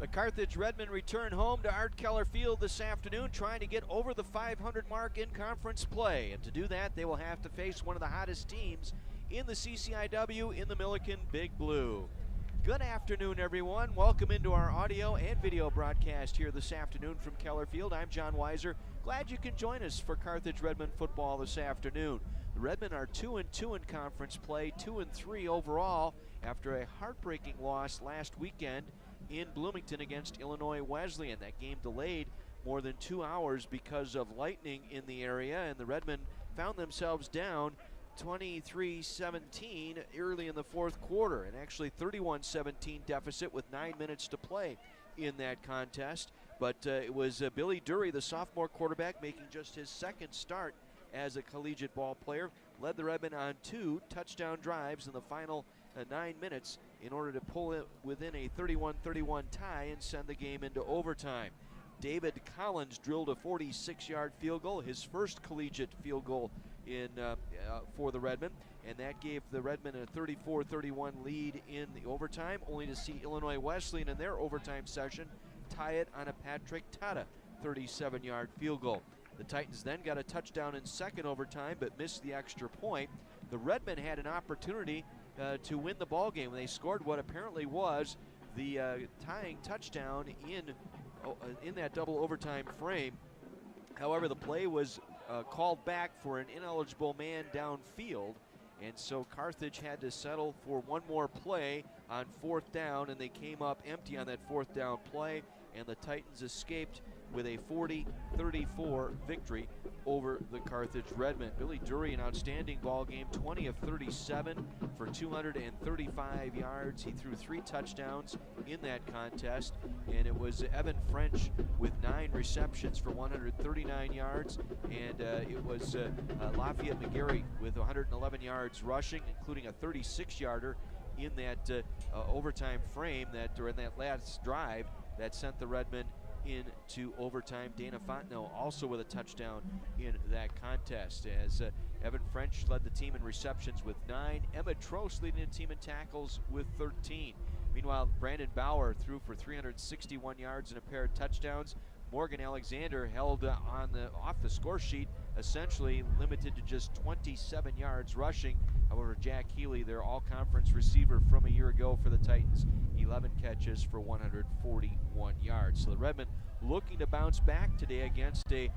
The Carthage Redmen return home to Art Keller Field this afternoon, trying to get over the 500 mark in conference play. And to do that, they will have to face one of the hottest teams in the CCIW in the Millikin Big Blue. Good afternoon, everyone. Welcome into our audio and video broadcast here this afternoon from Keller Field. I'm John Weiser. Glad you can join us for Carthage Redmen football this afternoon. The Redmen are 2-2 in conference play, 2-3 overall after a heartbreaking loss last weekend in Bloomington against Illinois Wesleyan. That game delayed more than 2 hours because of lightning in the area, and the Redmen found themselves down 23-17 early in the fourth quarter, and actually 31-17 deficit with 9 minutes to play in that contest. But it was Billy Dury, the sophomore quarterback, making just his second start as a collegiate ball player, led the Redmen on 2 touchdown drives in the final 9 minutes in order to pull it within a 31-31 tie and send the game into overtime. David Collins drilled a 46-yard field goal, his first collegiate field goal for the Redmen, and that gave the Redmen a 34-31 lead in the overtime, only to see Illinois Wesleyan in their overtime session tie it on a Patrick Tata 37-yard field goal. The Titans then got a touchdown in second overtime but missed the extra point. The Redmen had an opportunity to win the ball game. They scored what apparently was the tying touchdown in that double overtime frame. However, the play was called back for an ineligible man downfield, and so Carthage had to settle for one more play on fourth down, and they came up empty on that fourth down play, and the Titans escaped with a 40-34 victory over the Carthage Redmen. Billy Dury, an outstanding ball game, 20 of 37 for 235 yards. He threw 3 touchdowns in that contest, and it was Evan French with 9 receptions for 139 yards, and it was Lafayette McGarry with 111 yards rushing, including a 36-yarder in that overtime frame or in that last drive that sent the Redmen into overtime. Dana Fontenot also with a touchdown in that contest, as Evan French led the team in receptions with 9. Emma Trost leading the team in tackles with 13. Meanwhile, Brandon Bauer threw for 361 yards and a pair of touchdowns. Morgan Alexander held off the score sheet, essentially limited to just 27 yards rushing. However, Jack Healy, their all-conference receiver from a year ago for the Titans, 11 catches for 141 yards. So the Redmen looking to bounce back today against a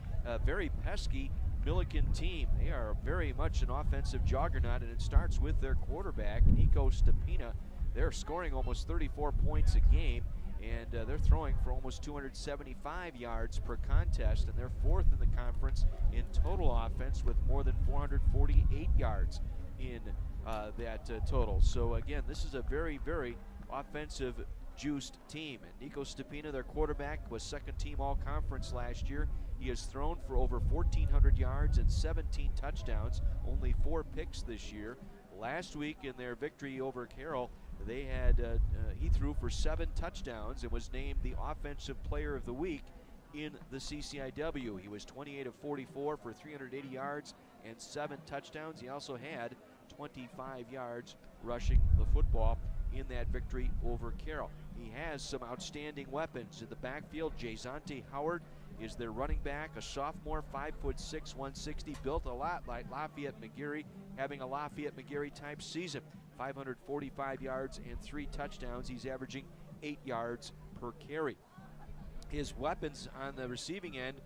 very pesky Millikin team. They are very much an offensive juggernaut, and it starts with their quarterback, Nico Stepina. They're scoring almost 34 points a game, and they're throwing for almost 275 yards per contest, and they're fourth in the conference in total offense with more than 448 yards in that total. So again, this is a very, very offensive juiced team, and Nico Stepina, their quarterback, was second team all-conference last year. He has thrown for over 1,400 yards and 17 touchdowns, only 4 picks this year. Last week in their victory over Carroll, they had he threw for 7 touchdowns and was named the Offensive Player of the Week in the CCIW. He was 28 of 44 for 380 yards and 7 touchdowns. He also had 25 yards rushing the football in that victory over Carroll. He has some outstanding weapons in the backfield. Jayzante Howard is their running back, a sophomore, 5'6", 160, built a lot like Lafayette McGarry, having a Lafayette McGarry type season. 545 yards and 3 touchdowns. He's averaging 8 yards per carry. His weapons on the receiving end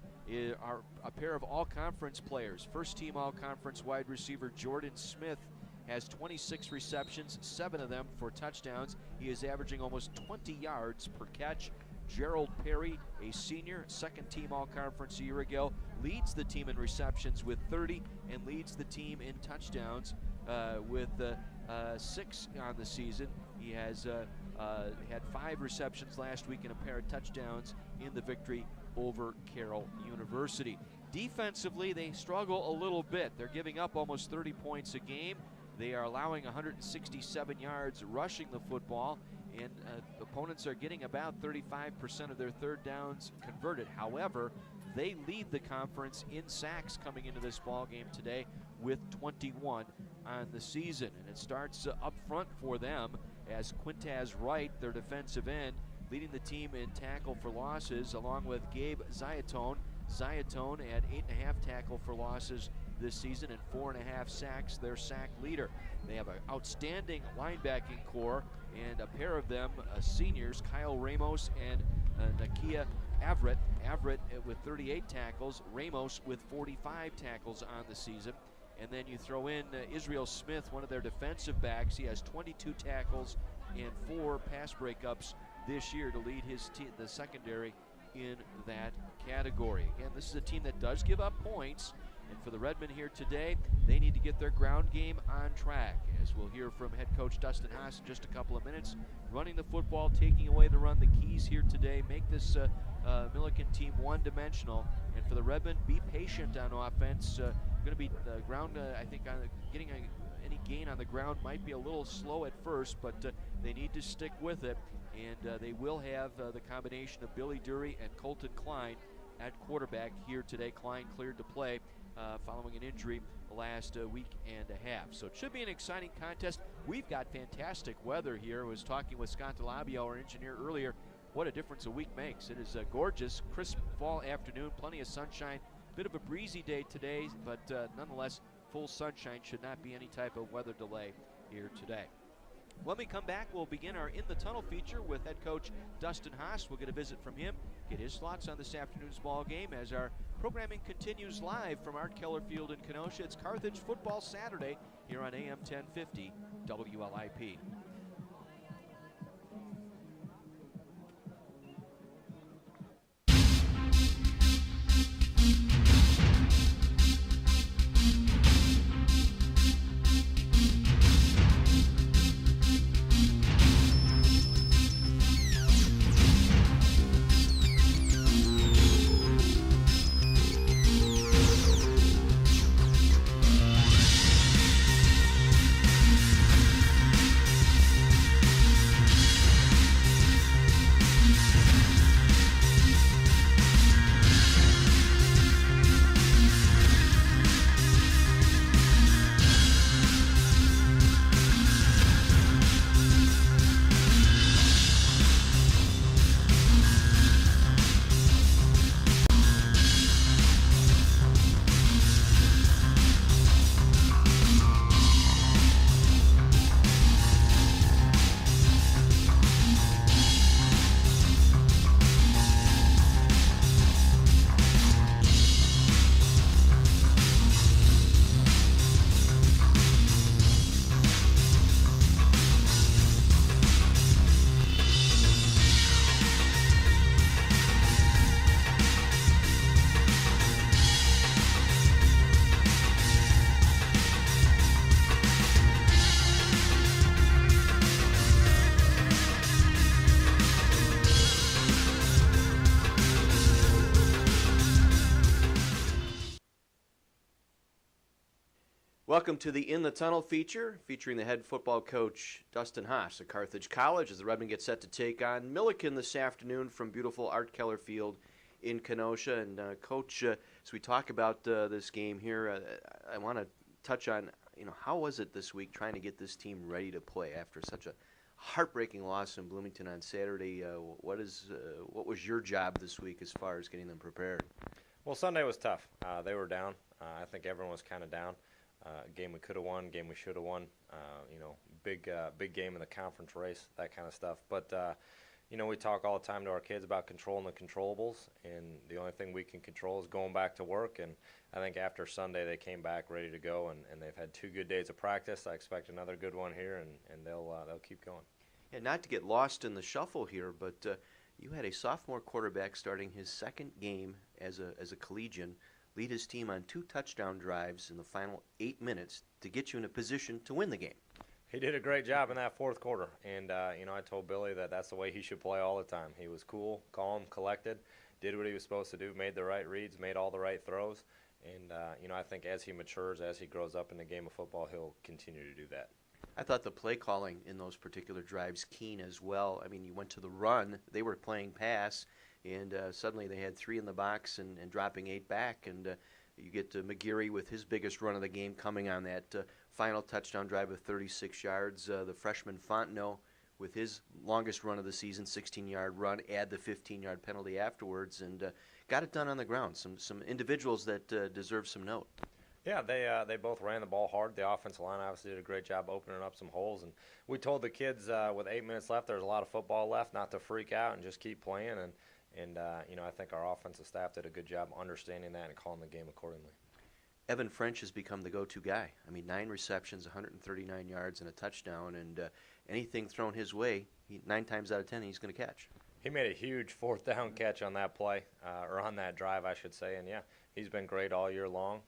are a pair of all-conference players. First-team all-conference wide receiver Jordan Smith has 26 receptions, 7 of them for touchdowns. He is averaging almost 20 yards per catch. Gerald Perry, a senior, second-team all-conference a year ago, leads the team in receptions with 30 and leads the team in touchdowns with 6 on the season. He has had 5 receptions last week and a pair of touchdowns in the victory over Carroll University. Defensively, they struggle a little bit. They're giving up almost 30 points a game. They are allowing 167 yards rushing the football, and opponents are getting about 35% of their third downs converted. However, they lead the conference in sacks coming into this ball game today with 21 on the season. And it starts up front for them as Quintaz Wright, their defensive end, leading the team in tackle for losses, along with Gabe Zayatone. Zayatone at 8.5 tackle for losses this season and 4.5 sacks, their sack leader. They have an outstanding linebacking core, and a pair of them, seniors, Kyle Ramos and Nakia Everett. Everett with 38 tackles, Ramos with 45 tackles on the season. And then you throw in Israel Smith, one of their defensive backs. He has 22 tackles and 4 pass breakups this year to lead his the secondary in that category. Again, this is a team that does give up points, and for the Redmen here today, they need to get their ground game on track. As we'll hear from head coach Dustin Hasek in just a couple of minutes, running the football, taking away the run, the keys here today, make this Millikin team one-dimensional. And for the Redmen, be patient on offense. Going to be the ground, I think, getting any gain on the ground might be a little slow at first, but they need to stick with it. And they will have the combination of Billy Dury and Colton Klein at quarterback here today. Klein cleared to play following an injury last week and a half. So it should be an exciting contest. We've got fantastic weather here. I was talking with Scott DeLabio, our engineer, earlier. What a difference a week makes. It is a gorgeous, crisp fall afternoon, plenty of sunshine. Bit of a breezy day today, but nonetheless, full sunshine. Should not be any type of weather delay here today. When we come back, we'll begin our In the Tunnel feature with head coach Dustin Hasek. We'll get a visit from him, get his thoughts on this afternoon's ball game as our programming continues live from Art Keller Field in Kenosha. It's Carthage Football Saturday here on AM 1050 WLIP. Welcome to the In the Tunnel feature, featuring the head football coach, Dustin Hasek of Carthage College, as the Redmen get set to take on Millikin this afternoon from beautiful Art Keller Field in Kenosha. And Coach, as we talk about this game here, I want to touch on, how was it this week trying to get this team ready to play after such a heartbreaking loss in Bloomington on Saturday? What was your job this week as far as getting them prepared? Well, Sunday was tough. They were down. I think everyone was kind of down. Game we could have won, game we should have won. Big game in the conference race, that kind of stuff. But we talk all the time to our kids about controlling the controllables, and the only thing we can control is going back to work. And I think after Sunday they came back ready to go, and they've had 2 good days of practice. I expect another good one here, and they'll keep going. Yeah, not to get lost in the shuffle here, but you had a sophomore quarterback starting his second game as a collegian lead his team on 2 touchdown drives in the final 8 minutes to get you in a position to win the game. He did a great job in that fourth quarter, and I told Billy that that's the way he should play all the time. He was cool, calm, collected, did what he was supposed to do, made the right reads, made all the right throws, and I think as he matures, as he grows up in the game of football, he'll continue to do that. I thought the play calling in those particular drives keen as well. I mean, you went to the run, they were playing pass, and suddenly they had 3 in the box and dropping 8 back, and you get to McGeary with his biggest run of the game coming on that final touchdown drive of 36 yards. The freshman Fontenot with his longest run of the season, 16-yard run, add the 15-yard penalty afterwards, and got it done on the ground. Some individuals that deserve some note. Yeah, they both ran the ball hard. The offensive line obviously did a great job opening up some holes. And we told the kids with 8 minutes left, there's a lot of football left, not to freak out and just keep playing. And I think our offensive staff did a good job understanding that and calling the game accordingly. Evan French has become the go-to guy. I mean, 9 receptions, 139 yards, and a touchdown. And anything thrown his way, 9 times out of 10, he's going to catch. He made a huge fourth down catch on that play, or on that drive, I should say. And, yeah, he's been great all year long.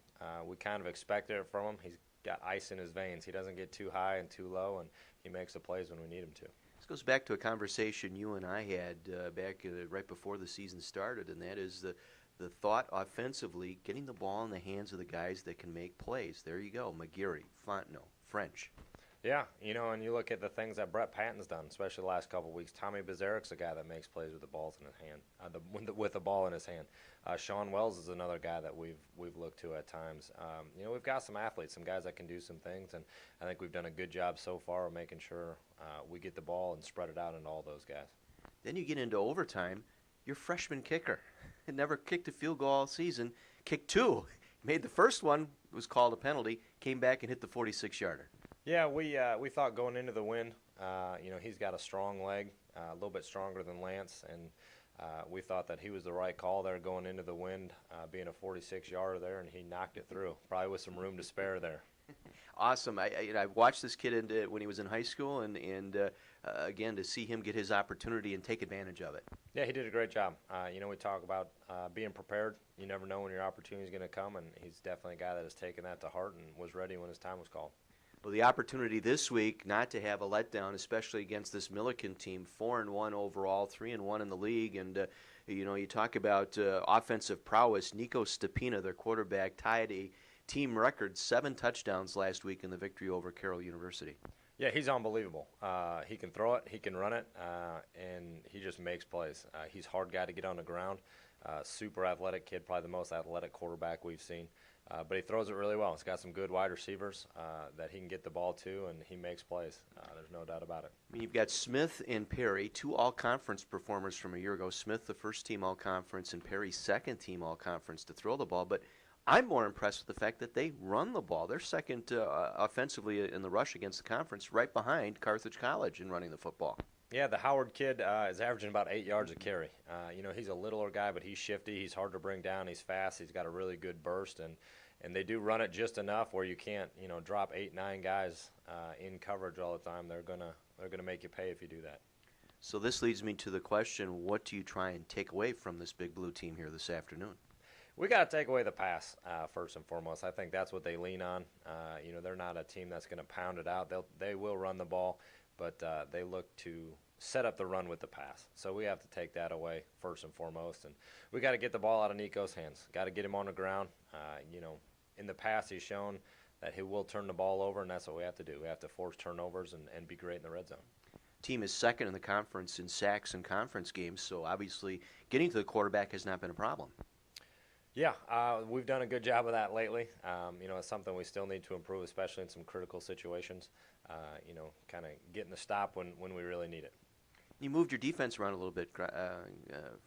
We kind of expected it from him. He's got ice in his veins. He doesn't get too high and too low, and he makes the plays when we need him to. This goes back to a conversation you and I had back right before the season started, and that is the thought offensively, getting the ball in the hands of the guys that can make plays. There you go, McGeary, Fontenot, French. Yeah, and you look at the things that Brett Patton's done, especially the last couple of weeks. Tommy Bezerik's a guy that makes plays with the balls in his hand, with the ball in his hand. Sean Wells is another guy that we've looked to at times. We've got some athletes, some guys that can do some things, and I think we've done a good job so far of making sure we get the ball and spread it out into all those guys. Then you get into overtime. Your freshman kicker had never kicked a field goal all season, kicked 2. Made the first one, was called a penalty, came back and hit the 46-yarder. Yeah, we thought going into the win, he's got a strong leg, a little bit stronger than Lance, and we thought that he was the right call there going into the wind, being a 46-yarder there, and he knocked it through, probably with some room to spare there. Awesome. I watched this kid when he was in high school, and again, to see him get his opportunity and take advantage of it. Yeah, he did a great job. We talk about being prepared. You never know when your opportunity is going to come, and he's definitely a guy that has taken that to heart and was ready when his time was called. Well, the opportunity this week not to have a letdown, especially against this Millikin team, 4-1 overall, 3-1 in the league, and you talk about offensive prowess. Nico Stepina, their quarterback, tied a team record 7 touchdowns last week in the victory over Carroll University. Yeah, he's unbelievable. He can throw it, he can run it, and he just makes plays. He's a hard guy to get on the ground. Super athletic kid, probably the most athletic quarterback we've seen. But he throws it really well. He's got some good wide receivers that he can get the ball to, and he makes plays. There's no doubt about it. I mean, you've got Smith and Perry, 2 all-conference performers from a year ago. Smith, the first-team all-conference, and Perry, second-team all-conference to throw the ball. But I'm more impressed with the fact that they run the ball. They're second offensively in the rush against the conference, right behind Carthage College in running the football. Yeah, the Howard kid is averaging about 8 yards a carry. He's a littler guy, but he's shifty. He's hard to bring down. He's fast. He's got a really good burst, and they do run it just enough where you can't, drop 8-9 guys in coverage all the time. They're gonna make you pay if you do that. So this leads me to the question: what do you try and take away from this Big Blue team here this afternoon? We got to take away the pass first and foremost. I think that's what they lean on. They're not a team that's going to pound it out. They will run the ball, but they look to set up the run with the pass. So we have to take that away first and foremost. And we got to get the ball out of Nico's hands. Got to get him on the ground. In the past he's shown that he will turn the ball over, and that's what we have to do. We have to force turnovers and be great in the red zone. Team is second in the conference in sacks in conference games, so obviously getting to the quarterback has not been a problem. Yeah, we've done a good job of that lately. It's something we still need to improve, especially in some critical situations. Kind of getting the stop when we really need it. You moved your defense around a little bit.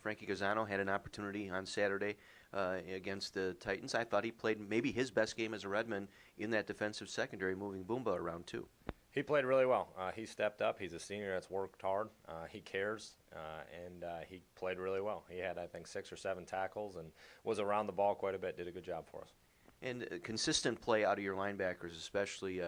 Frankie Gazzano had an opportunity on Saturday against the Titans. I thought he played maybe his best game as a Redman in that defensive secondary, moving Boomba around too. He played really well. He stepped up. He's a senior that's worked hard. He cares, and he played really well. He had, I think, 6 or 7 tackles and was around the ball quite a bit, did a good job for us. And consistent play out of your linebackers, especially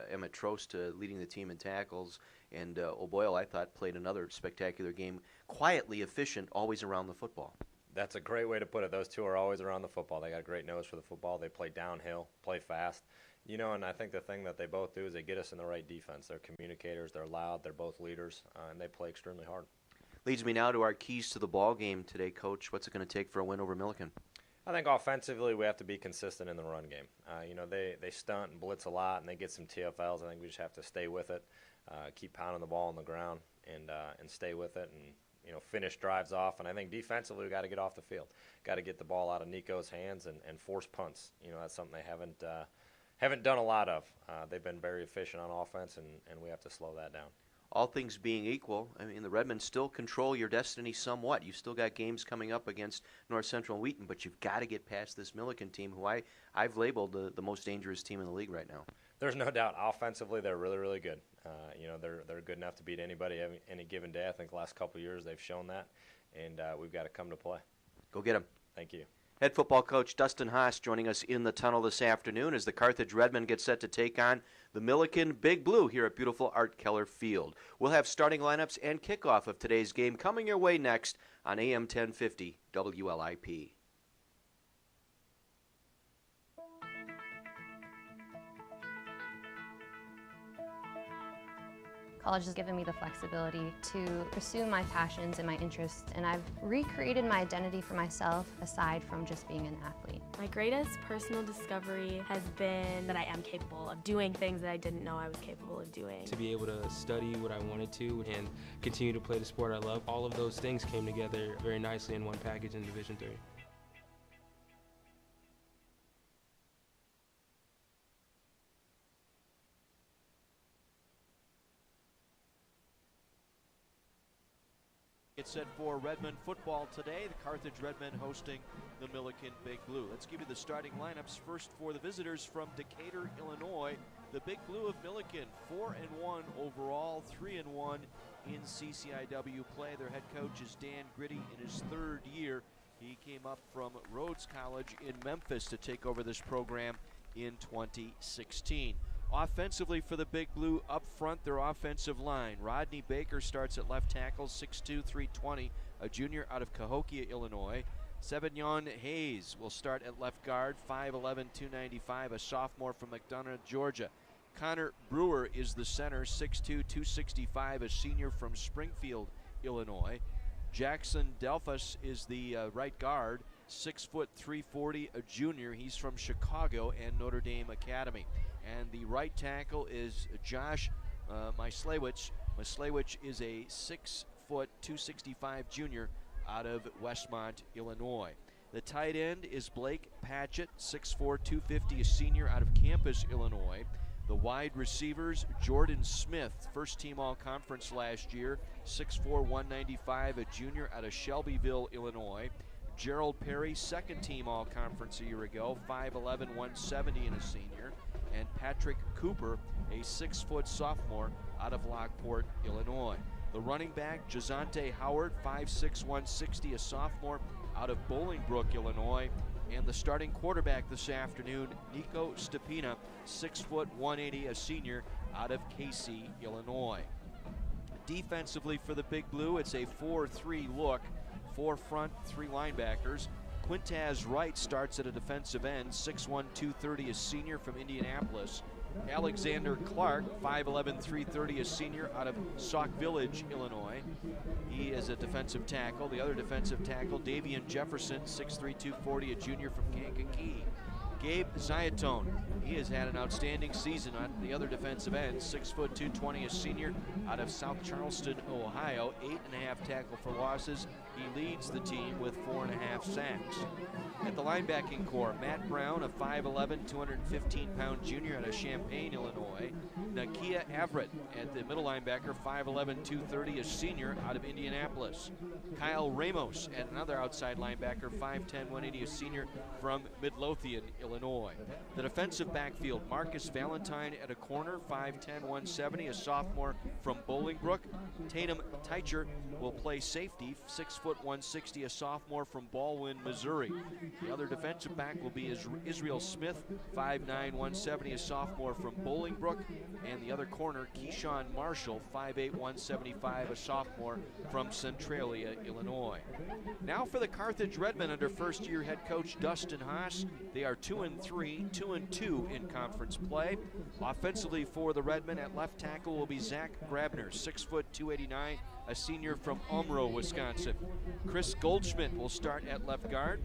Emmett Trost leading the team in tackles. And O'Boyle, I thought, played another spectacular game. Quietly efficient, always around the football. That's a great way to put it. Those two are always around the football. They got a great nose for the football. They play downhill, play fast. And I think the thing that they both do is they get us in the right defense. They're communicators. They're loud. They're both leaders, and they play extremely hard. Leads me now to our keys to the ball game today, Coach. What's it going to take for a win over Millikin? I think offensively we have to be consistent in the run game. They stunt and blitz a lot, and they get some TFLs. I think we just have to stay with it, keep pounding the ball on the ground, and stay with it, and finish drives off. And I think defensively we got to get off the field. Got to get the ball out of Nico's hands and force punts. That's something they haven't done a lot of. They've been very efficient on offense, and we have to slow that down. all things being equal, I mean, the Redmen still control your destiny somewhat. You've still got games coming up against North Central and Wheaton, but you've got to get past this Millikin team, who I've labeled the most dangerous team in the league right now. There's no doubt. Offensively, they're really, really good. They're good enough to beat anybody any given day. I think the last couple of years they've shown that, and we've got to come to play. Go get them. Thank you. Head football coach Dustin Hasek joining us in the tunnel this afternoon as the Carthage Redmen get set to take on the Millikin Big Blue here at beautiful Art Keller Field. We'll have starting lineups and kickoff of today's game coming your way next on AM 1050 WLIP. College has given me the flexibility to pursue my passions and my interests, and I've recreated my identity for myself aside from just being an athlete. My greatest personal discovery has been that I am capable of doing things that I didn't know I was capable of doing. To be able to study what I wanted to and continue to play the sport I love, all of those things came together very nicely in one package in Division III. It's set for Redmen football today. The Carthage Redmen hosting the Millikin Big Blue. Let's give you the starting lineups first for the visitors from Decatur, Illinois. The Big Blue of Millikin, 4-1 overall, 3-1 in CCIW play. Their head coach is Dan Gritty in his third year. He came up from Rhodes College in Memphis to take over this program in 2016. Offensively for the Big Blue, up front, their offensive line. Rodney Baker starts at left tackle, 6'2", 320, a junior out of Cahokia, Illinois. Sevignon Hayes will start at left guard, 5'11", 295, a sophomore from McDonough, Georgia. Connor Brewer is the center, 6'2", 265, a senior from Springfield, Illinois. Jackson Delphus is the right guard, 6', 340, a junior. He's from Chicago and Notre Dame Academy. And the right tackle is Josh Myslewicz. Myslewicz is a 6', 265 junior out of Westmont, Illinois. The tight end is Blake Patchett, 6'4", 250, a senior out of Campus, Illinois. The wide receivers, Jordan Smith, first team all-conference last year, 6'4", 195, a junior out of Shelbyville, Illinois. Gerald Perry, second team all-conference a year ago, 5'11", 170, and a senior. And Patrick Cooper, a 6' sophomore out of Lockport, Illinois. The running back, Jazante Howard, 5'6", 160, a sophomore out of Bolingbrook, Illinois. And the starting quarterback this afternoon, Nico Stepina, 6', 180, a senior out of Casey, Illinois. Defensively for the Big Blue, it's a 4-3 look. 4 front, 3 linebackers. Quintaz Wright starts at a defensive end, 6'1", 230, a senior from Indianapolis. Alexander Clark, 5'11", 330, a senior out of Sauk Village, Illinois. He is a defensive tackle. The other defensive tackle, Davian Jefferson, 6'3", 240, a junior from Kankakee. Gabe Zayatone, he has had an outstanding season on the other defensive end, 6', 220, a senior out of South Charleston, Ohio, 8.5 tackle for losses. He leads the team with 4.5 sacks. At the linebacking core, Matt Brown, a 5'11", 215-pound junior out of Champaign, Illinois. Nakia Everett at the middle linebacker, 5'11", 230, a senior out of Indianapolis. Kyle Ramos at another outside linebacker, 5'10", 180, a senior from Midlothian, Illinois. The defensive backfield, Marcus Valentine at a corner, 5'10", 170, a sophomore from Bolingbrook. Tatum Teicher will play safety, 6', 160, a sophomore from Baldwin, Missouri. The other defensive back will be Israel Smith, 5'9", 170, a sophomore from Bolingbrook. And the other corner, Keyshawn Marshall, 5'8", 175, a sophomore from Centralia, Illinois. Now for the Carthage Redmen under first-year head coach Dustin Hasek. They are 2-3, 2-2 in conference play. Offensively for the Redmen at left tackle will be Zach Grabner, 6', 289, a senior from Umro, Wisconsin. Chris Goldschmidt will start at left guard.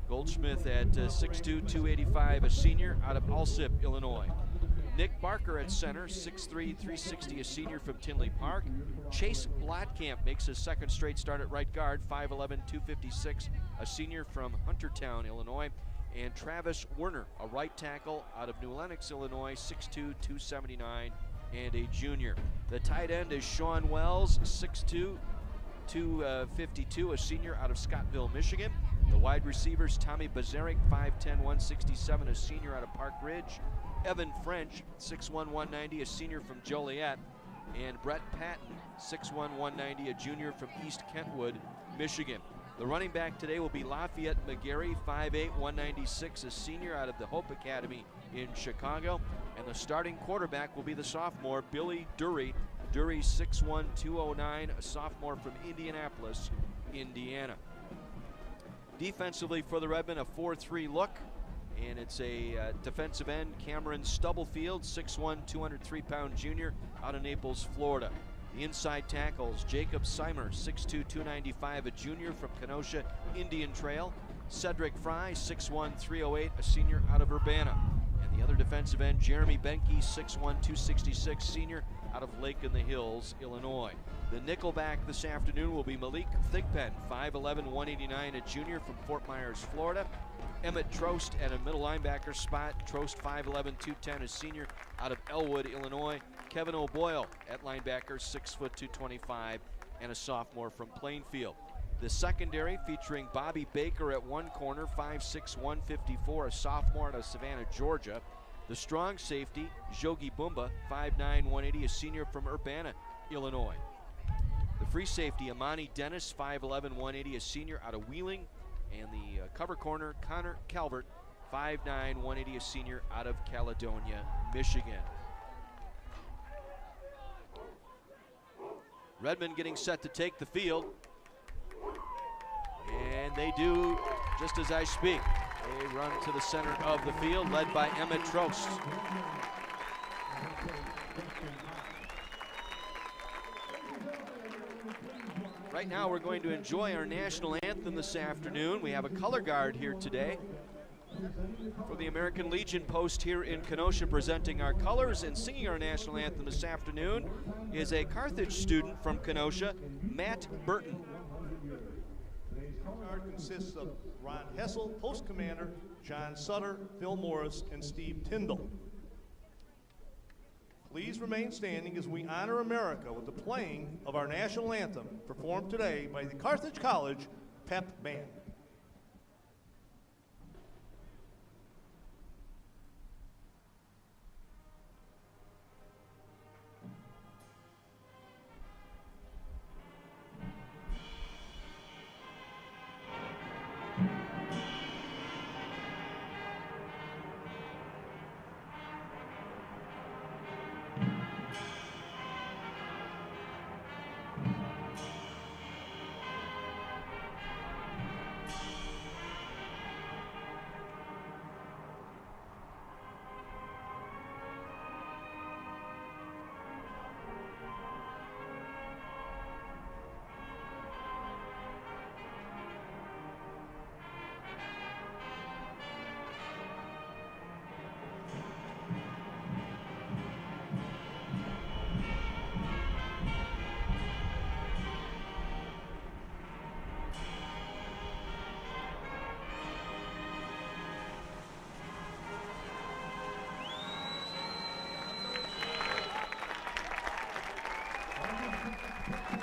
Goldschmidt at 6'2", 285, a senior out of Alsip, Illinois. Nick Barker at center, 6'3", 360, a senior from Tinley Park. Chase Blotkamp makes his second straight start at right guard, 5'11", 256, a senior from Huntertown, Illinois. And Travis Werner, a right tackle out of New Lenox, Illinois, 6'2", 279, and a junior. The tight end is Sean Wells, 6'2", 252, a senior out of Scottville, Michigan. The wide receivers, Tommy Bazaric, 5'10", 167, a senior out of Park Ridge. Evan French, 6'1", 190, a senior from Joliet. And Brett Patton, 6'1", 190, a junior from East Kentwood, Michigan. The running back today will be Lafayette McGarry, 5'8", 196, a senior out of the Hope Academy in Chicago. And the starting quarterback will be the sophomore, Billy Dury. Dury, 6'1", 209, a sophomore from Indianapolis, Indiana. Defensively for the Redmen, a 4-3 look. And it's a defensive end, Cameron Stubblefield, 6'1", 203-pound junior out of Naples, Florida. The inside tackles, Jacob Seimer, 6'2", 295, a junior from Kenosha, Indian Trail. Cedric Fry, 6'1", 308, a senior out of Urbana. And the other defensive end, Jeremy Benke, 6'1", 266, senior out of Lake in the Hills, Illinois. The nickelback this afternoon will be Malik Thigpen, 5'11", 189, a junior from Fort Myers, Florida. Emmett Trost at a middle linebacker spot. Trost, 5'11", 210, a senior out of Elwood, Illinois. Kevin O'Boyle at linebacker, 6', 225, and a sophomore from Plainfield. The secondary featuring Bobby Baker at one corner, 5'6", 154, a sophomore out of Savannah, Georgia. The strong safety, Jogi Bumba, 5'9", 180, a senior from Urbana, Illinois. The free safety, Amani Dennis, 5'11", 180, a senior out of Wheeling. And the cover corner, Connor Calvert, 5'9", 180, a senior out of Caledonia, Michigan. Redmen getting set to take the field. And they do just as I speak. They run to the center of the field, led by Emmett Trost. Right now we're going to enjoy our national anthem this afternoon. We have a color guard here today for the American Legion post here in Kenosha, presenting our colors and singing our national anthem this afternoon is a Carthage student from Kenosha, Matt Burton. Today's color guard consists of Ron Hessel, post commander, John Sutter, Phil Morris, and Steve Tyndall. Please remain standing as we honor America with the playing of our national anthem, performed today by the Carthage College Pep Band.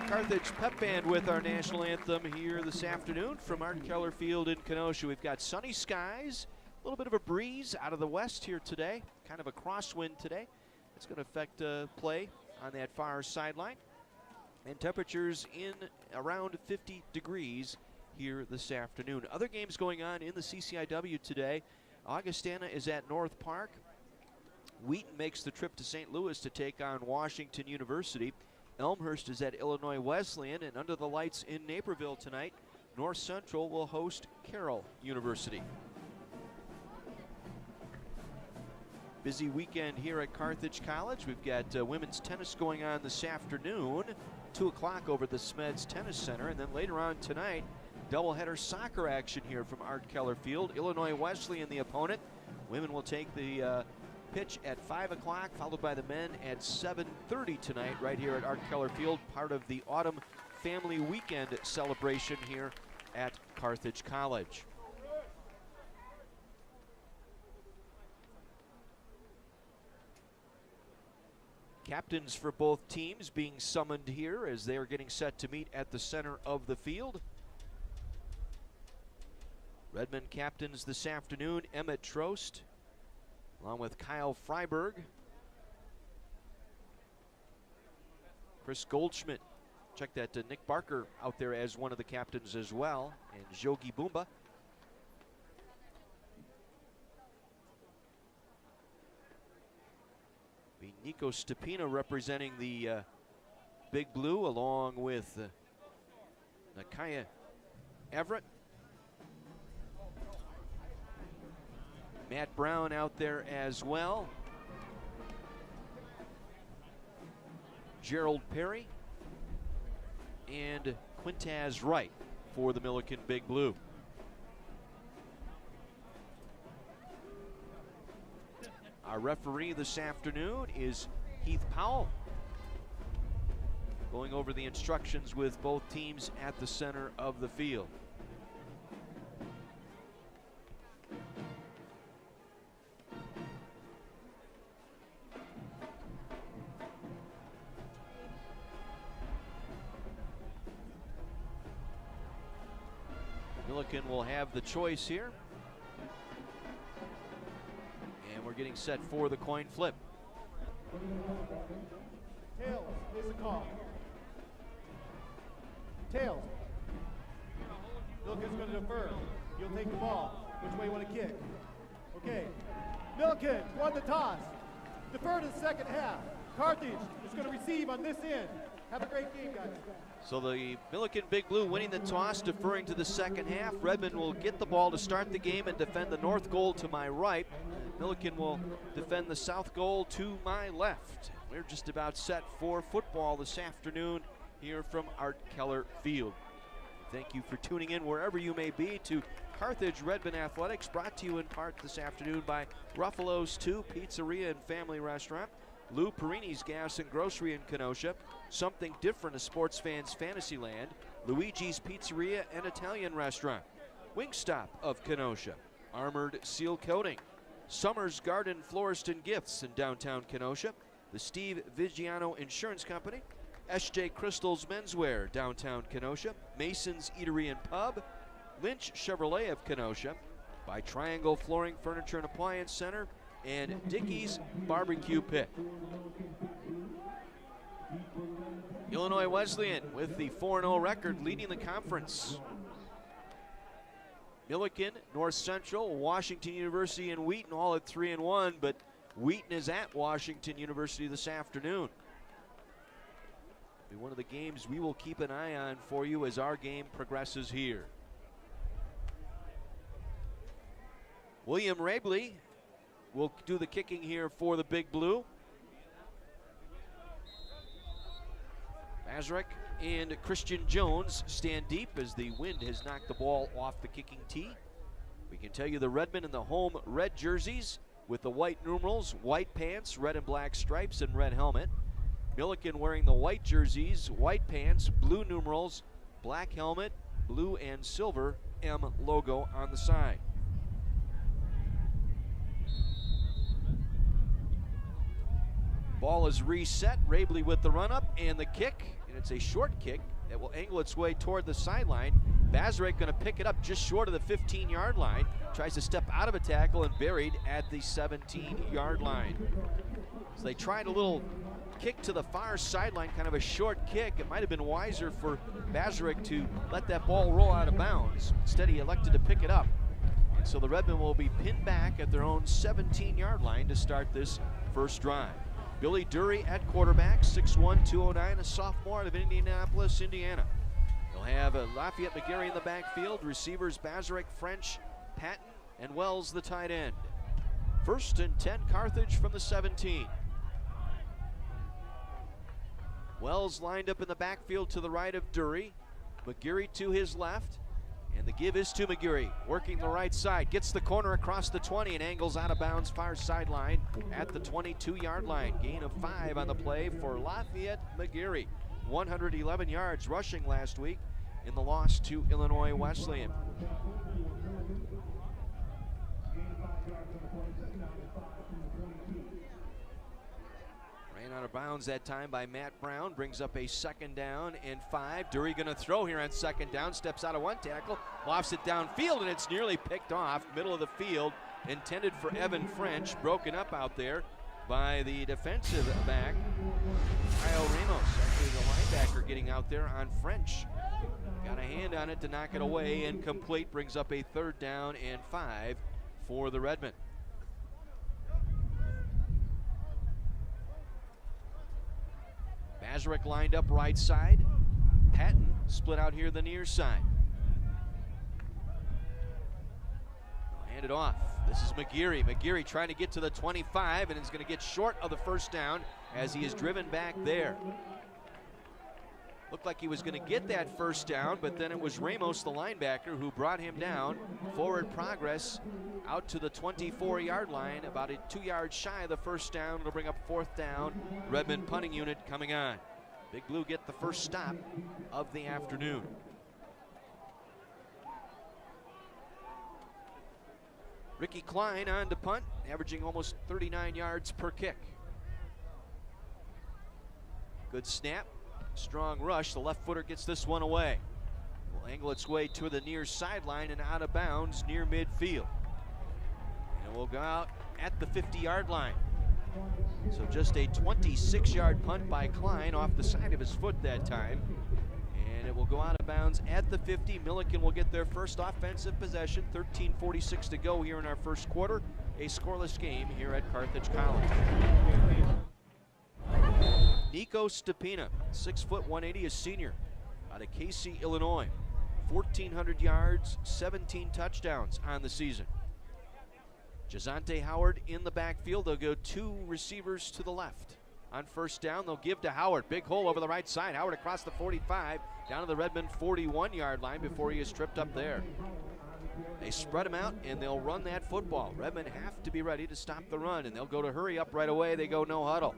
Carthage Pep Band with our national anthem here this afternoon from Art Keller Field in Kenosha. We've got sunny skies, a little bit of a breeze out of the west here today, kind of a crosswind today. It's going to affect play on that far sideline. And temperatures in around 50 degrees here this afternoon. Other games going on in the CCIW today. Augustana is at North Park. Wheaton makes the trip to St. Louis to take on Washington University. Elmhurst is at Illinois Wesleyan, and under the lights in Naperville tonight, North Central will host Carroll University. Busy weekend here at Carthage College. We've got women's tennis going on this afternoon, 2 o'clock over at the Smeds Tennis Center, and then later on tonight, doubleheader soccer action here from Art Keller Field. Illinois Wesleyan the opponent. Women will take the pitch at 5 o'clock, followed by the men at 7:30 tonight right here at Art Keller Field, part of the Autumn Family Weekend celebration here at Carthage College. Captains for both teams being summoned here as they are getting set to meet at the center of the field. Redmond captains this afternoon, Emmett Trost, along with Kyle Freiberg. Chris Goldschmidt. Check that, Nick Barker out there as one of the captains as well, and Jogi Bumba. Be Nico Stepina representing the Big Blue, along with Nakaya Everett. Matt Brown out there as well. Gerald Perry and Quintaz Wright for the Millikin Big Blue. Our referee this afternoon is Heath Powell, going over the instructions with both teams at the center of the field. Millikin will have the choice here. And we're getting set for the coin flip. Tails is the call. Tails. Millikin's going to defer. You'll take the ball. Which way you want to kick? Okay. Millikin won the toss. Defer to the second half. Carthage is going to receive on this end. Have a great game, guys. So the Millikin Big Blue winning the toss, deferring to the second half. Redmond will get the ball to start the game and defend the north goal to my right. Millikin will defend the south goal to my left. We're just about set for football this afternoon here from Art Keller Field. Thank you for tuning in wherever you may be to Carthage Redmond Athletics, brought to you in part this afternoon by Ruffalo's 2 Pizzeria and Family Restaurant, Lou Perini's Gas and Grocery in Kenosha, Something Different, a sports fan's fantasy land, Luigi's Pizzeria and Italian Restaurant, Wingstop of Kenosha, Armored Seal Coating, Summers Garden Florist and Gifts in downtown Kenosha, the Steve Vigiano Insurance Company, SJ Crystal's Menswear, downtown Kenosha, Mason's Eatery and Pub, Lynch Chevrolet of Kenosha, by Triangle Flooring, Furniture and Appliance Center, and Dickey's Barbecue Pit. Illinois Wesleyan with the 4-0 record, leading the conference. Millikin, North Central, Washington University, and Wheaton all at 3-1, but Wheaton is at Washington University this afternoon. Be one of the games we will keep an eye on for you as our game progresses here. William Rabley will do the kicking here for the Big Blue. Mazurek and Christian Jones stand deep as the wind has knocked the ball off the kicking tee. We can tell you the Redmond in the home red jerseys with the white numerals, white pants, red and black stripes, and red helmet. Millikin wearing the white jerseys, white pants, blue numerals, black helmet, blue and silver M logo on the side. Ball is reset. Rabley with the run-up and the kick, and it's a short kick that will angle its way toward the sideline. Bazarek going to pick it up just short of the 15-yard line. Tries to step out of a tackle and buried at the 17-yard line. So they tried a little kick to the far sideline, kind of a short kick. It might have been wiser for Bazarek to let that ball roll out of bounds. Instead, he elected to pick it up. And so the Redmen will be pinned back at their own 17-yard line to start this first drive. Billy Dury at quarterback, 6'1", 209, a sophomore out of Indianapolis, Indiana. They'll have Lafayette McGarry in the backfield, receivers Bazarek, French, Patton, and Wells the tight end. 1st and 10, Carthage from the 17. Wells lined up in the backfield to the right of Dury. McGarry to his left. And the give is to McGarry, working the right side, gets the corner across the 20 and angles out of bounds far sideline at the 22-yard line. Gain of 5 on the play for Lafayette McGarry. 111 yards rushing last week in the loss to Illinois Wesleyan. Ran out of bounds that time by Matt Brown. Brings up a 2nd down and 5. Dury going to throw here on 2nd down. Steps out of one tackle. Lofts it downfield, and it's nearly picked off. Middle of the field. Intended for Evan French. Broken up out there by the defensive back, Kyle Ramos. Actually, the linebacker getting out there on French. Got a hand on it to knock it away. Incomplete. Brings up a 3rd down and 5 for the Redmen. Bazarek lined up right side. Patton split out here the near side. Hand it off. This is McGeary. McGeary trying to get to the 25 and is going to get short of the 1st down as he is driven back there. Looked like he was going to get that 1st down, but then it was Ramos, the linebacker, who brought him down. Forward progress out to the 24-yard line, about 2 yards shy of the 1st down. It'll bring up 4th down. Redmond punting unit coming on. Big Blue get the first stop of the afternoon. Ricky Klein on to punt, averaging almost 39 yards per kick. Good snap, strong rush. The left footer gets this one away. Will angle its way to the near sideline and out of bounds near midfield. And will go out at the 50-yard line. So just a 26-yard punt by Klein off the side of his foot that time. And it will go out of bounds at the 50. Millikin will get their first offensive possession. 13:46 to go here in our first quarter. A scoreless game here at Carthage College. Nico Stepina, 6 foot 180, a senior out of Casey, Illinois. 1,400 yards, 17 touchdowns on the season. Jazante Howard in the backfield. They'll go 2 receivers to the left. On 1st down, they'll give to Howard. Big hole over the right side. Howard across the 45, down to the Redmond 41-yard line before he is tripped up there. They spread him out, and they'll run that football. Redmond have to be ready to stop the run, and they'll go to hurry up right away. They go no huddle.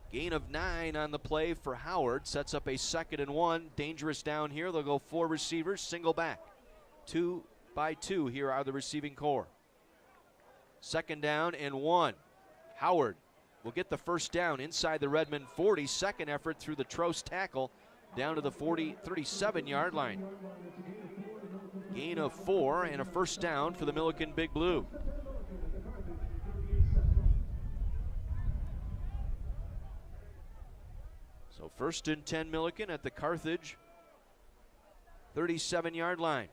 Gain of 9 on the play for Howard. Sets up a 2nd and 1. Dangerous down here. They'll go 4 receivers, single back. 2 by 2 here are the receiving core. 2nd down and 1. Howard will get the 1st down inside the Redmond 40. 2nd effort through the Trost tackle down to the 37-yard line. Gain of 4 and a 1st down for the Millikin Big Blue. So 1st and 10 Millikin at the Carthage 37-yard line.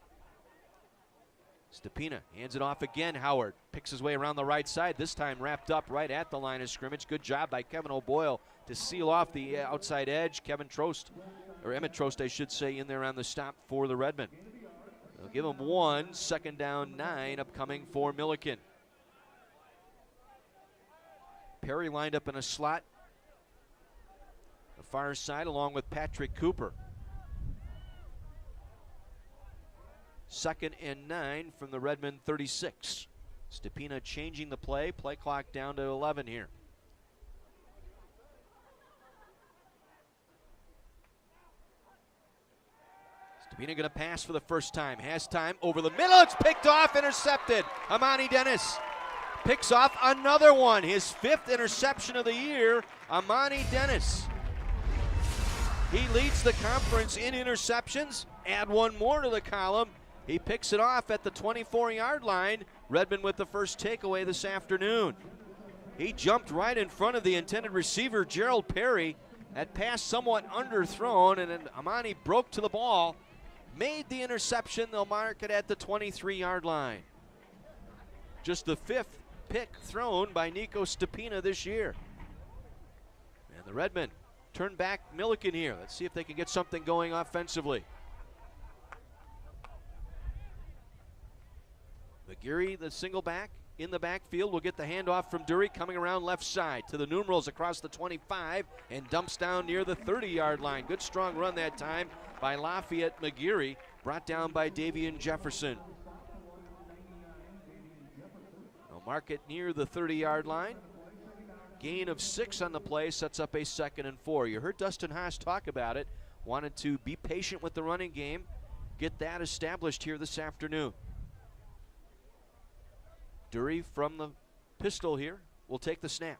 Stepina hands it off again. Howard picks his way around the right side, this time wrapped up right at the line of scrimmage. Good job by Kevin O'Boyle to seal off the outside edge. Emmett Trost, I should say, in there on the stop for the Redmen. They'll give him 1. 2nd down, 9 upcoming for Millikin. Perry lined up in a slot the far side along with Patrick Cooper. 2nd and 9 from the Redmond 36. Stepina changing the play clock down to 11 here. Stepina going to pass for the first time. Has time over the middle. It's picked off, intercepted. Amani Dennis picks off another one. His 5th interception of the year. Amani Dennis. He leads the conference in interceptions. Add 1 more to the column. He picks it off at the 24-yard line. Redmond with the first takeaway this afternoon. He jumped right in front of the intended receiver, Gerald Perry. That pass somewhat underthrown, and then Amani broke to the ball, made the interception. They'll mark it at the 23-yard line. Just the 5th pick thrown by Nico Stepina this year. And the Redmen turn back Millikin here. Let's see if they can get something going offensively. McGeary, the single back in the backfield, will get the handoff from Dury, coming around left side to the numerals across the 25 and dumps down near the 30-yard line. Good strong run that time by Lafayette McGeary, brought down by Davian Jefferson. They'll mark it near the 30-yard line. Gain of 6 on the play sets up a 2nd and 4. You heard Dustin Haas talk about it. Wanted to be patient with the running game, get that established here this afternoon. Dury from the pistol here will will take the snap.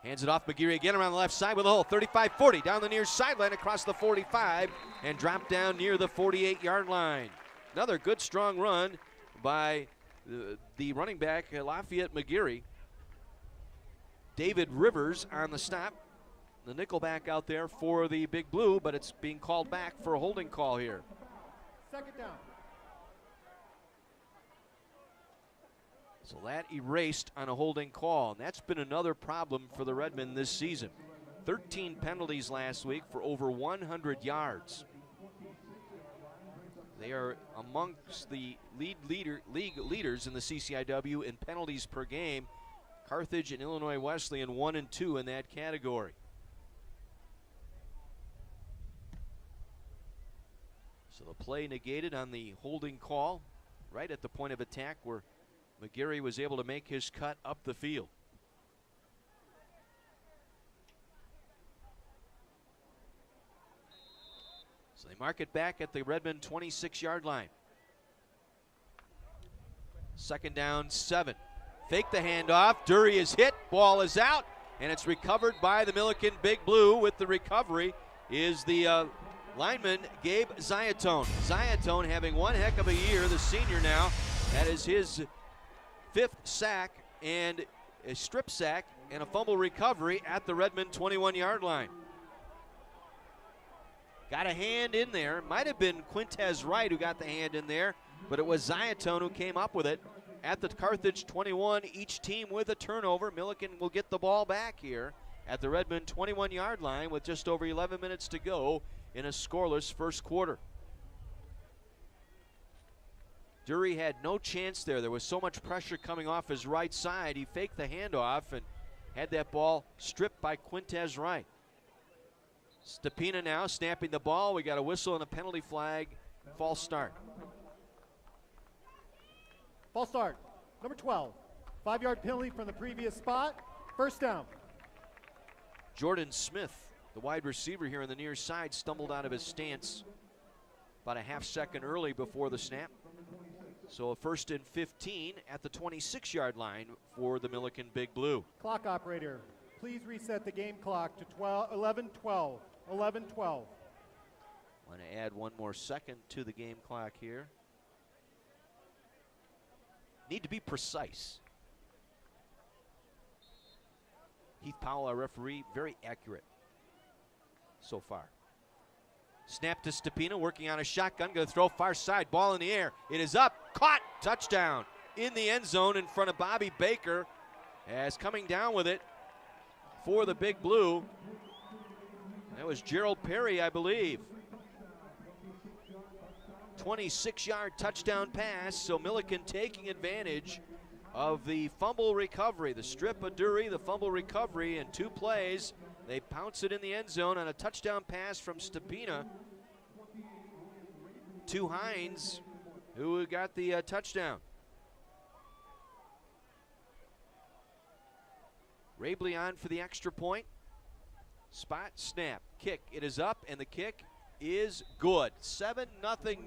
Hands it off. McGeary again around the left side with a hole. 35-40 down the near sideline across the 45 and dropped down near the 48-yard line. Another good strong run by the running back, Lafayette McGeary. David Rivers on the stop. The nickel back out there for the Big Blue, but it's being called back for a holding call here. Second down. So that erased on a holding call, and that's been another problem for the Redmen this season. 13 penalties last week for over 100 yards. They are amongst the league leaders in the CCIW in penalties per game. Carthage and Illinois Wesleyan 1 and 2 in that category. So the play negated on the holding call right at the point of attack where McGeary was able to make his cut up the field. So they mark it back at the Redmond 26-yard line. Second down, 7. Fake the handoff. Dury is hit. Ball is out, and it's recovered by the Millikin Big Blue. With the recovery is the lineman Gabe Ziatone. Ziatone having one heck of a year, the senior now. That is his 5th sack and a strip sack and a fumble recovery at the Redmond 21-yard line. Got a hand in there. Might have been Quintez Wright who got the hand in there, but it was Ziatone who came up with it at the Carthage 21. Each team with a turnover. Millikin will get the ball back here at the Redmond 21-yard line with just over 11 minutes to go in a scoreless first quarter. Dury had no chance there. There was so much pressure coming off his right side. He faked the handoff and had that ball stripped by Quintez Wright. Stepina now snapping the ball. We got a whistle and a penalty flag. False start. False start. Number 12. 5-yard penalty from the previous spot. First down. Jordan Smith, the wide receiver here on the near side, stumbled out of his stance about a half second early before the snap. So a 1st and 15 at the 26-yard line for the Millikin Big Blue. Clock operator, please reset the game clock to 11:12. 11:12. Want to add one more second to the game clock here. Need to be precise. Heath Powell, our referee, very accurate so far. Snap to Stepina, working on a shotgun, going to throw far side, ball in the air. It is up, caught, touchdown in the end zone in front of Bobby Baker. As coming down with it for the Big Blue. That was Gerald Perry, I believe. 26-yard touchdown pass, so Millikin taking advantage of the fumble recovery. The strip of Dury, the fumble recovery, and 2 plays. They pounce it in the end zone on a touchdown pass from Stepina to Hines, who got the touchdown. Rabley on for the extra point. Spot, snap, kick. It is up, and the kick is good. 7-0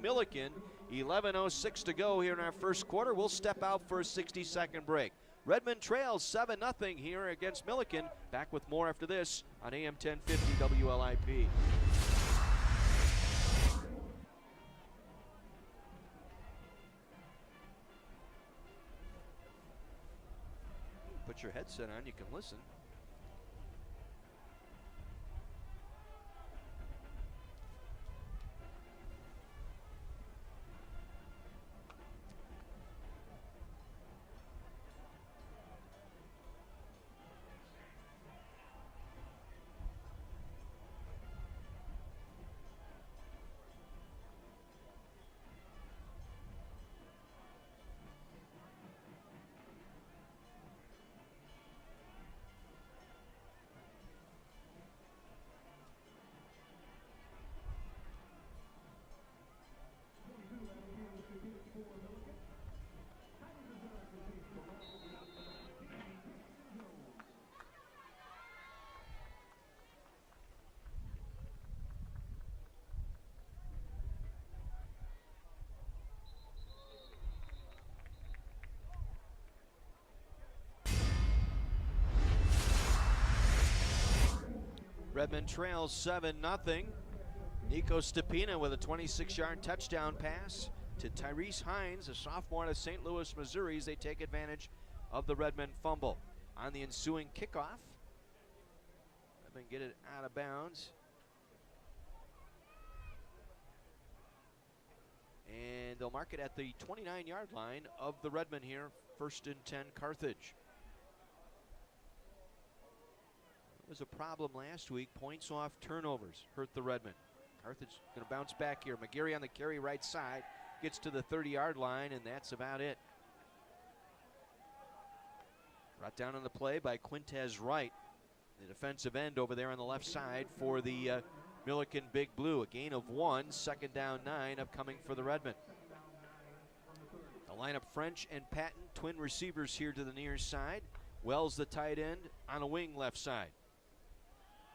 Millikin. 11:06 to go here in our first quarter. We'll step out for a 60-second break. Redmond trails 7-0 here against Millikin. Back with more after this on AM 1050 WLIP. Put your headset on, you can listen. Redmond trails 7-0. Nico Stepina with a 26-yard touchdown pass to Tyrese Hines, a sophomore out of St. Louis, Missouri, as they take advantage of the Redmond fumble. On the ensuing kickoff, Redmond get it out of bounds. And they'll mark it at the 29-yard line of the Redmond here, 1st and 10 Carthage. It was a problem last week. Points off turnovers hurt the Redmond. Carthage going to bounce back here. McGarry on the carry right side. Gets to the 30-yard line, and that's about it. Brought down on the play by Quintez Wright, the defensive end over there on the left side for the Millikin Big Blue. A gain of 1, 2nd down 9 upcoming for the Redmond. The lineup, French and Patton, twin receivers here to the near side. Wells, the tight end, on a wing left side.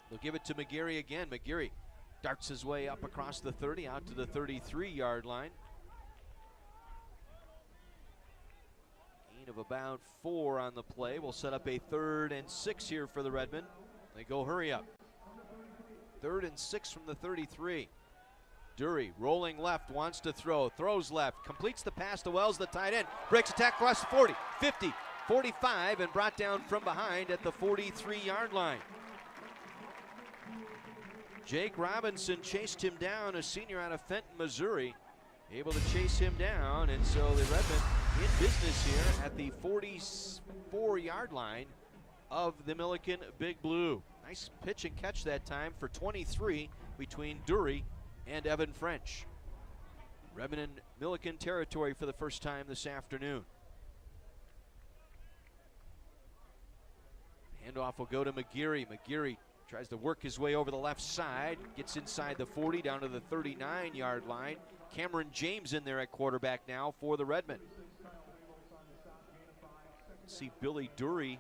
They'll give it to McGarry again. McGarry darts his way up across the 30, out to the 33-yard line. Gain of about 4 on the play. We'll set up a 3rd and 6 here for the Redmond. They go hurry up. 3rd and 6 from the 33. Dury rolling left, wants to throw, throws left, completes the pass to Wells, the tight end, breaks attack across the 40, 50, 45, and brought down from behind at the 43-yard line. Jake Robinson chased him down, a senior out of Fenton, Missouri, able to chase him down, and so the Redmond in business here at the 44-yard line of the Millikin Big Blue. Nice pitch and catch that time for 23 between Dury and Evan French. Redmond in Millikin territory for the first time this afternoon. Handoff will go to McGarry. McGarry tries to work his way over the left side, gets inside the 40 down to the 39-yard line. Cameron James in there at quarterback now for the Redmond. See Billy Dury.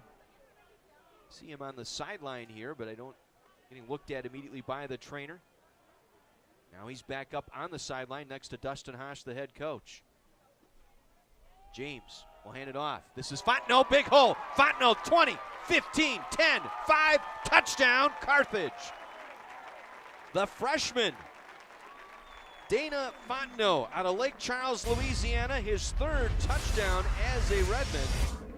See him on the sideline here, but I don't getting looked at immediately by the trainer. Now he's back up on the sideline next to Dustin Hasek, the head coach. James will hand it off. This is Fontenot, big hole. Fontenot 20, 15, 10, 5, touchdown, Carthage. The freshman, Dana Fontenot, out of Lake Charles, Louisiana, his 3rd touchdown as a Redmond.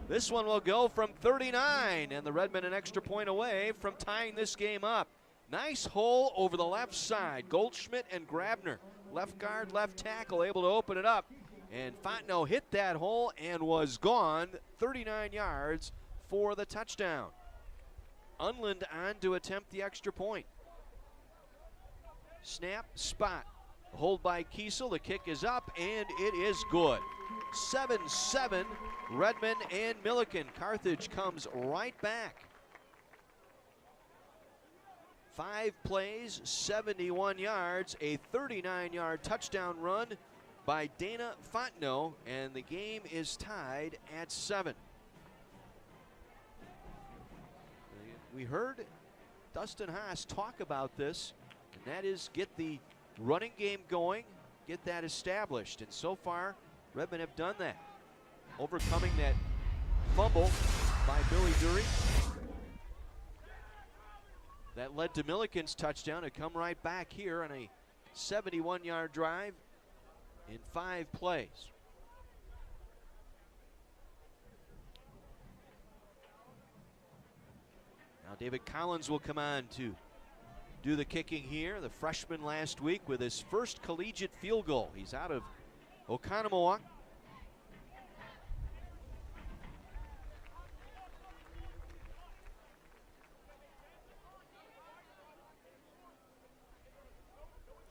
This one will go from 39, and the Redmond an extra point away from tying this game up. Nice hole over the left side. Goldschmidt and Grabner, left guard, left tackle, able to open it up. And Fontenot hit that hole and was gone. 39 yards for the touchdown. Unland on to attempt the extra point. Snap, spot. Hold by Kiesel. The kick is up, and it is good. 7-7, Redmond and Millikin. Carthage comes right back. 5 plays, 71 yards, a 39-yard touchdown run by Dana Fontenot, and the game is tied at 7. We heard Dustin Hasek talk about this, and that is get the running game going, get that established, and so far Redmond have done that, overcoming that fumble by Billy Dury. That led to Millikin's touchdown to come right back here on a 71-yard drive in 5 plays. Now David Collins will come on to do the kicking here. The freshman last week with his first collegiate field goal. He's out of Oconomowoc.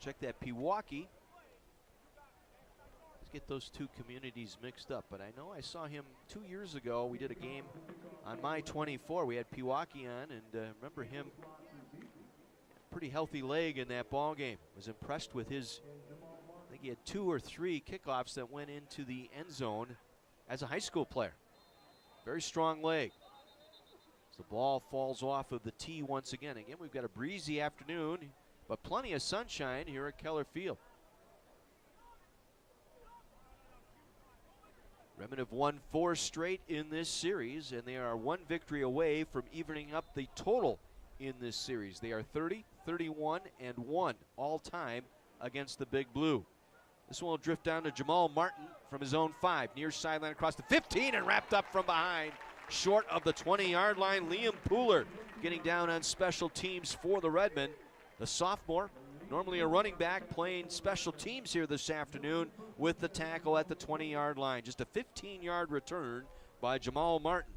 Check that Pewaukee. Let's get those two communities mixed up. But I know I saw him 2 years ago. We did a game on my 24. We had Pewaukee on, and remember him. Pretty healthy leg in that ball game. Was impressed with his. I think he had 2 or 3 kickoffs that went into the end zone as a high school player. Very strong leg. So the ball falls off of the tee once again. Again, we've got a breezy afternoon, but plenty of sunshine here at Keller Field. Redmond have won 4 straight in this series, and they are 1 victory away from evening up the total in this series. They are 30, 31, and 1 all time against the Big Blue. This one will drift down to Jamal Martin from his own 5. Near sideline across the 15 and wrapped up from behind. Short of the 20-yard line, Liam Pooler getting down on special teams for the Redmen. The sophomore, normally a running back, playing special teams here this afternoon with the tackle at the 20-yard line. Just a 15-yard return by Jamal Martin.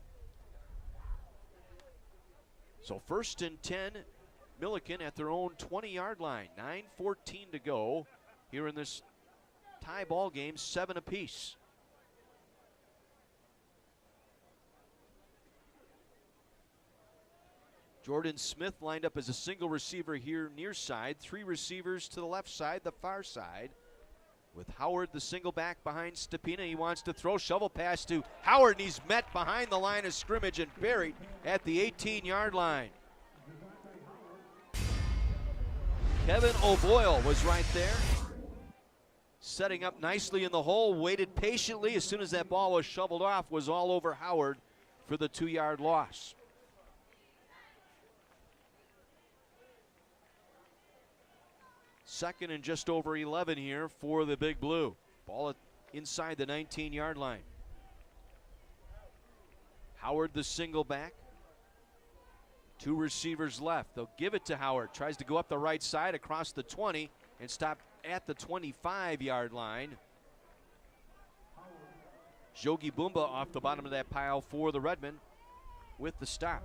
So 1st and 10, Millikin at their own 20-yard line. 9:14 to go here in this tie ball game, 7 apiece. Jordan Smith lined up as a single receiver here near side. 3 receivers to the left side, the far side. With Howard, the single back behind Stepina. He wants to throw, shovel pass to Howard, and he's met behind the line of scrimmage and buried at the 18-yard line. Kevin O'Boyle was right there, setting up nicely in the hole, waited patiently. As soon as that ball was shoveled off, was all over Howard for the 2-yard loss. Second and just over 11 here for the Big Blue. Ball inside the 19-yard line. Howard, the single back. 2 receivers left. They'll give it to Howard. Tries to go up the right side across the 20 and stop at the 25-yard line. Jogi Bumba off the bottom of that pile for the Redmen with the stop.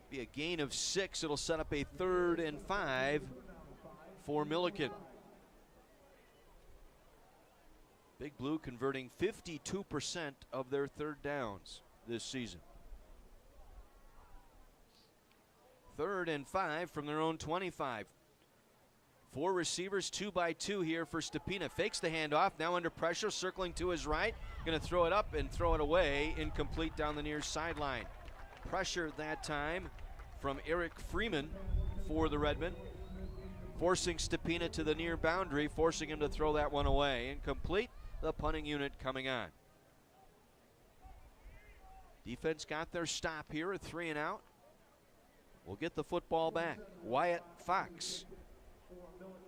Be a gain of 6. It'll set up a 3rd and 5 for Millikin. Big Blue converting 52% of their 3rd downs this season. 3rd and 5 from their own 25. 4 receivers, 2 by 2 here for Stepina. Fakes the handoff, now under pressure, circling to his right. Going to throw it up and throw it away, incomplete down the near sideline. Pressure that time from Eric Freeman for the Redmen, forcing Stepina to the near boundary, forcing him to throw that one away. Incomplete, the punting unit coming on. Defense got their stop here, a 3 and out. We'll get the football back. Wyatt Fox,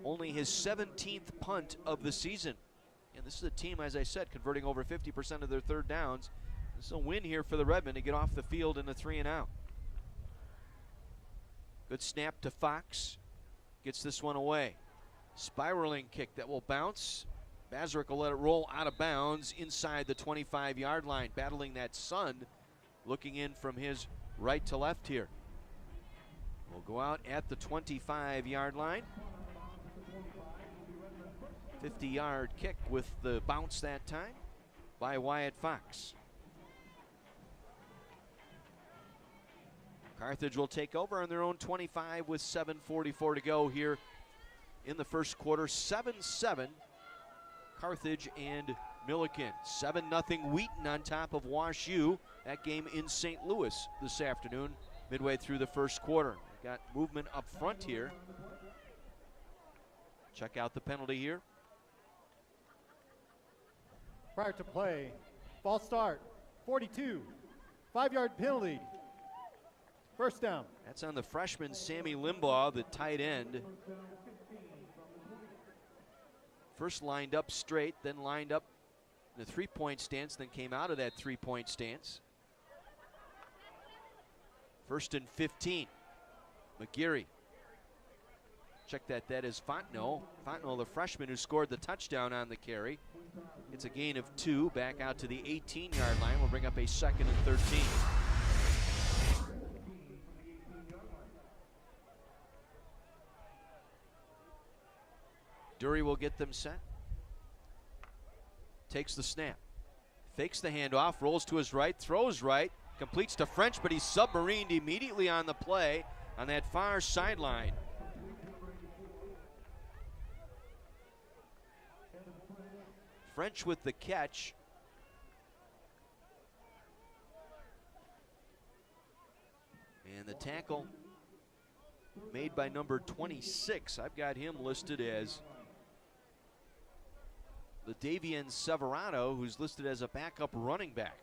only his 17th punt of the season. And this is a team, as I said, converting over 50% of their 3rd downs. This is a win here for the Redmen to get off the field in a 3 and out. Good snap to Fox. Gets this one away. Spiraling kick that will bounce. Bazarick will let it roll out of bounds inside the 25-yard line. Battling that sun, looking in from his right to left here. We'll go out at the 25-yard line. 50-yard kick with the bounce that time by Wyatt Fox. Carthage will take over on their own 25 with 7:44 to go here in the first quarter. 7-7, Carthage and Millikin. 7-0 Wheaton on top of Wash U. That game in St. Louis this afternoon, midway through the first quarter. Got movement up front here. Check out the penalty here. Prior to play, false start, 42, 5-yard penalty. First down. That's on the freshman Sammy Limbaugh, the tight end. First lined up straight, then lined up in the 3-point stance, then came out of that 3-point stance. 1st and 15. McGeary. Check that is Fontenot. Fontenot, the freshman who scored the touchdown on the carry. It's a gain of 2, back out to the 18-yard line. We'll bring up a 2nd and 13. Dury will get them set. Takes the snap. Fakes the handoff, rolls to his right, throws right, completes to French, but he's submarined immediately on the play on that far sideline. French with the catch. And the tackle made by number 26. I've got him listed as the Davian Severano, who's listed as a backup running back.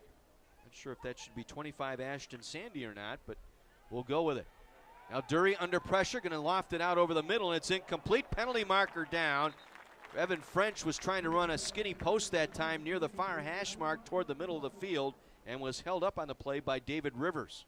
Not sure if that should be 25 Ashton Sandy or not, but we'll go with it. Now Dury under pressure, going to loft it out over the middle, and it's incomplete. Penalty marker down. Evan French was trying to run a skinny post that time near the far hash mark toward the middle of the field and was held up on the play by David Rivers.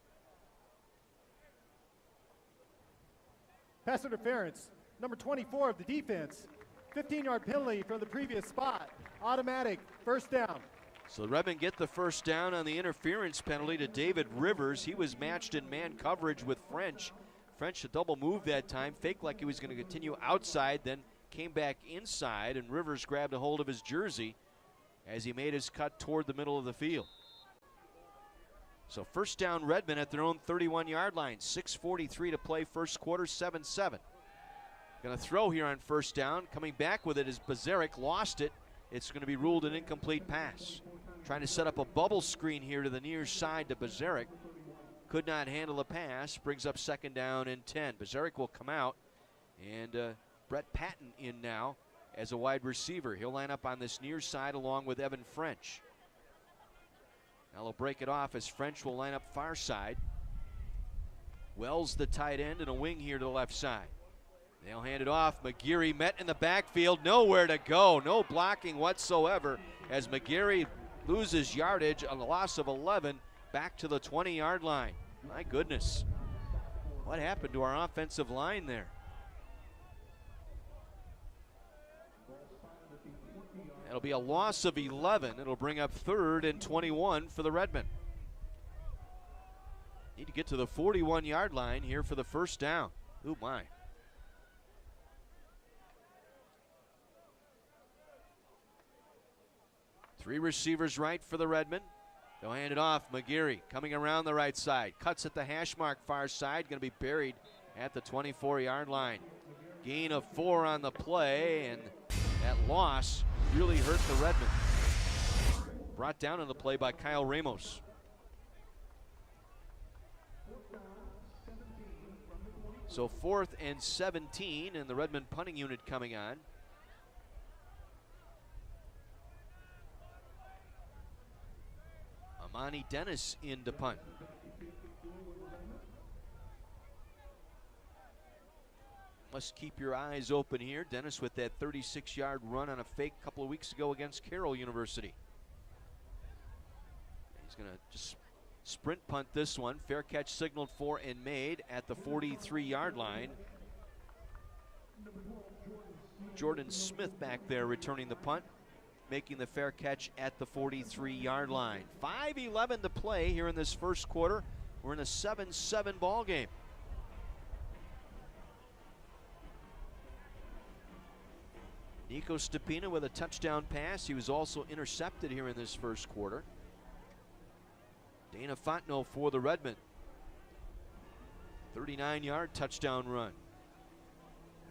Pass interference, number 24 of the defense. 15-yard penalty from the previous spot. Automatic, first down. So the Redmen get the first down on the interference penalty to David Rivers. He was matched in man coverage with French. French a double move that time, faked like he was going to continue outside, then came back inside, and Rivers grabbed a hold of his jersey as he made his cut toward the middle of the field. So first down Redmen at their own 31-yard line. 6:43 to play first quarter, 7-7. Going to throw here on first down. Coming back with it is Bazarek, lost it. It's going to be ruled an incomplete pass. Trying to set up a bubble screen here to the near side to Bazarek. Could not handle the pass. Brings up second down and 10. Bazarek will come out, and Brett Patton in now as a wide receiver. He'll line up on this near side along with Evan French. Now they'll break it off as French will line up far side. Wells the tight end and a wing here to the left side. They'll hand it off. McGeary met in the backfield. Nowhere to go. No blocking whatsoever as McGeary loses yardage on the loss of 11 back to the 20-yard line. My goodness. What happened to our offensive line there? It'll be a loss of 11. It'll bring up 3rd and 21 for the Redmen. Need to get to the 41-yard line here for the first down. Ooh, my. Three receivers right for the Redmen. They'll hand it off. McGeary coming around the right side. Cuts at the hash mark far side. Going to be buried at the 24-yard line. Gain of 4 on the play, and that loss really hurt the Redmen. Brought down on the play by Kyle Ramos. So 4th and 17, and the Redmen punting unit coming on. Amani Dennis in to punt. Must keep your eyes open here. Dennis with that 36-yard run on a fake a couple of weeks ago against Carroll University. He's going to just sprint punt this one. Fair catch signaled for and made at the 43-yard line. Jordan Smith back there returning the punt, making the fair catch at the 43-yard line. 5:11 to play here in this first quarter. We're in a 7-7 ball game. Nico Stepina with a touchdown pass. He was also intercepted here in this first quarter. Dana Fontenot for the Redmen. 39-yard touchdown run.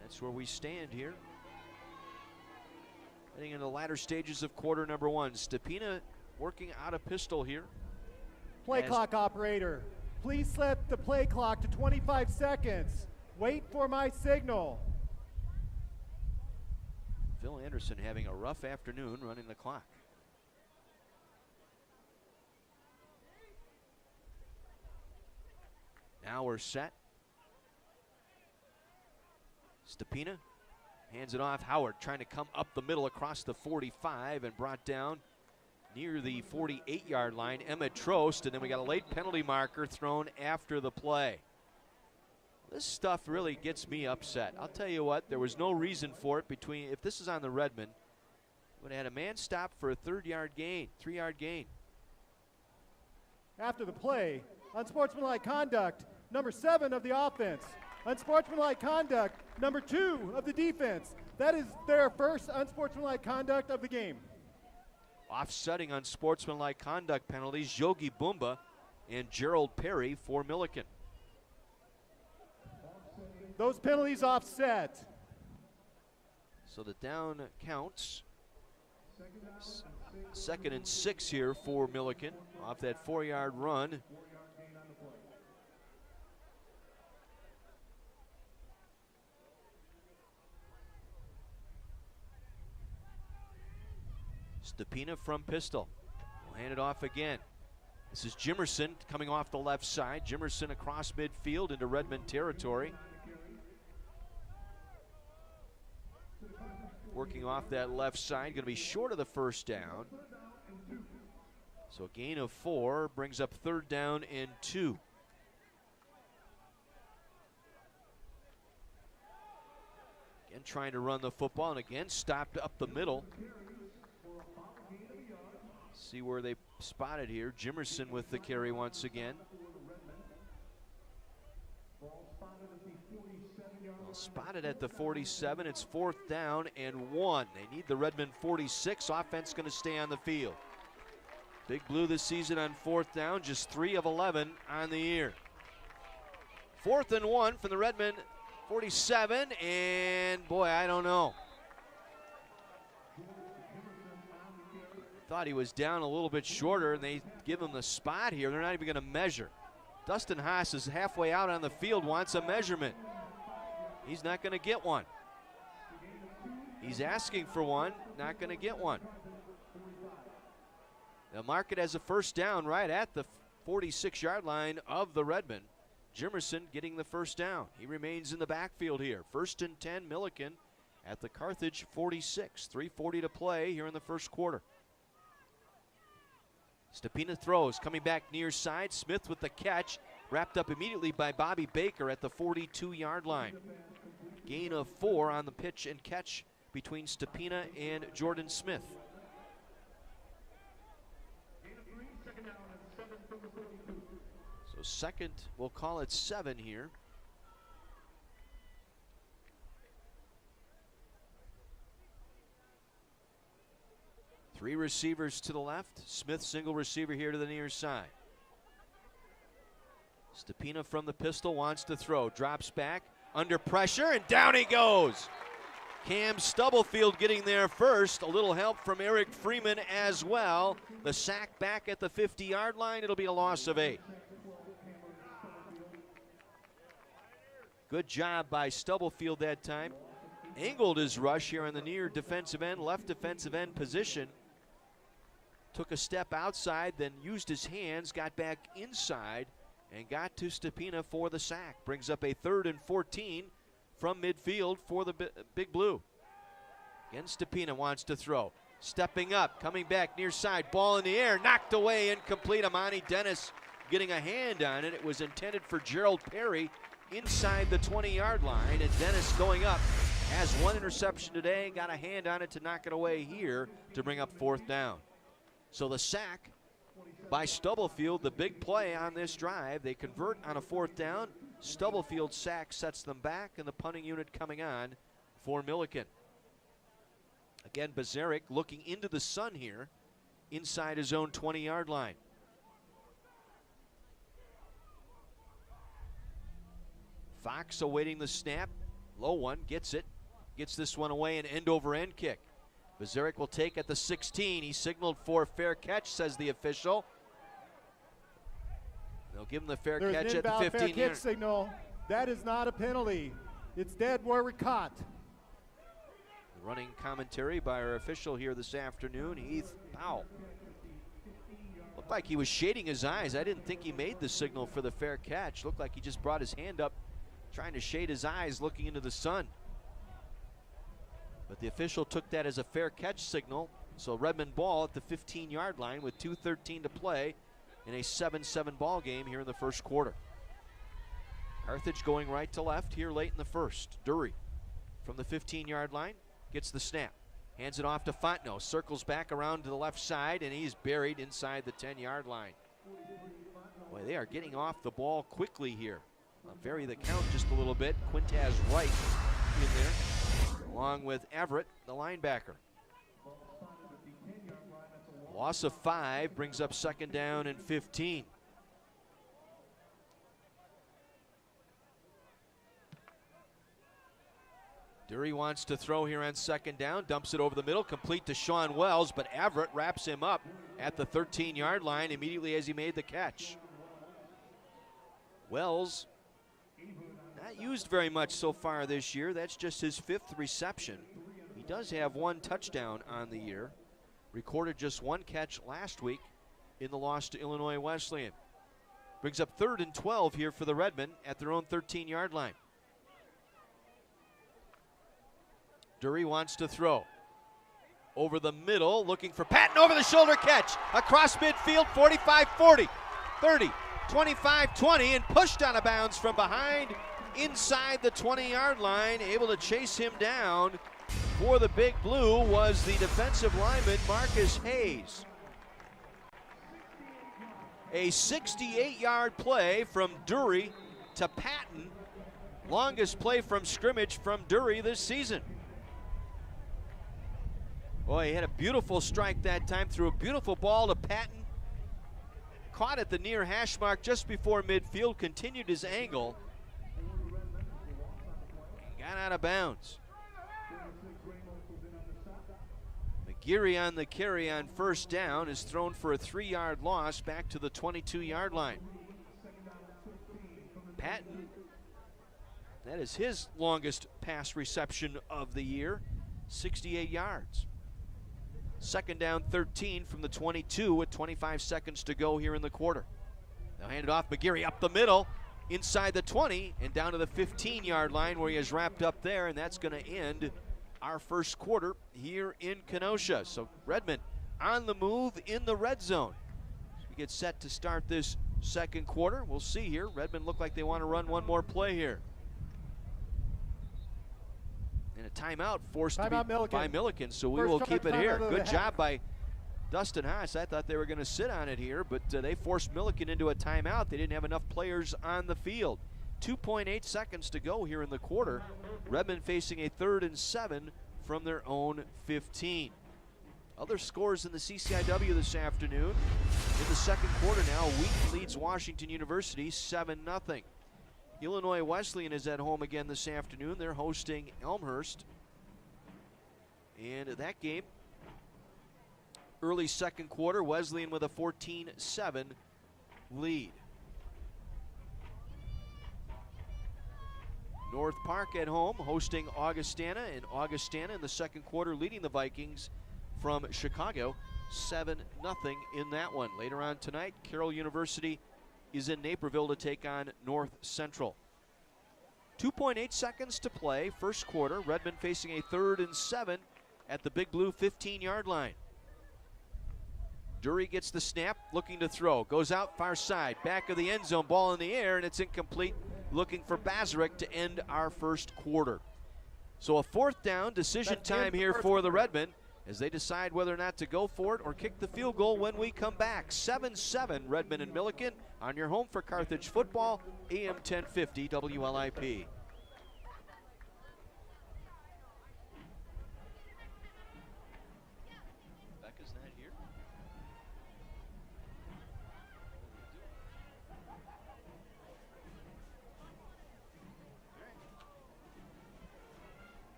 That's where we stand here. Heading into the latter stages of quarter number 1. Stepina working out a pistol here. Play clock operator, please set the play clock to 25 seconds. Wait for my signal. Phil Anderson having a rough afternoon running the clock. Now we're set. Stepina hands it off. Howard trying to come up the middle across the 45 and brought down near the 48-yard line. Emmett Trost, and then we got a late penalty marker thrown after the play. This stuff really gets me upset. I'll tell you what, there was no reason for it between, if this is on the Redmen, would have had a man stop for a 3-yard gain. After the play, unsportsmanlike conduct, number 7 of the offense. Unsportsmanlike conduct, number 2 of the defense. That is their first unsportsmanlike conduct of the game. Offsetting unsportsmanlike conduct penalties, Yogi Bumba and Gerald Perry for Millikin. Those penalties offset. So the down counts. 2nd and 6 here for Millikin off that 4-yard run. Stepina from pistol. We'll hand it off again. This is Jimerson coming off the left side. Jimerson across midfield into Redmond territory. Working off that left side, going to be short of the first down. So a gain of 4 brings up 3rd down and 2. Again, trying to run the football, and again stopped up the middle. See where they spot it here. Jimerson with the carry once again. Well, spotted at the 47. It's 4th down and 1. They need the Redmond 46. Offense going to stay on the field. Big Blue this season on 4th down, just 3 of 11 on the year. 4th and 1 from the Redmond 47, and boy, I don't know. Thought he was down a little bit shorter, and they give him the spot here. They're not even going to measure. Dustin Hasek is halfway out on the field, wants a measurement. He's not going to get one. He's asking for one, not going to get one. They'll mark it as a 1st down right at the 46-yard line of the Redmond. Jimerson getting the 1st down. He remains in the backfield here. 1st and 10, Millikin at the Carthage 46. 3:40 to play here in the 1st quarter. Stepina throws, coming back near side. Smith with the catch, wrapped up immediately by Bobby Baker at the 42-yard line. Gain of 4 on the pitch and catch between Stepina and Jordan Smith. So 2nd, we'll call it 7 here. Three receivers to the left. Smith single receiver here to the near side. Stepina from the pistol wants to throw. Drops back under pressure and down he goes. Cam Stubblefield getting there first. A little help from Eric Freeman as well. The sack back at the 50-yard line. It'll be a loss of 8. Good job by Stubblefield that time. Angled his rush here on the near defensive end, left defensive end position. Took a step outside, then used his hands, got back inside, and got to Stepina for the sack. Brings up a 3rd and 14 from midfield for the Big Blue. Again, Stepina wants to throw. Stepping up, coming back near side, ball in the air, knocked away, incomplete. Amani Dennis getting a hand on it. It was intended for Gerald Perry inside the 20-yard line, and Dennis going up has 1 interception today, got a hand on it to knock it away here to bring up 4th down. So the sack by Stubblefield, the big play on this drive. They convert on a 4th down. Stubblefield sack sets them back, and the punting unit coming on for Millikin. Again, Bazaric looking into the sun here inside his own 20-yard line. Fox awaiting the snap. Low one, gets it. Gets this one away, an end-over-end kick. Bazaric will take at the 16. He signaled for a fair catch, says the official. They'll give him the fair catch at the 15. Fair catch signal. That is not a penalty. It's dead where we're caught. The running commentary by our official here this afternoon, Heath Powell. Looked like he was shading his eyes. I didn't think he made the signal for the fair catch. Looked like he just brought his hand up, trying to shade his eyes, looking into the sun. But the official took that as a fair catch signal. So Redmond ball at the 15-yard line with 2:13 to play in a 7-7 ball game here in the 1st quarter. Carthage going right to left here late in the 1st. Dury from the 15-yard line gets the snap. Hands it off to Fontenot. Circles back around to the left side, and he's buried inside the 10-yard line. Boy, they are getting off the ball quickly here. I'll vary the count just a little bit. Quintaz Wright in there, along with Everett, the linebacker. Loss of 5 brings up 2nd down and 15. Dury wants to throw here on 2nd down, dumps it over the middle, complete to Sean Wells, but Everett wraps him up at the 13-yard line immediately as he made the catch. Wells not used very much so far this year. That's just his 5th reception. He does have 1 touchdown on the year. Recorded just 1 catch last week in the loss to Illinois Wesleyan. Brings up 3rd and 12 here for the Redmen at their own 13-yard line. Dury wants to throw. Over the middle, looking for Patton, over the shoulder catch. Across midfield, 45-40, 30, 25-20, and pushed out of bounds from behind inside the 20-yard line. Able to chase him down for the Big Blue was the defensive lineman Marcus Hayes. A 68-yard play from Dury to Patton. Longest play from scrimmage from Dury this season. Boy, he had a beautiful strike that time, threw a beautiful ball to Patton. Caught at the near hash mark just before midfield, continued his angle. Got out of bounds. McGeary on the carry on first down is thrown for a 3-yard loss back to the 22-yard line. Patton, that is his longest pass reception of the year, 68 yards. 2nd down 13 from the 22 with 25 seconds to go here in the quarter. Now hand it off, McGeary up the middle, inside the 20 and down to the 15-yard line where he has wrapped up there, and that's going to end our first quarter here in Kenosha. So Redmen on the move in the red zone. As we get set to start this second quarter, we'll see here. Redmen look like they want to run one more play here. And a timeout forced to be by Millikin, so we will keep it here. Good job by Dustin Hasek. I thought they were going to sit on it here, but they forced Millikin into a timeout. They didn't have enough players on the field. 2.8 seconds to go here in the quarter. Redmen facing a 3rd and 7 from their own 15. Other scores in the CCIW this afternoon. In the second quarter now, Wheaton leads Washington University 7-0. Illinois Wesleyan is at home again this afternoon. They're hosting Elmhurst. And that game, early second quarter, Wesleyan with a 14-7 lead. North Park at home hosting Augustana, and Augustana in the second quarter leading the Vikings from Chicago 7-0 in that one. Later on tonight, Carroll University is in Naperville to take on North Central. 2.8 seconds to play, first quarter. Redmen facing a 3rd and 7 at the Big Blue 15-yard line. Dury gets the snap, looking to throw. Goes out far side, back of the end zone, ball in the air, and it's incomplete. Looking for Bazarek to end our first quarter. So a 4th down, decision time here for the Redmen as they decide whether or not to go for it or kick the field goal when we come back. 7-7, Redmen and Millikin on your home for Carthage football, AM 1050 WLIP. Becca's not here.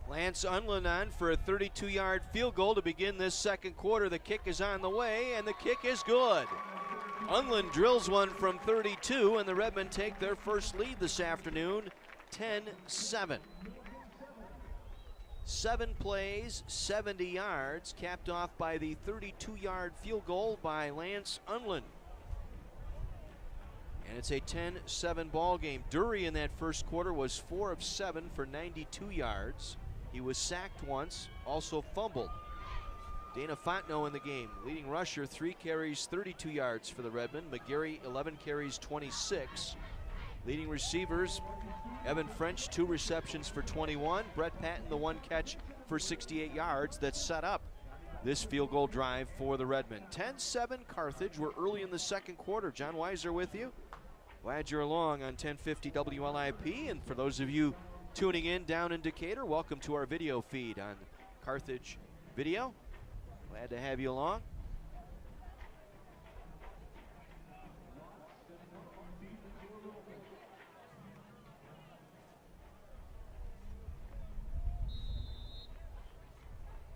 Lance Unlin on for a 32-yard field goal to begin this second quarter. The kick is on the way, and the kick is good. Unlin drills one from 32, and the Redmen take their first lead this afternoon, 10-7. 7 plays, 70 yards, capped off by the 32-yard field goal by Lance Unlin. And it's a 10-7 ball game. Dury in that first quarter was 4 of 7 for 92 yards. He was sacked once, also fumbled. Dana Fontenot in the game, leading rusher, 3 carries, 32 yards for the Redmen. McGarry, 11 carries, 26. Leading receivers, Evan French, 2 receptions for 21. Brett Patton, the 1 catch for 68 yards that set up this field goal drive for the Redmen. 10-7 Carthage. We're early in the second quarter. John Weiser with you. Glad you're along on 1050 WLIP. And for those of you tuning in down in Decatur, welcome to our video feed on Carthage Video. Glad to have you along.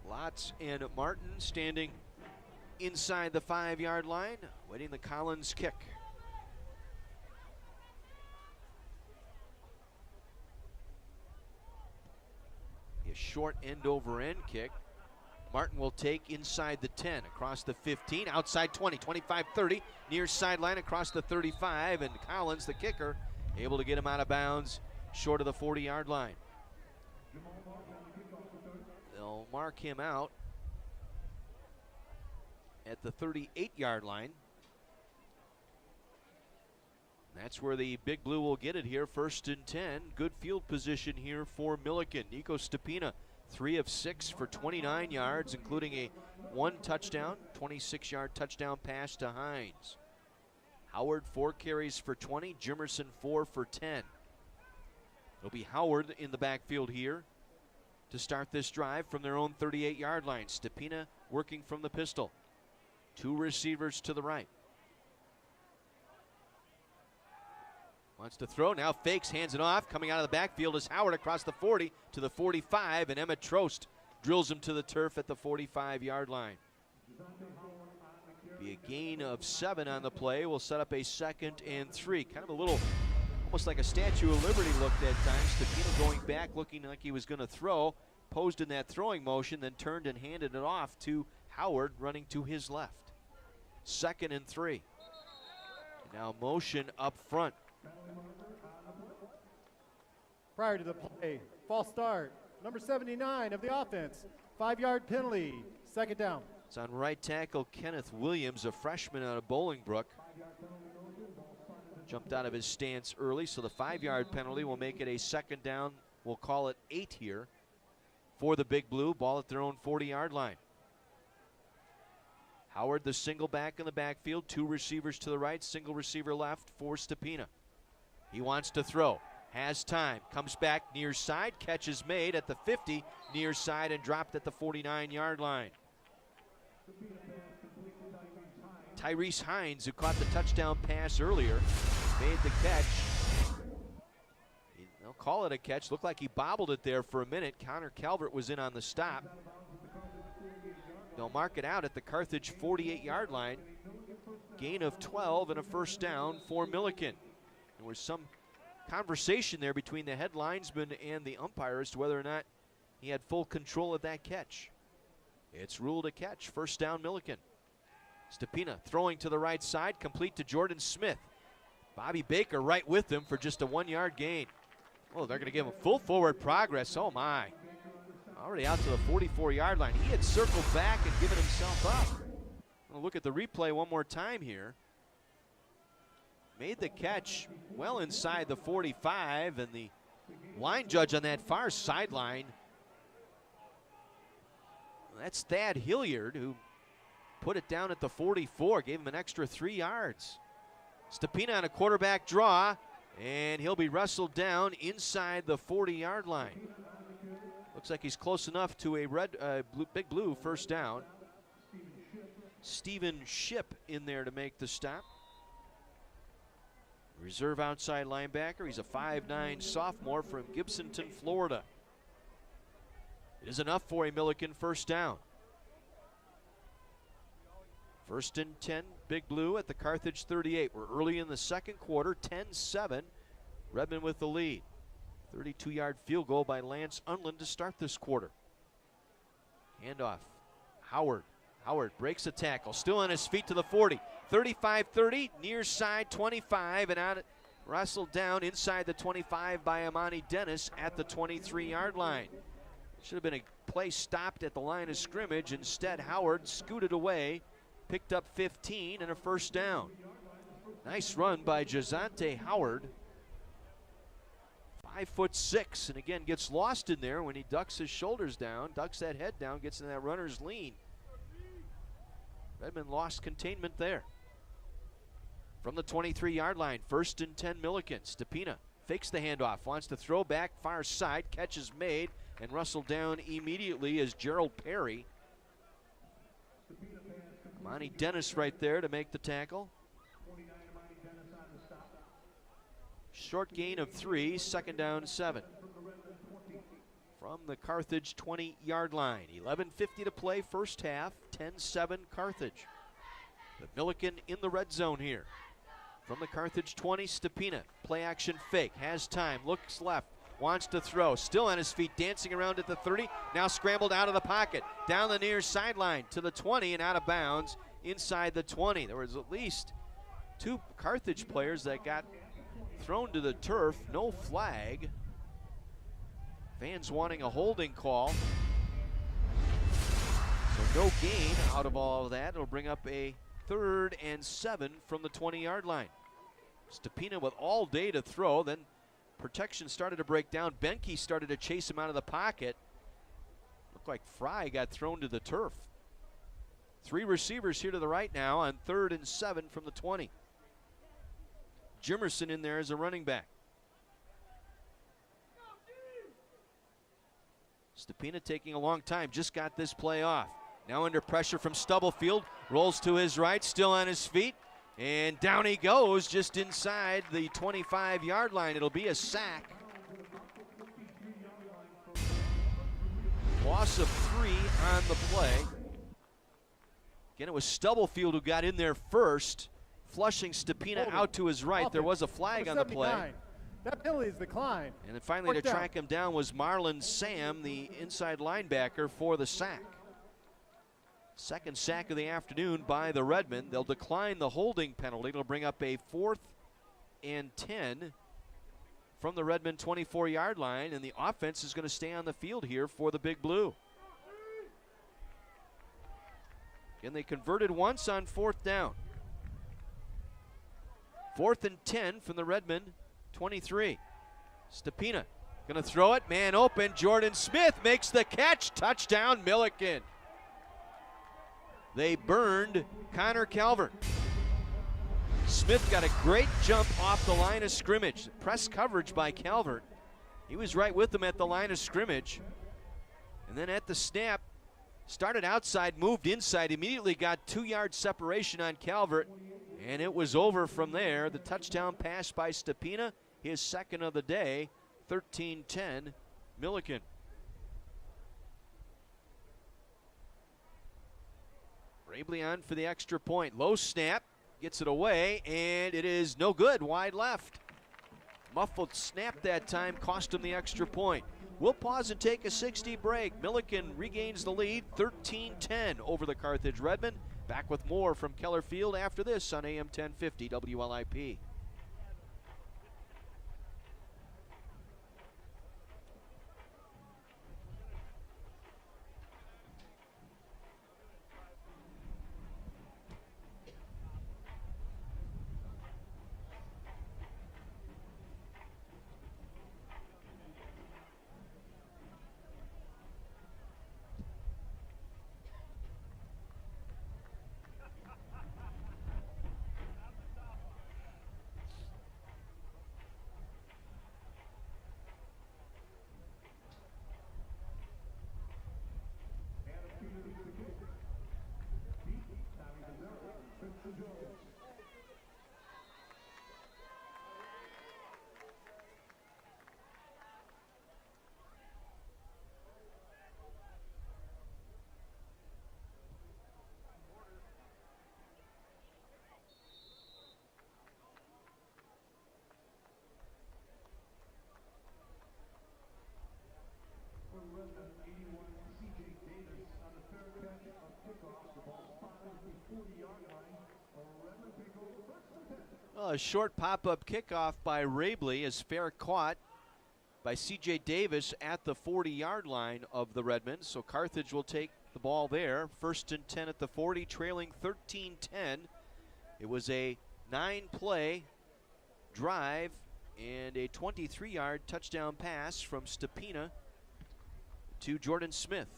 Lotz and Martin standing inside the 5-yard line, waiting the Collins kick. A short end-over-end kick. Martin will take inside the 10, across the 15, outside 20, 25, 30, near sideline across the 35, and Collins, the kicker, able to get him out of bounds short of the 40-yard line. They'll mark him out at the 38-yard line. That's where the Big Blue will get it here, 1st and 10. Good field position here for Millikin. Nico Stepina, 3 of 6 for 29 yards, including a 1 touchdown, 26-yard touchdown pass to Hines. Howard, 4 carries for 20. Jimerson, 4 for 10. It'll be Howard in the backfield here to start this drive from their own 38-yard line. Stepina working from the pistol. 2 receivers to the right. Wants to throw, now fakes, hands it off. Coming out of the backfield is Howard across the 40 to the 45, and Emmett Trost drills him to the turf at the 45-yard line. Be a gain of 7 on the play. Will set up a 2nd and 3. Kind of a little, almost like a Statue of Liberty look that time. Stepina going back, looking like he was going to throw, posed in that throwing motion, then turned and handed it off to Howard, running to his left. 2nd and 3. Now motion up front. Prior to the play, false start, number 79 of the offense, 5-yard penalty, 2nd down. It's on right tackle Kenneth Williams, a freshman out of Bolingbrook. Jumped out of his stance early, so the 5-yard penalty will make it a 2nd down. We'll call it 8 here for the Big Blue. Ball at their own 40-yard line. Howard, the single back in the backfield, 2 receivers to the right, single receiver left for Stepina. He wants to throw, has time, comes back near side, catch is made at the 50, near side, and dropped at the 49-yard line. Tyrese Hines, who caught the touchdown pass earlier, made the catch. They'll call it a catch. Looked like he bobbled it there for a minute. Connor Calvert was in on the stop. They'll mark it out at the Carthage 48-yard line. Gain of 12 and a 1st down for Millikin. There was some conversation there between the head linesman and the umpire as to whether or not he had full control of that catch. It's ruled a catch. 1st down, Millikin. Stepina throwing to the right side, complete to Jordan Smith. Bobby Baker right with him for just a 1-yard gain. Oh, they're going to give him full forward progress. Oh, my. Already out to the 44-yard line. He had circled back and given himself up. We'll look at the replay one more time here. Made the catch well inside the 45, and the line judge on that far sideline, that's Thad Hilliard, who put it down at the 44, gave him an extra 3 yards. Stepina on a quarterback draw, and he'll be wrestled down inside the 40-yard line. Looks like he's close enough to a Big Blue 1st down. Steven Shipp in there to make the stop. Reserve outside linebacker. He's a 5'9" sophomore from Gibsonton, Florida. It is enough for a Millikin 1st down. 1st and 10, Big Blue at the Carthage 38. We're early in the second quarter, 10-7. Redmond with the lead. 32-yard field goal by Lance Unland to start this quarter. Handoff. Howard. Howard breaks a tackle, still on his feet to the 40. 35-30, near side 25, and out, wrestled down inside the 25 by Amani Dennis at the 23-yard line. Should have been a play stopped at the line of scrimmage. Instead, Howard scooted away, picked up 15 and a 1st down. Nice run by Jazante Howard. 5'6", and again gets lost in there when he ducks his shoulders down, ducks that head down, gets in that runner's lean. Redmond lost containment there. From the 23-yard line, 1st and 10 Millikin. Stepina fakes the handoff, wants to throw back far side, catch is made, and rustled down immediately as Gerald Perry. Monty Dennis right there to make the tackle. Short gain of 3, 2nd down 7. From the Carthage 20-yard line. 11:50 to play, first half, 10-7 Carthage. The Millikin in the red zone here. From the Carthage 20, Stepina, play action fake, has time, looks left, wants to throw, still on his feet, dancing around at the 30, now scrambled out of the pocket, down the near sideline to the 20 and out of bounds inside the 20. There was at least 2 Carthage players that got thrown to the turf, no flag. Fans wanting a holding call. So no gain out of all of that. It'll bring up a 3rd and 7 from the 20-yard line. Stepina with all day to throw, then protection started to break down. Benke started to chase him out of the pocket. Looked like Fry got thrown to the turf. 3 receivers here to the right now on 3rd and 7 from the 20. Jimerson in there as a running back. Stepina taking a long time, just got this play off. Now under pressure from Stubblefield, rolls to his right, still on his feet, and down he goes just inside the 25-yard line. It'll be a sack. Loss of 3 on the play. Again, it was Stubblefield who got in there first, flushing Stepina out to his right. There was a flag on the play. That penalty is declined. And then finally to track him down was Marlon Sam, the inside linebacker, for the sack. 2nd sack of the afternoon by the Redmen. They'll decline the holding penalty. It'll bring up a 4th and 10 from the Redmond 24-yard line, and the offense is going to stay on the field here for the Big Blue. And they converted once on 4th down. 4th and 10 from the Redmond 23. Stepina going to throw it, man open. Jordan Smith makes the catch. Touchdown, Millikin. They burned Connor Calvert. Smith got a great jump off the line of scrimmage. Press coverage by Calvert. He was right with them at the line of scrimmage. And then at the snap, started outside, moved inside, immediately got 2-yard separation on Calvert, and it was over from there. The touchdown pass by Stepina, his 2nd of the day, 13-10, Millikin. Rabley on for the extra point. Low snap, gets it away, and it is no good, wide left. Muffled snap that time, cost him the extra point. We'll pause and take a 60 break. Millikin regains the lead, 13-10 over the Carthage Redmen. Back with more from Keller Field after this on AM 1050 WLIP. Well, a short pop-up kickoff by Rabley is fair caught by C.J. Davis at the 40-yard line of the Redmen. So Carthage will take the ball there. 1st and 10 at the 40, trailing 13-10. It was a 9-play drive and a 23-yard touchdown pass from Stepina to Jordan Smith.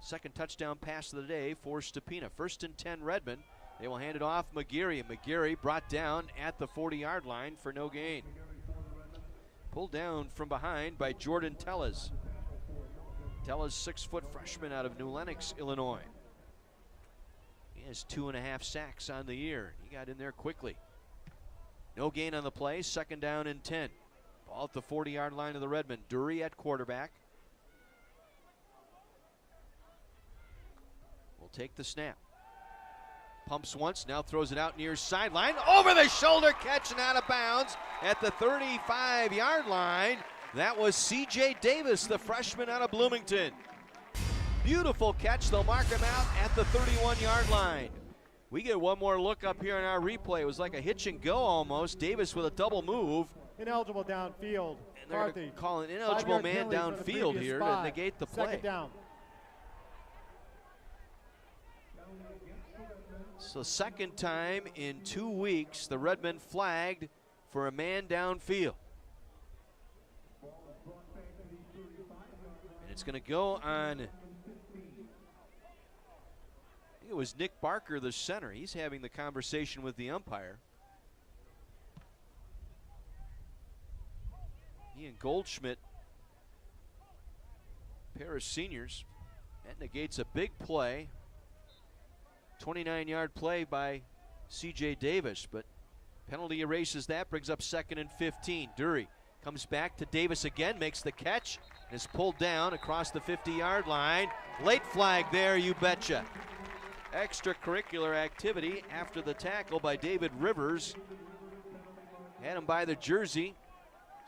Second touchdown pass of the day for Stepina. 1st and 10 Redmond. They will hand it off McGarry. McGarry brought down at the 40-yard line for no gain. Pulled down from behind by Jordan Tellez. Tellez, 6-foot freshman out of New Lenox, Illinois. He has 2.5 sacks on the year. He got in there quickly. No gain on the play. 2nd down and 10. Ball at the 40-yard line of the Redmond. Dury at quarterback. Will take the snap. Pumps once, now throws it out near sideline. Over the shoulder catch and out of bounds at the 35-yard line. That was C.J. Davis, the freshman out of Bloomington. Beautiful catch. They'll mark him out at the 31-yard line. We get one more look up here in our replay. It was like a hitch and go almost. Davis with a double move. Ineligible downfield. And they're going to call an ineligible man downfield here to negate the play. 2nd down. So 2nd time in 2 weeks, the Redmen flagged for a man downfield. And it's going to go on, I think it was Nick Barker, the center. He's having the conversation with the umpire. He and Goldschmidt, pair of seniors. That negates a big play. 29-yard play by C.J. Davis, but penalty erases that, brings up 2nd and 15. Dury comes back to Davis again, makes the catch, and is pulled down across the 50-yard line. Late flag there, you betcha. Extracurricular activity after the tackle by David Rivers. Had him by the jersey,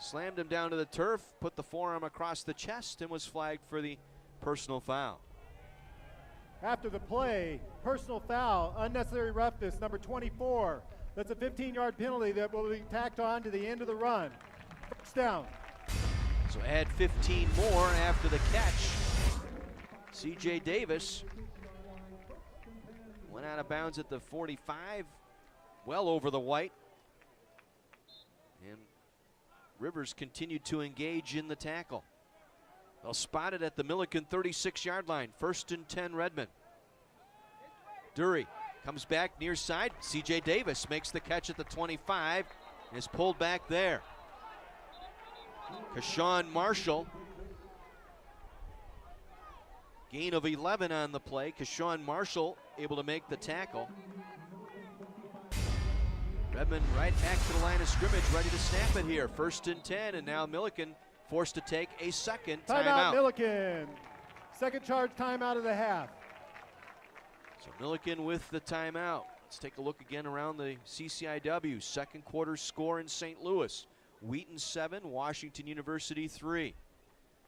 slammed him down to the turf, put the forearm across the chest, and was flagged for the personal foul. After the play, personal foul, unnecessary roughness, number 24. That's a 15-yard penalty that will be tacked on to the end of the run. 1st down. So add 15 more after the catch. C.J. Davis went out of bounds at the 45, well over the white. And Rivers continued to engage in the tackle. They'll spot it at the Millikin 36-yard line. 1st and 10 Redmond. Dury comes back near side. C.J. Davis makes the catch at the 25 and is pulled back there. Kashawn Marshall. Gain of 11 on the play. Kashawn Marshall able to make the tackle. Redmond right back to the line of scrimmage, ready to snap it here. 1st and 10, and now Millikin forced to take a second timeout. Millikin. Second charge timeout of the half. So Millikin with the timeout. Let's take a look again around the CCIW. 2nd quarter score in St. Louis. Wheaton 7, Washington University 3.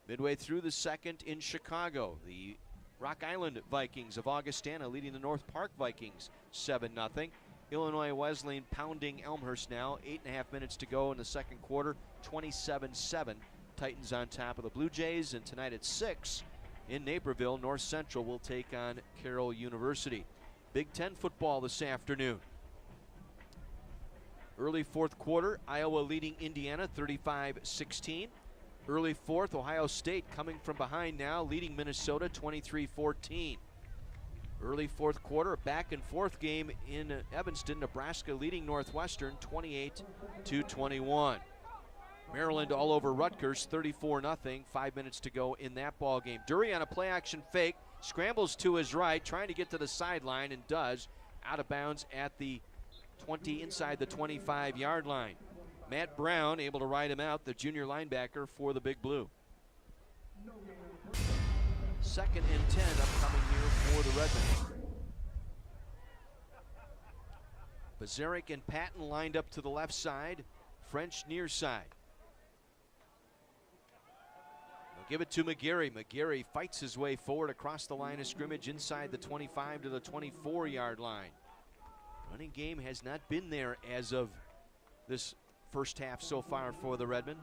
Midway through the 2nd in Chicago, the Rock Island Vikings of Augustana leading the North Park Vikings 7-0. Illinois Wesleyan pounding Elmhurst now. 8.5 minutes to go in the 2nd quarter. 27-7. Titans on top of the Blue Jays, and tonight at 6 in Naperville, North Central will take on Carroll University. Big Ten football this afternoon. Early 4th quarter, Iowa leading Indiana 35-16. Early 4th, Ohio State coming from behind now, leading Minnesota 23-14. Early 4th quarter, a back and forth game in Evanston, Nebraska leading Northwestern 28-21. Maryland all over Rutgers, 34-0. 5 minutes to go in that ball game. Dury on a play-action fake, scrambles to his right, trying to get to the sideline, and does. Out of bounds at the 20, inside the 25-yard line. Matt Brown able to ride him out, the junior linebacker for the Big Blue. 2nd and 10 upcoming here for the Redmen. Bazaric and Patton lined up to the left side. French near side. Give it to McGarry. McGarry fights his way forward across the line of scrimmage inside the 25 to the 24-yard line. Running game has not been there as of this first half so far for the Redmen.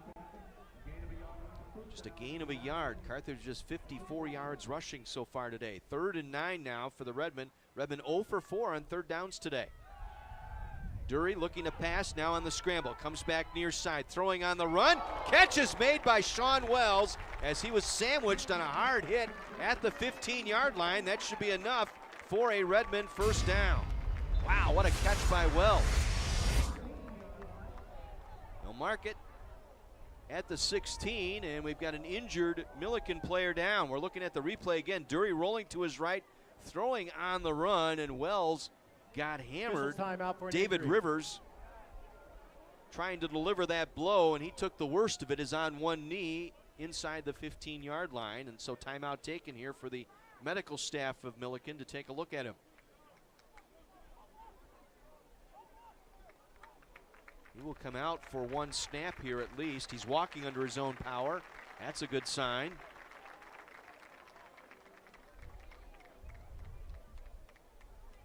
Just a gain of a yard. Carthage just 54 yards rushing so far today. 3rd and 9 now for the Redmen. Redmen 0 for 4 on 3rd downs today. Dury looking to pass, now on the scramble. Comes back near side, throwing on the run. Catch is made by Sean Wells as he was sandwiched on a hard hit at the 15-yard line. That should be enough for a Redmond first down. Wow, what a catch by Wells. They'll mark it at the 16, and we've got an injured Millikin player down. We're looking at the replay again. Dury rolling to his right, throwing on the run, and Wells got hammered. David Rivers trying to deliver that blow, and he took the worst of it, is on one knee inside the 15-yard line, and so timeout taken here for the medical staff of Millikin to take a look at him. He will come out for one snap here at least. He's walking under his own power. That's a good sign.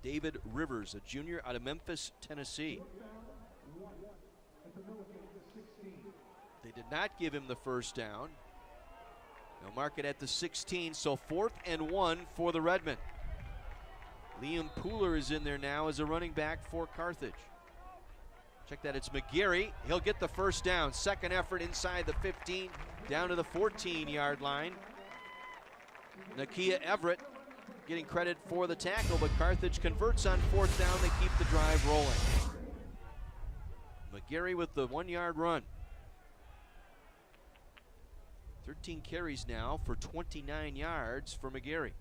David Rivers, a junior out of Memphis, Tennessee. They did not give him the first down. They'll mark it at the 16, so 4th and 1 for the Redmen. Liam Pooler is in there now as a running back for Carthage. Check that, it's McGarry. He'll get the first down. Second effort inside the 15, down to the 14-yard line. Nakia Everett getting credit for the tackle, but Carthage converts on 4th down. They keep the drive rolling. McGarry with the 1-yard run. 13 carries now for 29 yards for McGarry.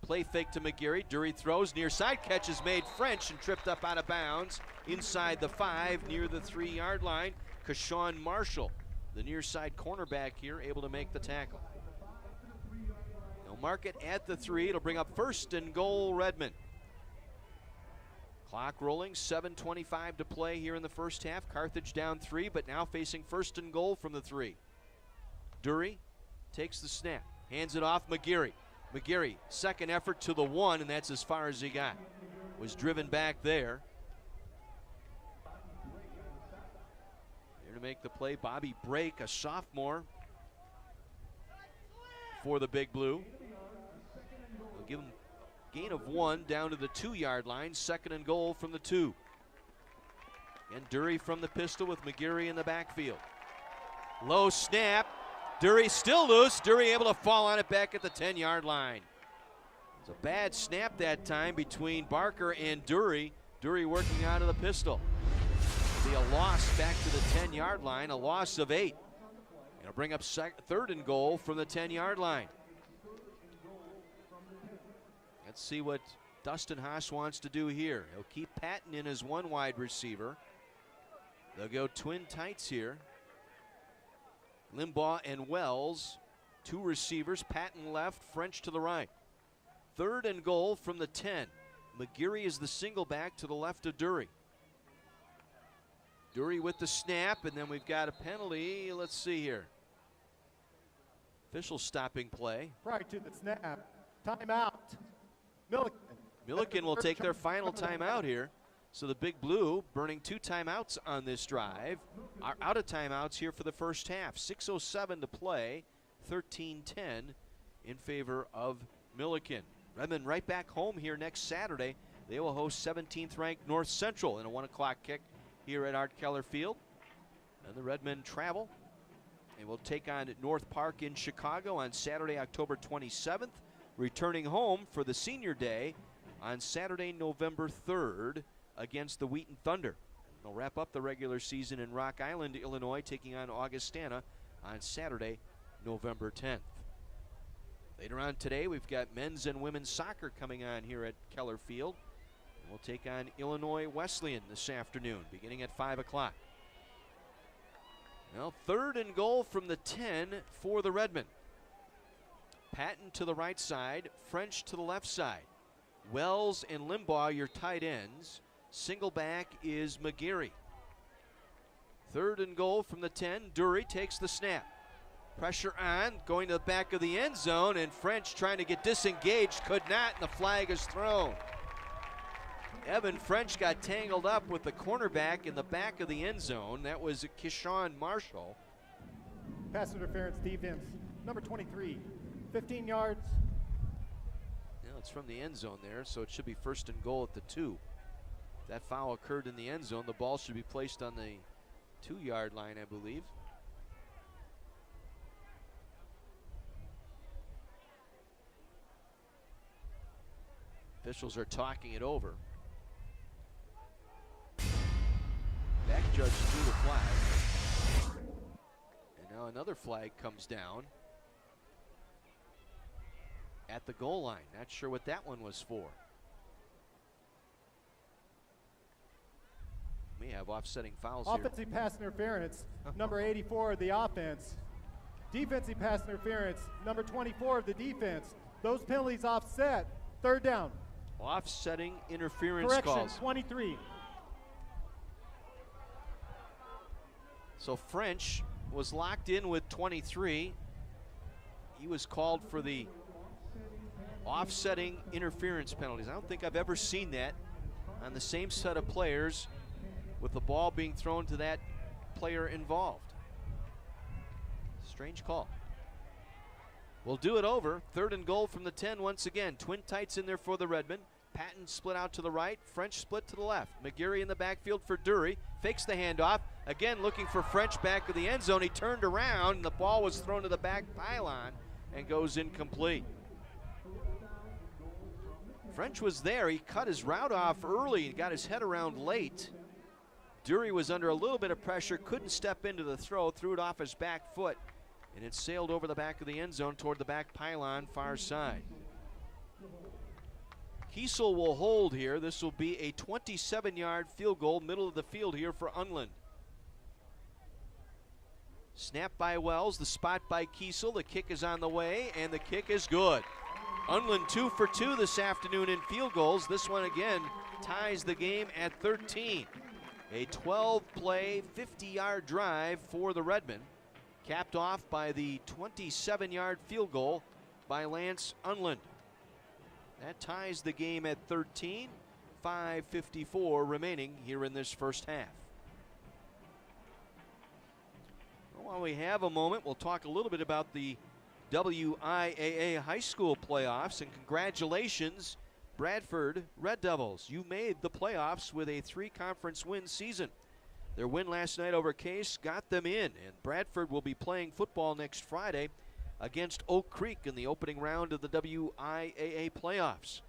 Play fake to McGarry. Dury throws near side. Catch is made French and tripped up out of bounds inside the 5 near the 3-yard line. Kashawn Marshall, the near side cornerback here, able to make the tackle. They'll mark it at the 3. It'll bring up 1st and goal Redmond. Clock rolling, 7:25 to play here in the first half. Carthage down 3, but now facing 1st and goal from the 3. Dury takes the snap, hands it off McGarry. McGarry, second effort to the 1, and that's as far as he got. Was driven back there. Here to make the play, Bobby Brake, a sophomore for the Big Blue. They'll give him a gain of 1 down to the 2-yard line. 2nd and goal from the 2. And Dury from the pistol with McGarry in the backfield. Low snap. Dury still loose. Dury able to fall on it back at the 10-yard line. It's a bad snap that time between Barker and Dury. Dury working out of the pistol. It'll be a loss back to the 10-yard line, a loss of 8. It'll bring up 3rd and goal from the 10-yard line. Let's see what Dustin Haas wants to do here. He'll keep Patton in as one wide receiver. They'll go twin tights here. Limbaugh and Wells, 2 receivers, Patton left, French to the right. 3rd and goal from the 10. McGarry is the single back to the left of Dury. Dury with the snap, and then we've got a penalty. Let's see here. Official stopping play. Prior to the snap, timeout. Millikin will take their final timeout here. So the Big Blue burning 2 timeouts on this drive. Are out of timeouts here for the first half. 6:07 to play, 13-10 in favor of Millikin. Redmond right back home here next Saturday. They will host 17th ranked North Central in a 1 o'clock kick here at Art Keller Field. And the Redmond travel. They will take on North Park in Chicago on Saturday, October 27th. Returning home for the senior day on Saturday, November 3rd. Against the Wheaton Thunder. They'll wrap up the regular season in Rock Island, Illinois, taking on Augustana on Saturday, November 10th. Later on today, we've got men's and women's soccer coming on here at Keller Field. We'll take on Illinois Wesleyan this afternoon, beginning at 5 o'clock. Well, 3rd and goal from the 10 for the Redmen. Patton to the right side, French to the left side. Wells and Limbaugh, your tight ends. Single back is McGarry. 3rd and goal from the 10. Dury takes the snap. Pressure on, going to the back of the end zone, and French trying to get disengaged, could not, and the flag is thrown. Evan French got tangled up with the cornerback in the back of the end zone. That was Kashawn Marshall. Pass interference defense, number 23, 15 yards. Now it's from the end zone there, so it should be 1st and goal at the 2. That foul occurred in the end zone. The ball should be placed on the 2-yard line, I believe. Officials are talking it over. Back judge threw the flag. And now another flag comes down at the goal line. Not sure what that one was for. We have offsetting fouls here. Offensive pass interference, number 84 of the offense. Defensive pass interference, number 24 of the defense. Those penalties offset. Third down. Offsetting interference Correction, calls. 23. So French was locked in with 23. He was called for the offsetting interference penalties. I don't think I've ever seen that on the same set of players with the ball being thrown to that player involved. Strange call. We'll do it over. 3rd and goal from the 10 once again. Twin tights in there for the Redmen. Patton split out to the right. French split to the left. McGarry in the backfield for Dury. Fakes the handoff. Again looking for French back of the end zone. He turned around and the ball was thrown to the back pylon and goes incomplete. French was there. He cut his route off early and got his head around late. Dury was under a little bit of pressure, couldn't step into the throw, threw it off his back foot, and it sailed over the back of the end zone toward the back pylon, far side. Kiesel will hold here. This will be a 27-yard field goal, middle of the field here for Unland. Snap by Wells, the spot by Kiesel. The kick is on the way, and the kick is good. Unland 2 for 2 this afternoon in field goals. This one again ties the game at 13. A 12-play, 50-yard drive for the Redmen, capped off by the 27-yard field goal by Lance Unland. That ties the game at 13, 5:54 remaining here in this first half. Well, while we have a moment, we'll talk a little bit about the WIAA high school playoffs, and congratulations, Bradford Red Devils. You made the playoffs with a 3-conference win season. Their win last night over Case got them in, and Bradford will be playing football next Friday against Oak Creek in the opening round of the WIAA playoffs.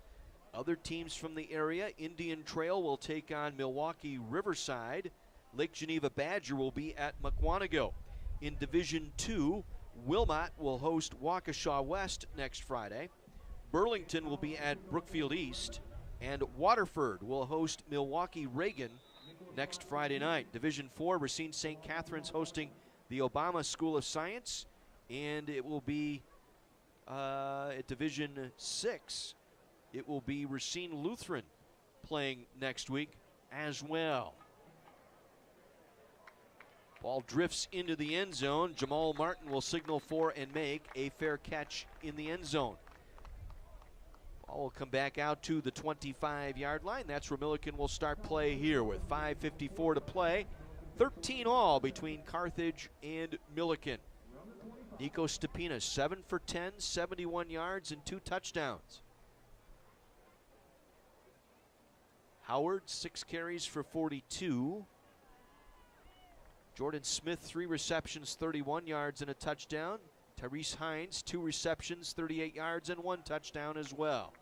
Other teams from the area, Indian Trail will take on Milwaukee Riverside. Lake Geneva Badger will be at Mukwonago. In Division 2, Wilmot will host Waukesha West next Friday. Burlington will be at Brookfield East, and Waterford will host Milwaukee Reagan next Friday night. Division 4, Racine St. Catherine's hosting the Obama School of Science, and it will be at Division 6, it will be Racine Lutheran playing next week as well. Ball drifts into the end zone. Jamal Martin will signal for and make a fair catch in the end zone. Ball will come back out to the 25-yard line. That's where Millikin will start play here with 5:54 to play. 13 all between Carthage and Millikin. Nico Stepina, 7 for 10, 71 yards and 2 touchdowns. Howard, 6 carries for 42. Jordan Smith, 3 receptions, 31 yards and a touchdown. Tyrese Hines, 2 receptions, 38 yards and 1 touchdown as well.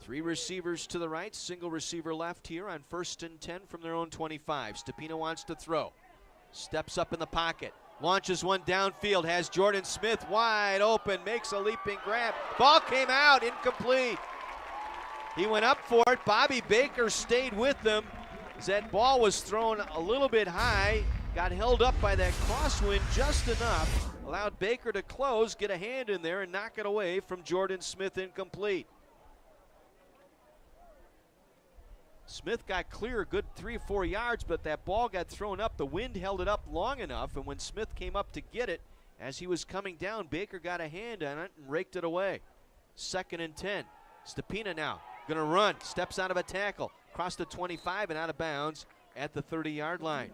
Three receivers to the right, single receiver left here on 1st and 10 from their own 25. Stepina wants to throw. Steps up in the pocket. Launches one downfield, has Jordan Smith wide open, makes a leaping grab. Ball came out, incomplete. He went up for it. Bobby Baker stayed with them as that ball was thrown a little bit high. Got held up by that crosswind just enough. Allowed Baker to close, get a hand in there, and knock it away from Jordan Smith, incomplete. Smith got clear a good 3 or 4 yards, but that ball got thrown up. The wind held it up long enough, and when Smith came up to get it, as he was coming down, Baker got a hand on it and raked it away. 2nd and 10. Stepina now gonna run, steps out of a tackle, across the 25 and out of bounds at the 30-yard line.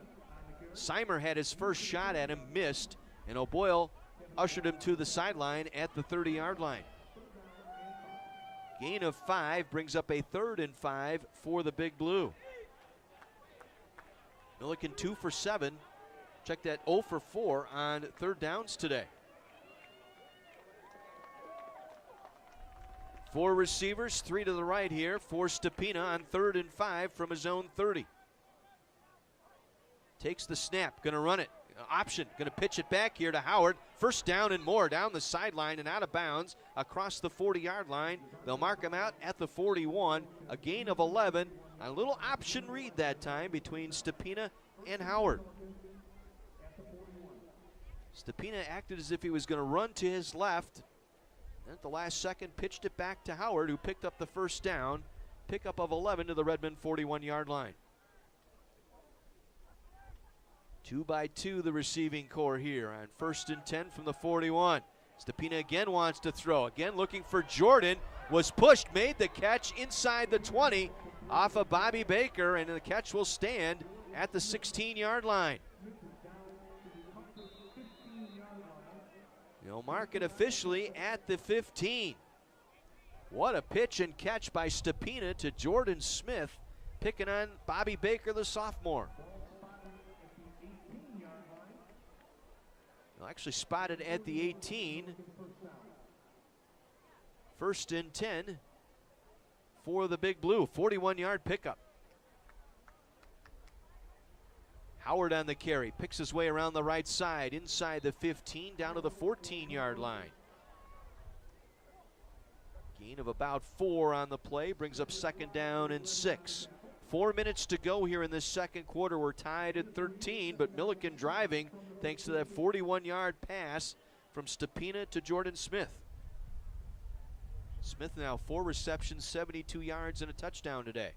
Seimer had his first shot at him, missed, and O'Boyle ushered him to the sideline at the 30-yard line. Gain of 5 brings up a 3rd and 5 for the Big Blue. Millikin 2 for 7. Check that, 0 for 4 on 3rd downs today. 4 receivers, 3 to the right here for Stepina on 3rd and 5 from his own 30. Takes the snap, gonna run it. Option, gonna pitch it back here to Howard. First down and more, down the sideline and out of bounds across the 40-yard line. They'll mark him out at the 41, a gain of 11. A little option read that time between Stepina and Howard. Stepina acted as if he was gonna run to his left. And at the last second, pitched it back to Howard, who picked up the first down. Pickup of 11 to the Redmond 41-yard line. 2 by 2 the receiving core here on 1st and 10 from the 41. Stepina again wants to throw. Again looking for Jordan. Was pushed, made the catch inside the 20 off of Bobby Baker, and the catch will stand at the 16-yard line. They'll mark it officially at the 15. What a pitch and catch by Stepina to Jordan Smith, picking on Bobby Baker, the sophomore. Actually spotted at the 18. 1st and 10 for the Big Blue. 41-yard pickup. Howard on the carry. Picks his way around the right side. Inside the 15 down to the 14-yard line. Gain of about 4 on the play. Brings up 2nd down and 6. 4 minutes to go here in this second quarter. We're tied at 13, but Millikin driving thanks to that 41-yard pass from Stepina to Jordan Smith. Smith now 4 receptions, 72 yards, and a touchdown today.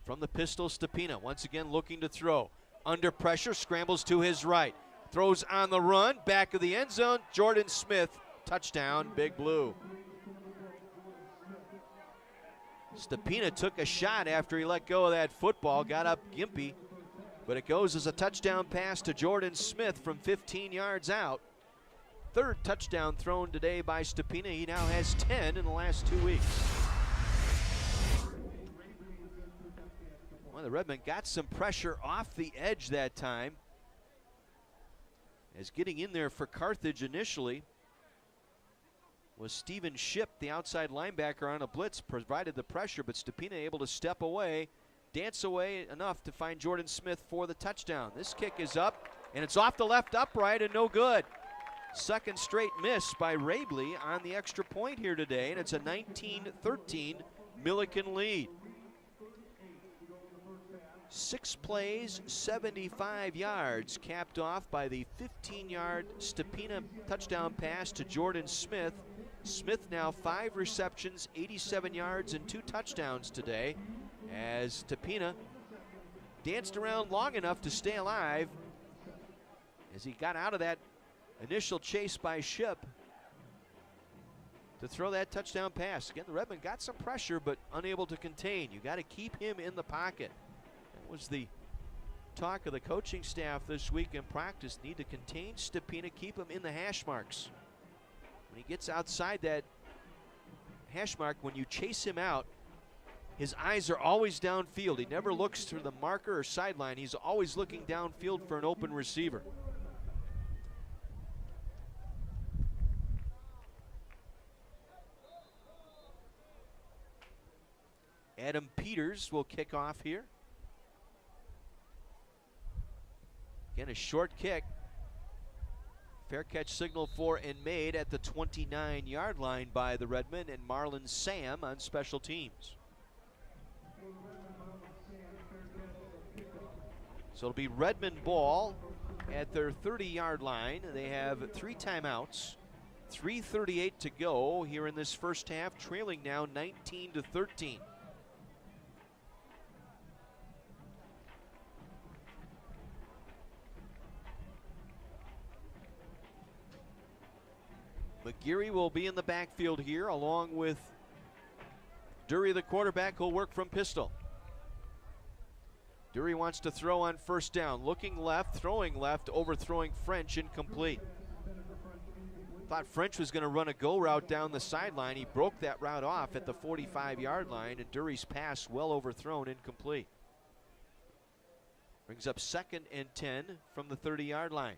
From the pistol, Stepina once again looking to throw. Under pressure, scrambles to his right. Throws on the run, back of the end zone. Jordan Smith, touchdown, Big Blue. Stepina took a shot after he let go of that football, got up gimpy, but it goes as a touchdown pass to Jordan Smith from 15 yards out. 3rd touchdown thrown today by Stepina. He now has 10 in the last 2 weeks. Well, the Redmen got some pressure off the edge that time, as getting in there for Carthage initially was Steven Shipp, the outside linebacker on a blitz, provided the pressure, but Stepina able to step away, dance away enough to find Jordan Smith for the touchdown. This kick is up, and it's off the left upright and no good. 2nd straight miss by Rabley on the extra point here today, and it's a 19-13 Millikin lead. 6 plays, 75 yards, capped off by the 15-yard Stepina touchdown pass to Jordan Smith. Smith now 5 receptions, 87 yards, and 2 touchdowns today, as Stepina danced around long enough to stay alive as he got out of that initial chase by Shipp to throw that touchdown pass. Again, the Redmen got some pressure, but unable to contain. You got to keep him in the pocket. That was the talk of the coaching staff this week in practice. Need to contain Stepina, keep him in the hash marks. When he gets outside that hash mark, when you chase him out, his eyes are always downfield. He never looks to the marker or sideline. He's always looking downfield for an open receiver. Adam Peters will kick off here. Again, a short kick. Fair catch signal for and made at the 29-yard line by the Redmen, and Marlon Sam on special teams. So it'll be Redmen ball at their 30-yard line. They have 3 timeouts, 3:38 to go here in this first half, trailing now 19-13. McGeary will be in the backfield here, along with Dury, the quarterback, who'll work from pistol. Dury wants to throw on 1st down. Looking left, throwing left, overthrowing French, incomplete. Thought French was going to run a go route down the sideline. He broke that route off at the 45-yard line, and Dury's pass well overthrown, incomplete. Brings up 2nd and 10 from the 30-yard line.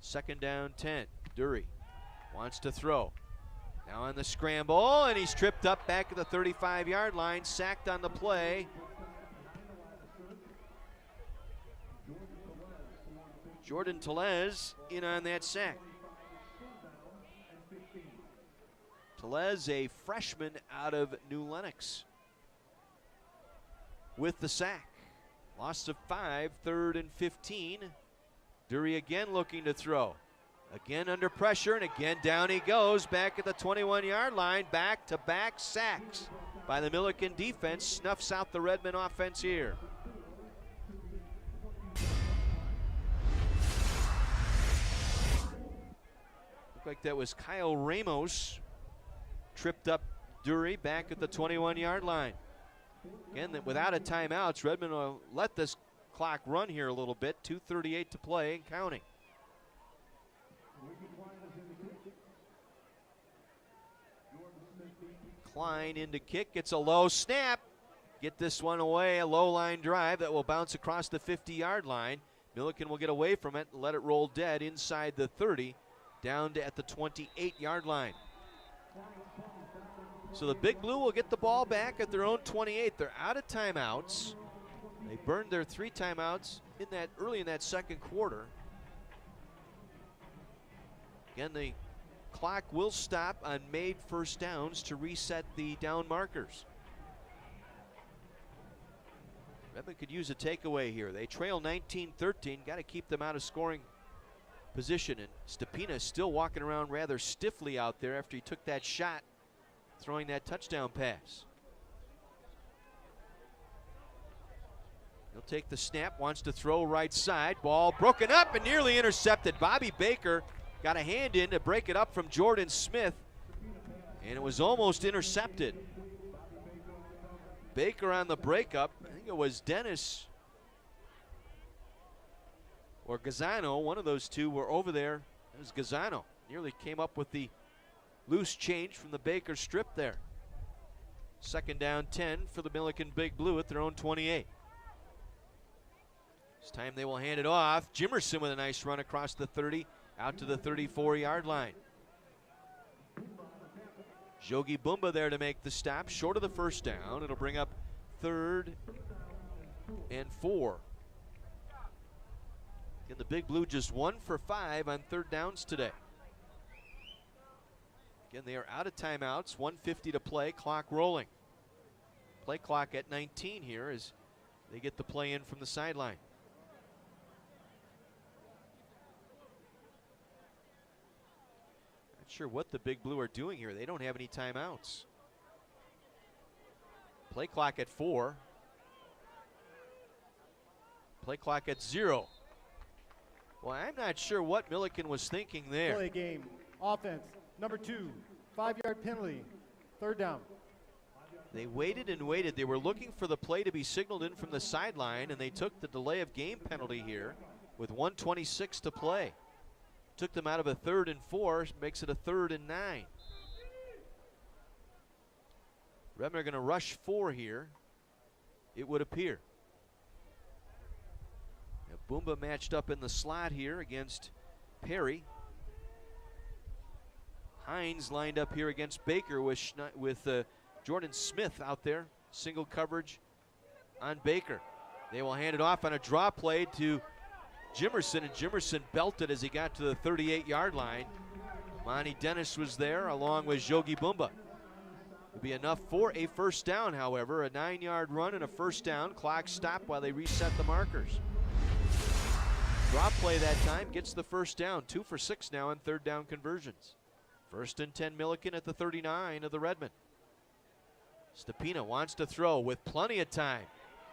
Second down 10. Dury wants to throw. Now on the scramble, and he's tripped up back at the 35-yard line, sacked on the play. Jordan Tellez in on that sack. Tellez, a freshman out of New Lenox, with the sack. Loss of 5, 3rd and 15. Dury again looking to throw. Again under pressure, and again down he goes back at the 21-yard line. Back-to-back sacks by the Millikin defense. Snuffs out the Redmond offense here. Looked like that was Kyle Ramos. Tripped up Dury back at the 21-yard line. Again, without a timeout, Redmond will let this clock run here a little bit. 2:38 to play and counting. Klein into kick, gets a low snap. Get this one away, a low line drive that will bounce across the 50-yard line. Millikin will get away from it and let it roll dead inside the 30, down to at the 28-yard line. So the Big Blue will get the ball back at their own 28. They're out of timeouts. They burned their 3 timeouts early in that second quarter. Again, the clock will stop on made first downs to reset the down markers. Redmond could use a takeaway here. They trail 19-13. Got to keep them out of scoring position. And Stepina is still walking around rather stiffly out there after he took that shot, throwing that touchdown pass. He'll take the snap, wants to throw right side. Ball broken up and nearly intercepted. Bobby Baker got a hand in to break it up from Jordan Smith, and it was almost intercepted. Baker on the breakup. I think it was Dennis or Gazzano. One of those two were over there. It was Gazzano. Nearly came up with the loose change from the Baker strip there. Second down 10 for the Millikin Big Blue at their own 28. This time they will hand it off. Jimerson with a nice run across the 30 out to the 34-yard line. Jogi Bumba there to make the stop, short of the first down. It'll bring up 3rd and 4. And the Big Blue just 1 for 5 on 3rd downs today. Again, they are out of timeouts, 1:50 to play, clock rolling. Play clock at 19 here as they get the play in from the sideline. Not sure what the Big Blue are doing here. They don't have any timeouts. Play clock at 4. Play clock at 0. Well, I'm not sure what Millikin was thinking there. Play game, offense, number 2, 5-yard penalty, 3rd down. They waited and waited. They were looking for the play to be signaled in from the sideline, and they took the delay of game penalty here with 1:26 to play. Took them out of a 3rd and 4, makes it a 3rd and 9. Redmond are going to rush 4 here, it would appear. Now, Bumba matched up in the slot here against Perry. Hines lined up here against Baker with Jordan Smith out there. Single coverage on Baker. They will hand it off on a draw play to Jimerson, and Jimerson belted as he got to the 38-yard line. Monty Dennis was there along with Jogi Bumba. It'll be enough for a first down, however. A 9-yard run and a first down. Clock stopped while they reset the markers. Draw play that time gets the first down. 2 for 6 now on 3rd down conversions. 1st and 10 Millikin at the 39 of the Redmond. Stepina wants to throw with plenty of time.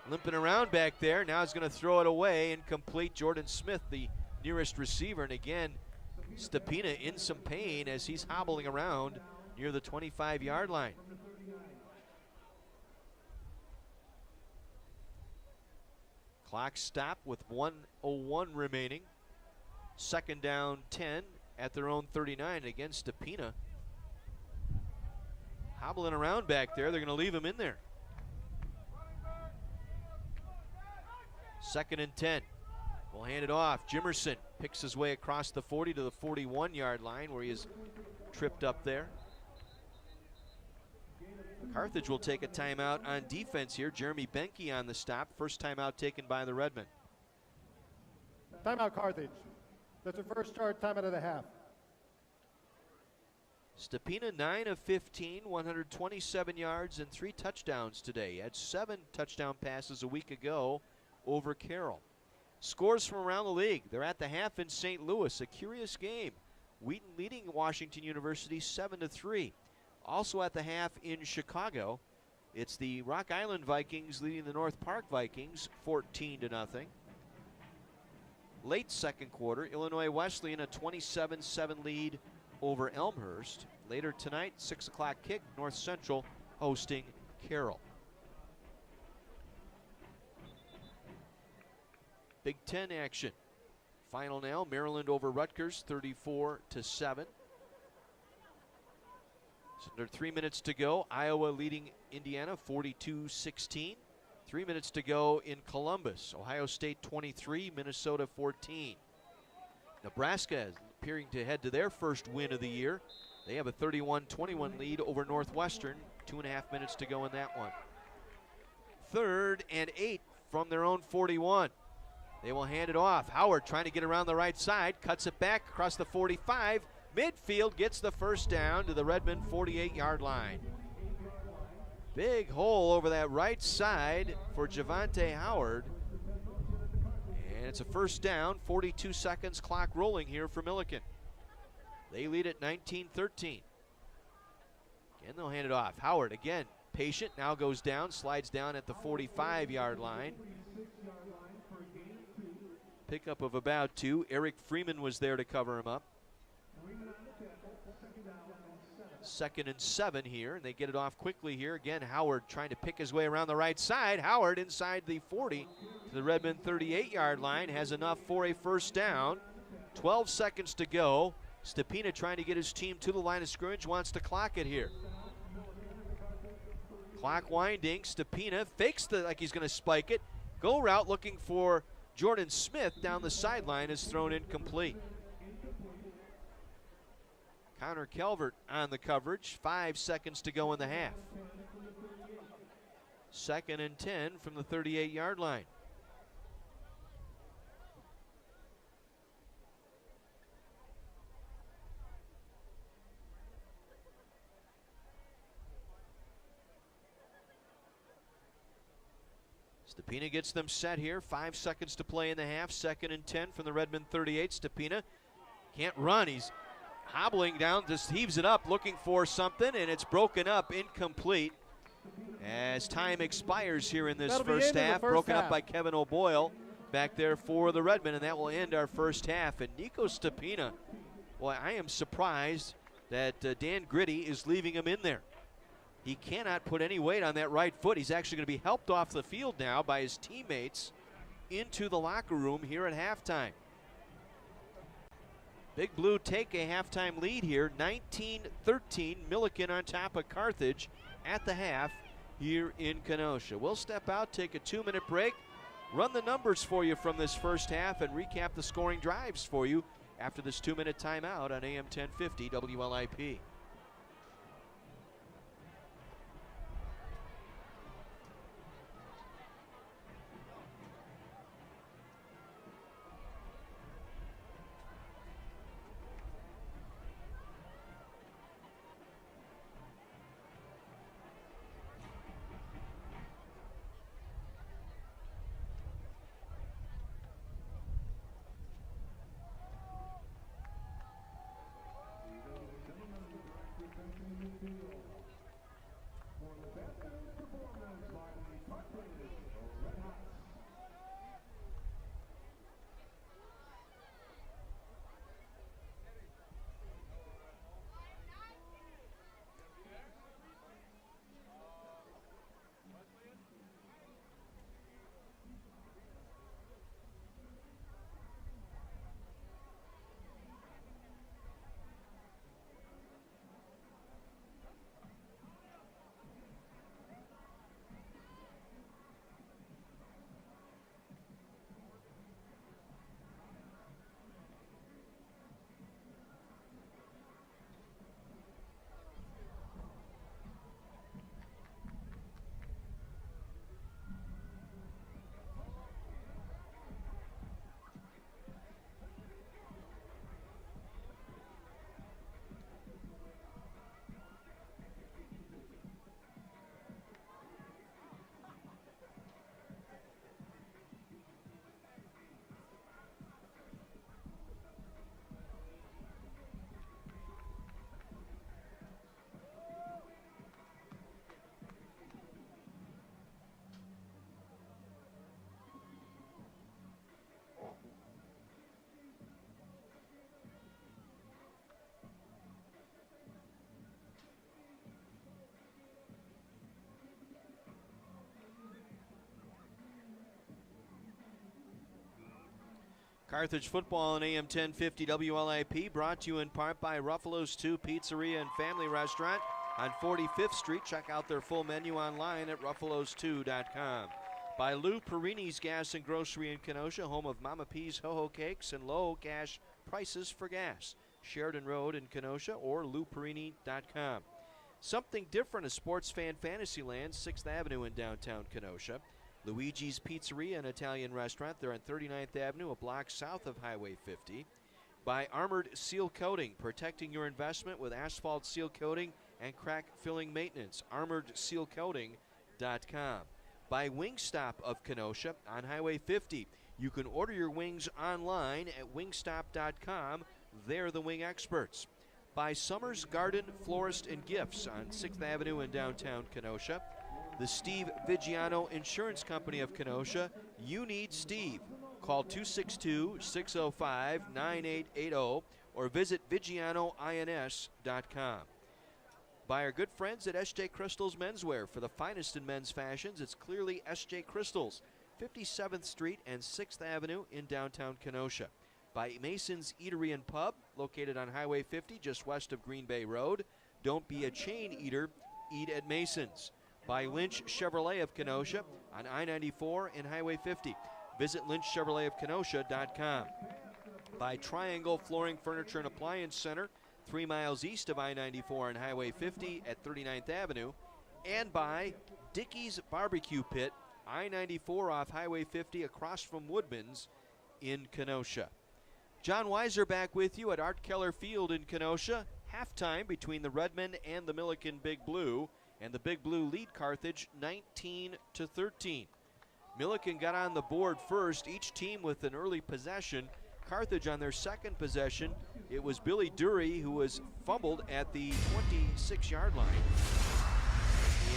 Limping around back there. Now he's going to throw it away. Incomplete. Jordan Smith, the nearest receiver. And again, Stepina in some pain as he's hobbling around near the 25-yard line. Clock stopped with 1:01 remaining. Second down 10 at their own 39 against Stepina. Hobbling around back there. They're going to leave him in there. Second and 10. We'll hand it off. Jimerson picks his way across the 40 to the 41-yard line where he is tripped up there. Carthage will take a timeout on defense here. Jeremy Benke on the stop. First timeout taken by the Redmen. Timeout Carthage. That's the first charge timeout of the half. Stepina 9 of 15, 127 yards and 3 touchdowns today. He had 7 touchdown passes a week ago over Carroll. Scores from around the league. They're at the half in St. Louis. A curious game. Wheaton leading Washington University 7-3. Also at the half in Chicago, it's the Rock Island Vikings leading the North Park Vikings 14-0. Late second quarter, Illinois Wesleyan a 27-7 lead over Elmhurst. Later tonight, 6 o'clock kick, North Central hosting Carroll. Big Ten action. Final now, Maryland over Rutgers, 34-7. So under 3 minutes to go. Iowa leading Indiana, 42-16. 3 minutes to go in Columbus. Ohio State 23, Minnesota 14. Nebraska is appearing to head to their first win of the year. They have a 31-21 lead over Northwestern. 2.5 minutes to go in that one. 3rd and 8 from their own 41. They will hand it off. Howard trying to get around the right side, cuts it back across the 45. Midfield gets the first down to the Redmond 48-yard line. Big hole over that right side for Javante Howard. And it's a first down, 42 seconds, clock rolling here for Millikin. They lead at 19-13. Again, they'll hand it off. Howard again, patient, now goes down, slides down at the 45-yard line. Pickup of about 2. Eric Freeman was there to cover him up. 2nd and 7 here, and they get it off quickly here. Again, Howard trying to pick his way around the right side. Howard inside the 40 to the Redmond 38-yard line, has enough for a first down. 12 seconds to go. Stepina trying to get his team to the line of scrimmage, wants to clock it here. Clock winding. Stepina fakes like he's going to spike it. Go route looking for Jordan Smith down the sideline, is thrown incomplete. Connor Calvert on the coverage. 5 seconds to go in the half. 2nd and 10 from the 38-yard line. Stepina gets them set here. 5 seconds to play in the half. 2nd and 10 from the Redmond 38. Stepina can't run. He's hobbling down, just heaves it up, looking for something, and it's broken up, incomplete. As time expires here in this first half, broken up by Kevin O'Boyle back there for the Redmen, and that will end our first half. And Nico Stepina, boy, I am surprised that Dan Gritty is leaving him in there. He cannot put any weight on that right foot. He's actually going to be helped off the field now by his teammates into the locker room here at halftime. Big Blue take a halftime lead here, 19-13. Millikin on top of Carthage at the half here in Kenosha. We'll step out, take a 2-minute break, run the numbers for you from this first half, and recap the scoring drives for you after this 2-minute timeout on AM 1050 WLIP. Carthage football on AM 1050 WLIP, brought to you in part by Ruffalo's 2 Pizzeria and Family Restaurant on 45th Street. Check out their full menu online at ruffalos2.com. By Lou Perini's Gas and Grocery in Kenosha, home of Mama P's Ho-Ho Cakes and low cash prices for gas. Sheridan Road in Kenosha or louperini.com. Something different as sports fan Fantasyland, 6th Avenue in downtown Kenosha. Luigi's Pizzeria and Italian Restaurant. They're on 39th Avenue, a block south of Highway 50. By Armored Seal Coating, protecting your investment with asphalt seal coating and crack filling maintenance. ArmoredSealCoating.com. By Wingstop of Kenosha on Highway 50. You can order your wings online at wingstop.com. They're the wing experts. By Summers Garden Florist and Gifts on 6th Avenue in downtown Kenosha. The Steve Vigiano Insurance Company of Kenosha. You need Steve. Call 262-605-9880 or visit VigianoINS.com. By our good friends at S.J. Crystal's Menswear. For the finest in men's fashions, it's clearly S.J. Crystal's, 57th Street and 6th Avenue in downtown Kenosha. By Mason's Eatery and Pub, located on Highway 50 just west of Green Bay Road. Don't be a chain eater, eat at Mason's. By Lynch Chevrolet of Kenosha on I-94 and Highway 50. Visit lynchchevroletofkenosha.com. By Triangle Flooring Furniture and Appliance Center, 3 miles east of I-94 and Highway 50 at 39th Avenue. And by Dickey's Barbecue Pit, I-94 off Highway 50 across from Woodman's in Kenosha. John Weiser back with you at Art Keller Field in Kenosha. Halftime between the Redmen and the Millikin Big Blue. And the Big Blue lead Carthage 19-13. Millikin got on the board first, each team with an early possession. Carthage on their second possession, it was Billy Dury who was fumbled at the 26-yard line.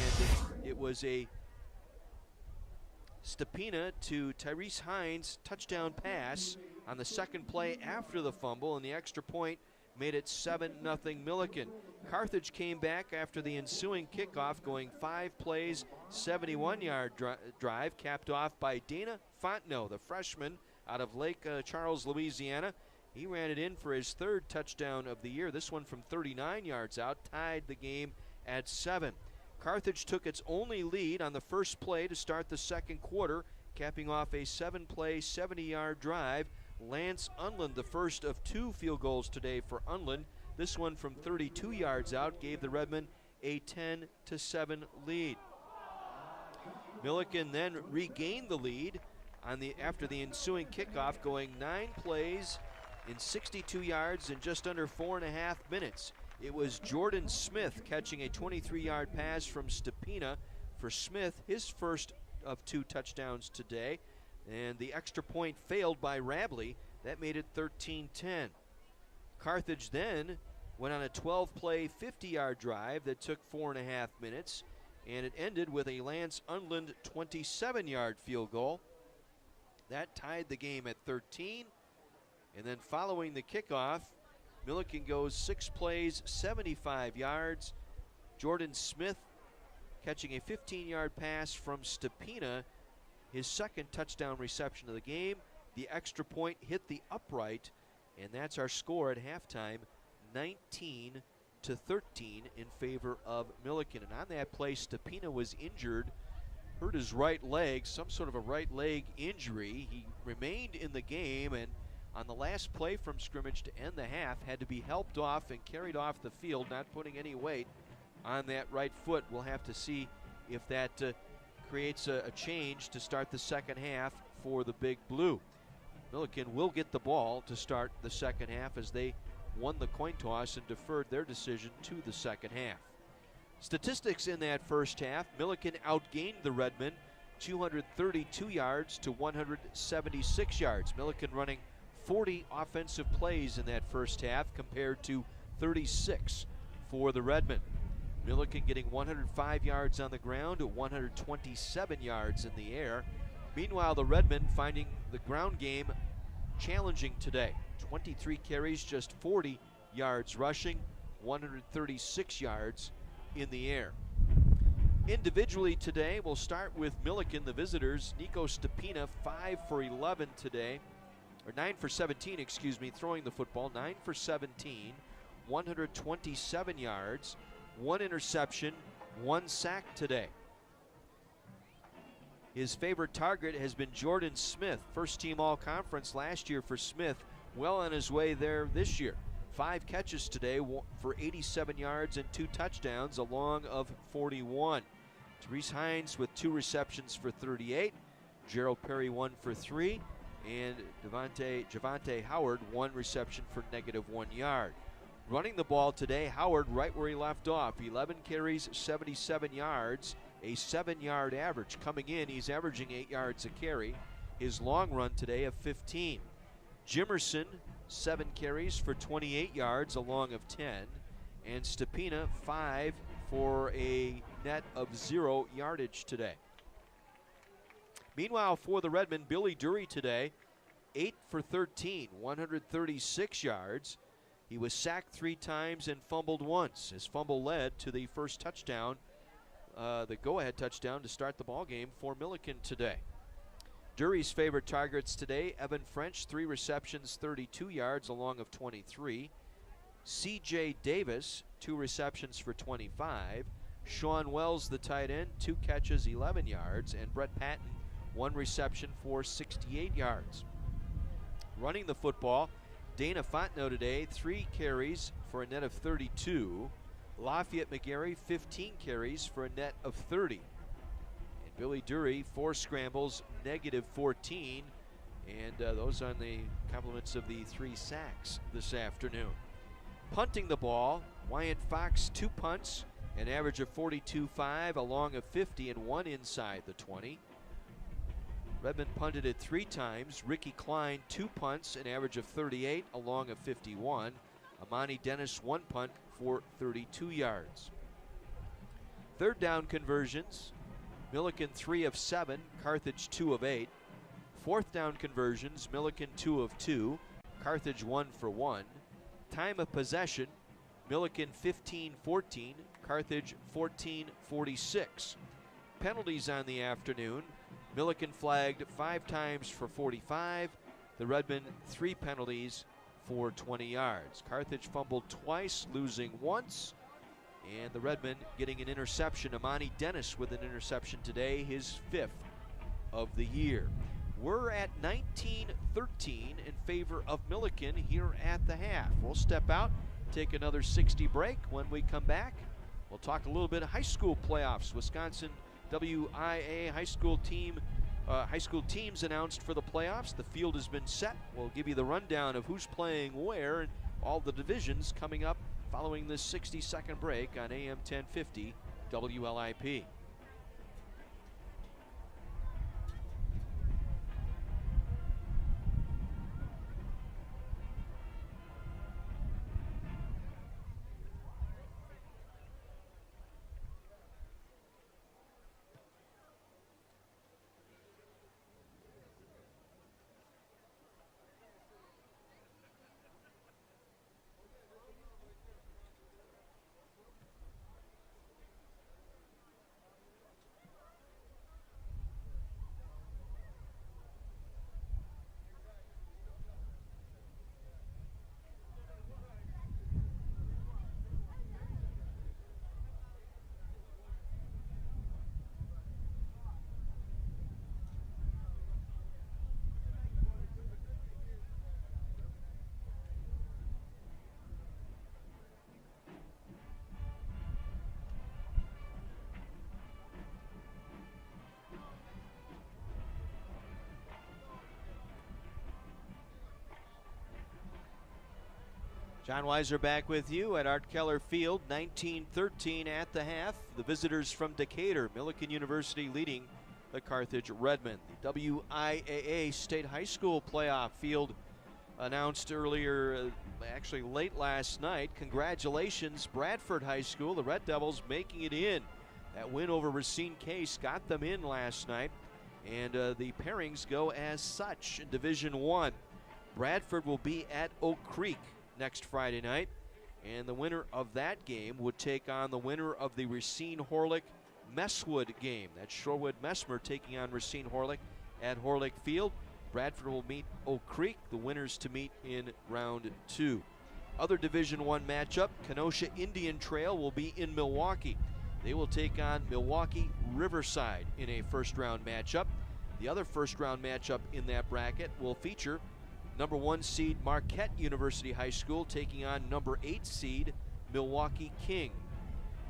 And it was a Stepina to Tyrese Hines touchdown pass on the second play after the fumble, and the extra point made it 7-0 Millikin. Carthage came back after the ensuing kickoff, going 5 plays, 71-yard drive, capped off by Dana Fontenot, the freshman out of Lake Charles, Louisiana. He ran it in for his 3rd touchdown of the year, this one from 39 yards out, tied the game at 7. Carthage took its only lead on the first play to start the second quarter, capping off a 7-play, 70-yard drive. Lance Unland, the first of 2 field goals today for Unland. This one from 32 yards out gave the Redmen a 10-7 lead. Millikin then regained the lead after the ensuing kickoff, going 9 plays in 62 yards in just under 4.5 minutes. It was Jordan Smith catching a 23-yard pass from Stepina. For Smith, his first of 2 touchdowns today. And the extra point failed by Rabley. That made it 13-10. Carthage then went on a 12-play, 50-yard drive that took 4.5 minutes. And it ended with a Lance Unland 27-yard field goal. That tied the game at 13. And then following the kickoff, Millikin goes 6 plays, 75 yards. Jordan Smith catching a 15-yard pass from Stepina, his second touchdown reception of the game. The extra point hit the upright, and that's our score at halftime, 19-13 in favor of Millikin. And on that play, Stepina was injured, hurt his right leg, some sort of a right leg injury. He remained in the game, and on the last play from scrimmage to end the half, had to be helped off and carried off the field, not putting any weight on that right foot. We'll have to see if that creates a change to start the second half for the Big Blue. Millikin will get the ball to start the second half as they won the coin toss and deferred their decision to the second half. Statistics in that first half, Millikin outgained the Redmen 232 yards to 176 yards. Millikin running 40 offensive plays in that first half compared to 36 for the Redmen. Millikin getting 105 yards on the ground to 127 yards in the air. Meanwhile, the Redmen finding the ground game challenging today. 23 carries, just 40 yards rushing, 136 yards in the air. Individually today, we'll start with Millikin, the visitors. Nico Stepina, 5 for 11 today. or 9 for 17, excuse me, throwing the football. 9 for 17, 127 yards, 1 interception, 1 sack today. His favorite target has been Jordan Smith, first team all-conference last year for Smith, well on his way there this year. 5 catches today for 87 yards and 2 touchdowns, a long of 41. Therese Hines with 2 receptions for 38. Gerald Perry 1 for 3. And Javante Howard 1 reception for -1 yard. Running the ball today, Howard right where he left off. 11 carries, 77 yards, a 7-yard average. Coming in, he's averaging 8 yards a carry. His long run today of 15. Jimerson, 7 carries for 28 yards, a long of 10. And Stepina, 5 for a net of 0 yardage today. Meanwhile, for the Redmen, Billy Dury today, 8 for 13, 136 yards. He was sacked 3 times and fumbled once. His fumble led to the first touchdown, the go-ahead touchdown to start the ball game for Millikin today. Dury's favorite targets today, Evan French, 3 receptions, 32 yards, a long of 23. C.J. Davis, 2 receptions for 25. Sean Wells, the tight end, 2 catches, 11 yards. And Brett Patton, 1 reception for 68 yards. Running the football, Dana Fontenot today, 3 carries for a net of 32. Lafayette McGarry, 15 carries for a net of 30. And Billy Dury, 4 scrambles, -14. And those on the compliments of the 3 sacks this afternoon. Punting the ball, Wyatt Fox, 2 punts, an average of 42.5, a long of 50, and 1 inside the 20. Redmond punted it 3 times. Ricky Klein, 2 punts, an average of 38, a long of 51. Amani Dennis, 1 punt for 32 yards. Third down conversions, Millikin 3 of 7, Carthage 2 of 8. Fourth down conversions, Millikin 2 of 2, Carthage 1 for 1. Time of possession, Millikin 15-14, Carthage 14-46. Penalties on the afternoon, Millikin flagged 5 times for 45. The Redmen 3 penalties for 20 yards. Carthage fumbled twice, losing once. And the Redmen getting an interception. Amani Dennis with an interception today, his 5th of the year. We're at 19-13 in favor of Millikin here at the half. We'll step out, take another 60 break. When we come back, we'll talk a little bit of high school playoffs. Wisconsin WIA high school teams announced for the playoffs. The field has been set. We'll give you the rundown of who's playing where and all the divisions coming up following this 60-second break on AM 1050 WLIP. John Weiser back with you at Art Keller Field, 19-13 at the half. The visitors from Decatur, Millikin University leading the Carthage Redmen. The WIAA State High School playoff field announced earlier, actually late last night. Congratulations, Bradford High School. The Red Devils making it in. That win over Racine Case got them in last night. And the pairings go as such in Division I. Bradford will be at Oak Creek next Friday night, and the winner of that game would take on the winner of the Racine-Horlick-Messwood game. That's Shorewood Messmer taking on Racine-Horlick at Horlick Field. Bradford will meet Oak Creek, the winners to meet in round 2. Other Division I matchup, Kenosha Indian Trail will be in Milwaukee. They will take on Milwaukee Riverside in a first-round matchup. The other first-round matchup in that bracket will feature number 1 seed Marquette University High School taking on number 8 seed Milwaukee King.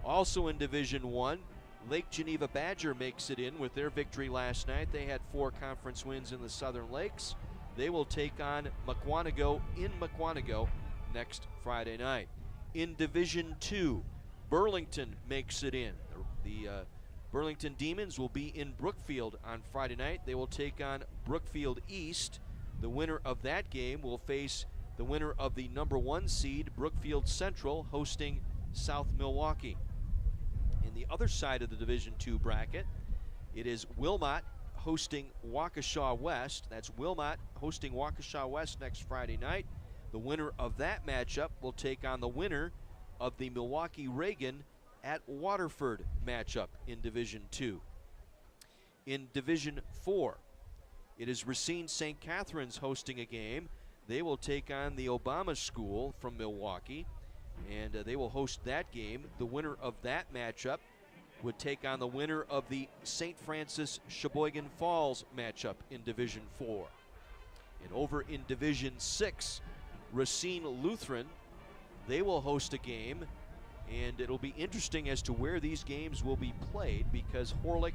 Also in Division I, Lake Geneva Badger makes it in with their victory last night. They had 4 conference wins in the Southern Lakes. They will take on Mukwonago in Mukwonago next Friday night. In Division II, Burlington makes it in. The Burlington Demons will be in Brookfield on Friday night. They will take on Brookfield East. The winner of that game will face the winner of the number 1 seed, Brookfield Central, hosting South Milwaukee. In the other side of the Division II bracket, it is Wilmot hosting Waukesha West. That's Wilmot hosting Waukesha West next Friday night. The winner of that matchup will take on the winner of the Milwaukee-Reagan at Waterford matchup in Division II. In Division IV, it is Racine St. Catherine's hosting a game. They will take on the Obama School from Milwaukee, and they will host that game. The winner of that matchup would take on the winner of the St. Francis Sheboygan Falls matchup in Division IV. And over in Division VI, Racine Lutheran, they will host a game, and it'll be interesting as to where these games will be played because Horlick,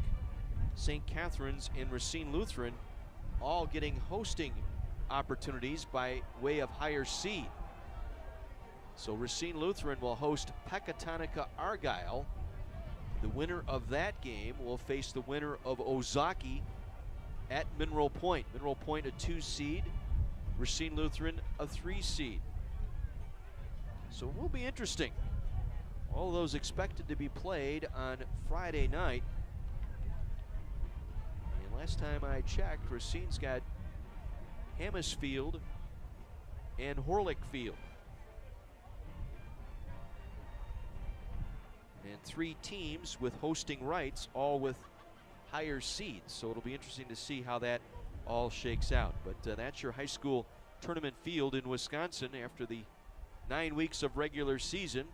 St. Catherine's, and Racine Lutheran all getting hosting opportunities by way of higher seed. So Racine Lutheran will host Pecatonica Argyle. The winner of that game will face the winner of Ozaki at Mineral Point. Mineral Point a 2 seed, Racine Lutheran a 3 seed. So it will be interesting. All of those expected to be played on Friday night. And last time I checked, Racine's got Hammersfield and Horlick Field. And 3 teams with hosting rights, all with higher seeds. So it'll be interesting to see how that all shakes out. But that's your high school tournament field in Wisconsin after the 9 weeks of regular season.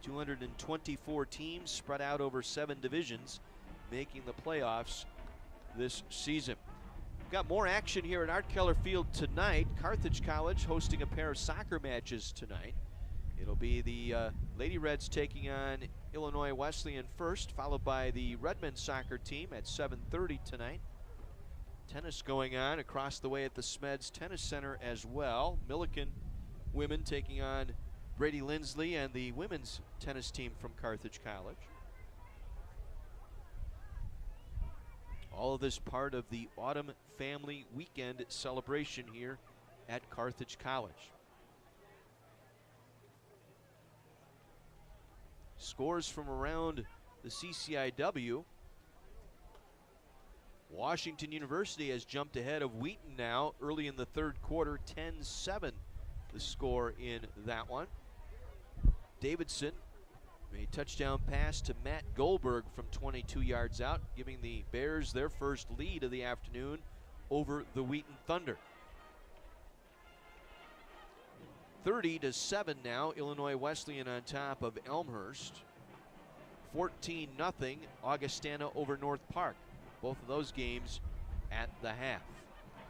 .224 teams spread out over 7 divisions making the playoffs this season. We've got more action here at Art Keller Field tonight. Carthage College hosting a pair of soccer matches tonight. It'll be the Lady Reds taking on Illinois Wesleyan first, followed by the Redmond soccer team at 7:30 tonight. Tennis going on across the way at the Smeds Tennis Center as well. Millikin women taking on Brady Lindsley and the women's tennis team from Carthage College. All of this part of the Autumn Family Weekend celebration here at Carthage College. Scores from around the CCIW. Washington University has jumped ahead of Wheaton now early in the third quarter, 10-7 the score in that one. Davidson, a touchdown pass to Matt Goldberg from 22 yards out, giving the Bears their first lead of the afternoon over the Wheaton Thunder. 30-7 now, Illinois Wesleyan on top of Elmhurst. 14-0 Augustana over North Park. Both of those games at the half.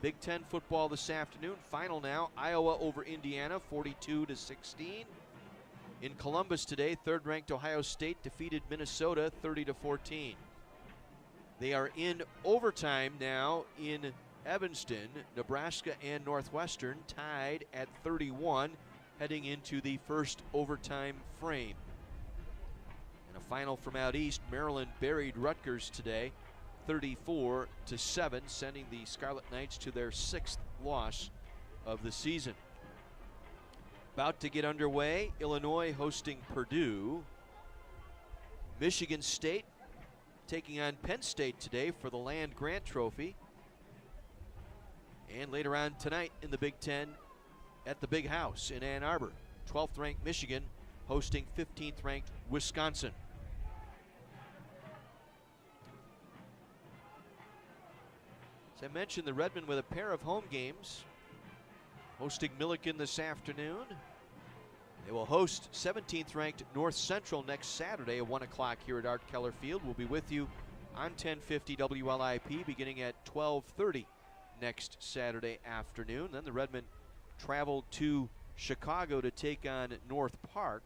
Big Ten football this afternoon. Final now, Iowa over Indiana, 42-16. In Columbus today, third-ranked Ohio State defeated Minnesota 30-14. They are in overtime now in Evanston. Nebraska and Northwestern tied at 31, heading into the first overtime frame. And a final from out east, Maryland buried Rutgers today, 34-7, sending the Scarlet Knights to their 6th loss of the season. About to get underway, Illinois hosting Purdue. Michigan State taking on Penn State today for the Land Grant Trophy. And later on tonight in the Big Ten at the Big House in Ann Arbor, 12th ranked Michigan hosting 15th ranked Wisconsin. As I mentioned, the Redmen with a pair of home games, hosting Millikin this afternoon. They will host 17th ranked North Central next Saturday at 1 o'clock here at Art Keller Field. We'll be with you on 1050 WLIP beginning at 12:30 next Saturday afternoon. Then the Redmen travel to Chicago to take on North Park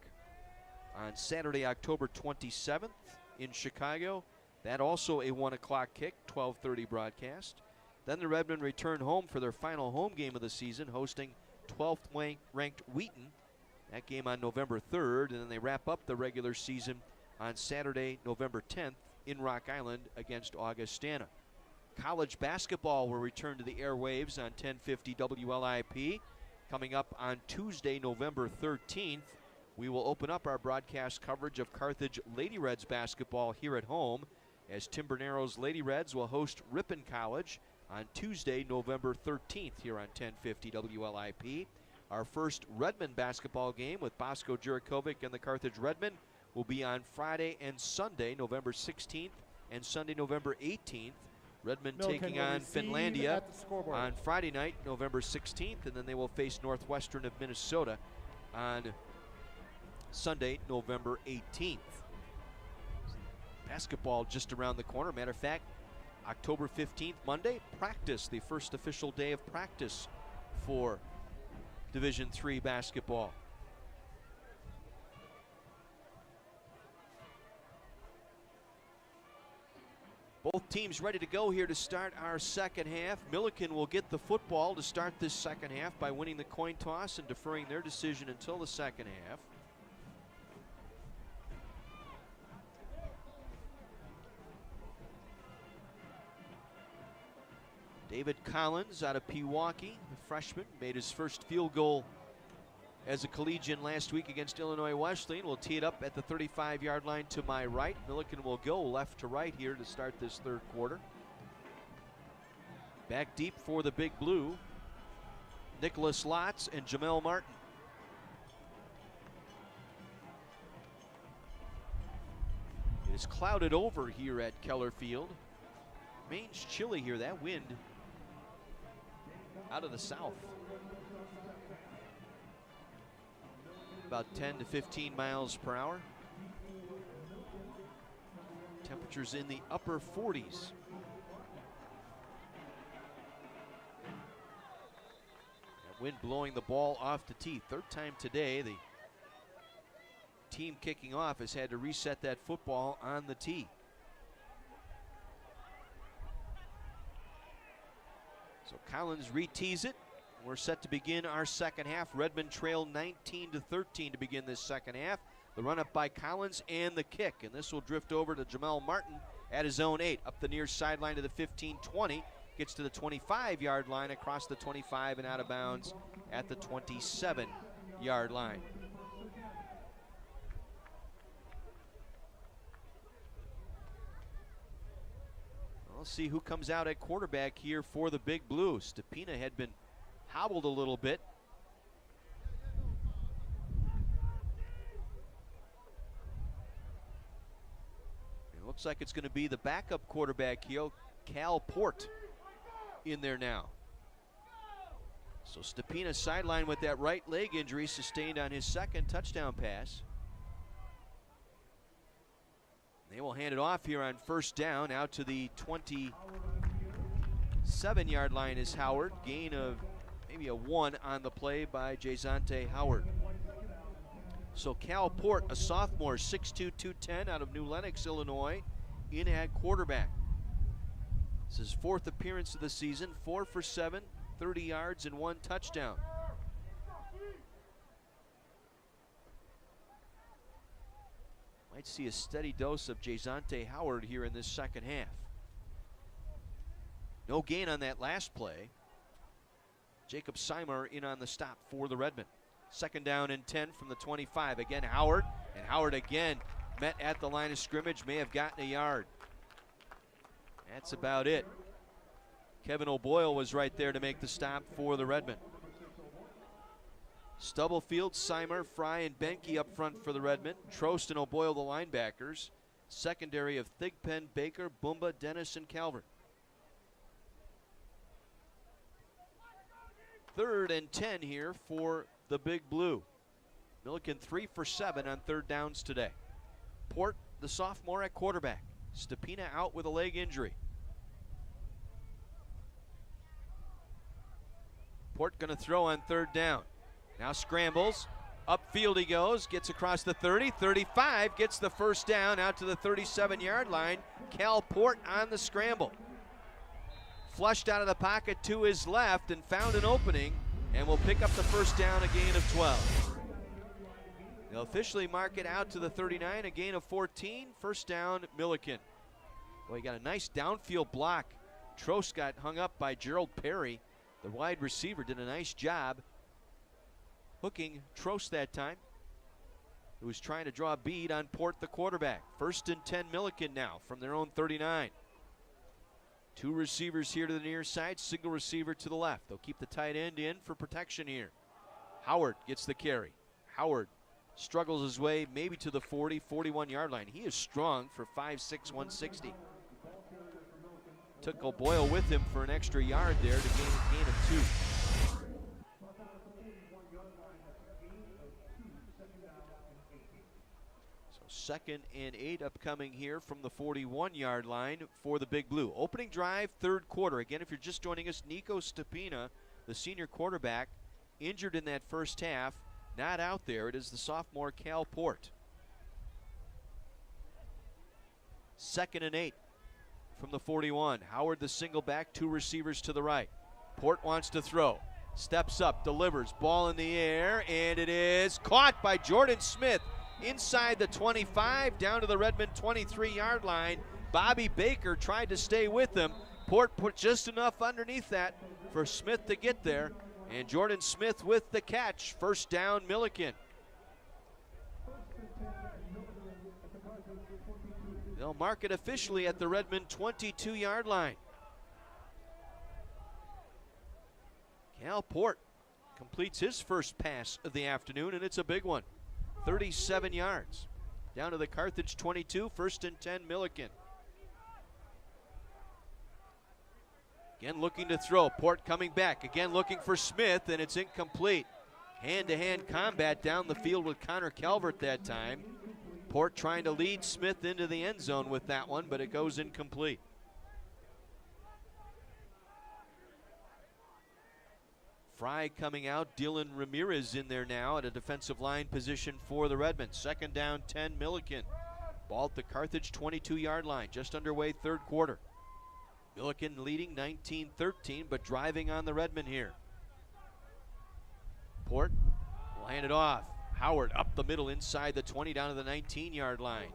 on Saturday, October 27th in Chicago. That also a 1 o'clock kick, 12:30 broadcast. Then the Redmen return home for their final home game of the season, hosting 12th ranked Wheaton. That game on November 3rd, and then they wrap up the regular season on Saturday, November 10th in Rock Island against Augustana. College basketball will return to the airwaves on 1050 WLIP. Coming up on Tuesday, November 13th, we will open up our broadcast coverage of Carthage Lady Reds basketball here at home, as Timber Narrows Lady Reds will host Ripon College on Tuesday, November 13th here on 1050 WLIP. Our first Redmen basketball game with Bosco Jurikovic and the Carthage Redmen will be on Friday and Sunday, November 16th and Sunday, November 18th. Redmen taking on Finlandia on Friday night, November 16th, and then they will face Northwestern of Minnesota on Sunday, November 18th. Basketball just around the corner. Matter of fact, October 15th, Monday, practice, the first official day of practice for Division III basketball. Both teams ready to go here to start our second half. Millikin will get the football to start this second half by winning the coin toss and deferring their decision until the second half. David Collins out of Pewaukee, the freshman, made his first field goal as a collegian last week against Illinois Wesleyan. Will tee it up at the 35-yard line to my right. Millikin will go left to right here to start this third quarter. Back deep for the Big Blue, Nicholas Lotz and Jamel Martin. It is clouded over here at Keller Field. Remains chilly here. That wind out of the south. About 10 to 15 miles per hour. Temperatures in the upper 40s. That wind blowing the ball off the tee. Third time today, the team kicking off has had to reset that football on the tee. So Collins re-tees it. We're set to begin our second half. Redmen trail 19-13 to begin this second half. The run up by Collins and the kick, and this will drift over to Jamel Martin at his own 8, up the near sideline to the 15-20, gets to the 25-yard line, across the 25 and out of bounds at the 27-yard line. We'll see who comes out at quarterback here for the Big Blue. Stepina had been hobbled a little bit. It looks like it's going to be the backup quarterback here, Cal Port, in there now. So Stepina sidelined with that right leg injury sustained on his second touchdown pass. They will hand it off here on first down out to the 27-yard line is Howard. Gain of maybe a 1 on the play by Jazante Howard. So Cal Port, a sophomore, 6'2", 210 out of New Lenox, Illinois, in at quarterback. This is his fourth appearance of the season, 4 for 7, 30 yards and 1 touchdown. Might see a steady dose of Jazante Howard here in this second half. No gain on that last play. Jacob Seimer in on the stop for the Redmen. Second down and 10 from the 25. Again, Howard, and Howard again met at the line of scrimmage, may have gotten a yard. That's about it. Kevin O'Boyle was right there to make the stop for the Redmen. Stubblefield, Seimer, Fry, and Benke up front for the Redmen. Trost and O'Boyle, the linebackers. Secondary of Thigpen, Baker, Bumba, Dennis, and Calvert. 3rd and 10 here for the Big Blue. Millikin 3 for 7 on 3rd downs today. Port, the sophomore, at quarterback. Stepina out with a leg injury. Port going to throw on 3rd down. Now scrambles. Upfield he goes, gets across the 30, 35, gets the first down out to the 37-yard line. Cal Port on the scramble. Flushed out of the pocket to his left and found an opening and will pick up the first down, a gain of 12. They'll officially mark it out to the 39, a gain of 14. First down, Millikin. Well, he got a nice downfield block. Trost got hung up by Gerald Perry. The wide receiver did a nice job hooking Trost that time, who was trying to draw a bead on Port, the quarterback. 1st and 10 Millikin now from their own 39. 2 receivers here to the near side, single receiver to the left. They'll keep the tight end in for protection here. Howard gets the carry. Howard struggles his way maybe to the 40, 41-yard line. He is strong for 5'6", 160. Took O'Boyle with him for an extra yard there to gain of 2. So 2nd and 8 upcoming here from the 41-yard line for the Big Blue. Opening drive, 3rd quarter. Again, if you're just joining us, Nico Stepina, the senior quarterback, injured in that first half, not out there. It is the sophomore Cal Port. 2nd and 8 from the 41. Howard the single back, 2 receivers to the right. Port wants to throw. Steps up, delivers, ball in the air, and it is caught by Jordan Smith inside the 25, down to the Redmond 23-yard line. Bobby Baker tried to stay with him. Port put just enough underneath that for Smith to get there, and Jordan Smith with the catch. First down, Millikin. They'll mark it officially at the Redmond 22-yard line. Cal Port completes his first pass of the afternoon, and it's a big one. 37 yards. Down to the Carthage 22, 1st and 10, Millikin. Again looking to throw. Port coming back. Again looking for Smith, and it's incomplete. Hand-to-hand combat down the field with Connor Calvert that time. Port trying to lead Smith into the end zone with that one, but it goes incomplete. Fry coming out. Dylan Ramirez in there now at a defensive line position for the Redmen. 2nd down, 10, Millikin. Ball at the Carthage 22-yard line. Just underway, 3rd quarter. Millikin leading 19-13, but driving on the Redmen here. Port will hand it off. Howard up the middle inside the 20 down to the 19-yard line.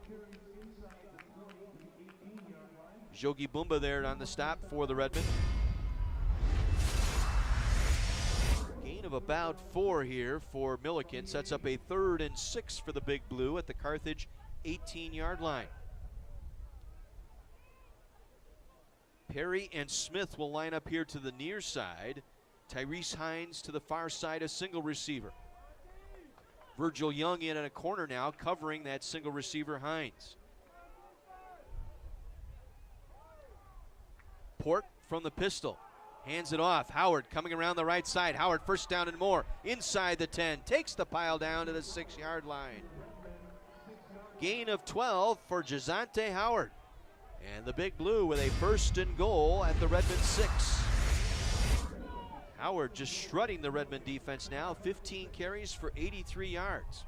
Jogi Bumba there on the stop for the Redmen. Gain of about 4 here for Millikin. Sets up a 3rd and 6 for the Big Blue at the Carthage 18-yard line. Perry and Smith will line up here to the near side. Tyrese Hines to the far side, a single receiver. Virgil Young in a corner now, covering that single receiver, Hines. Port from the pistol. Hands it off. Howard coming around the right side. Howard first down and more. Inside the 10. Takes the pile down to the 6-yard line. Gain of 12 for Jazante Howard. And the Big Blue with a 1st and goal at the Redmond 6. Howard just strutting the Redmond defense now. 15 carries for 83 yards.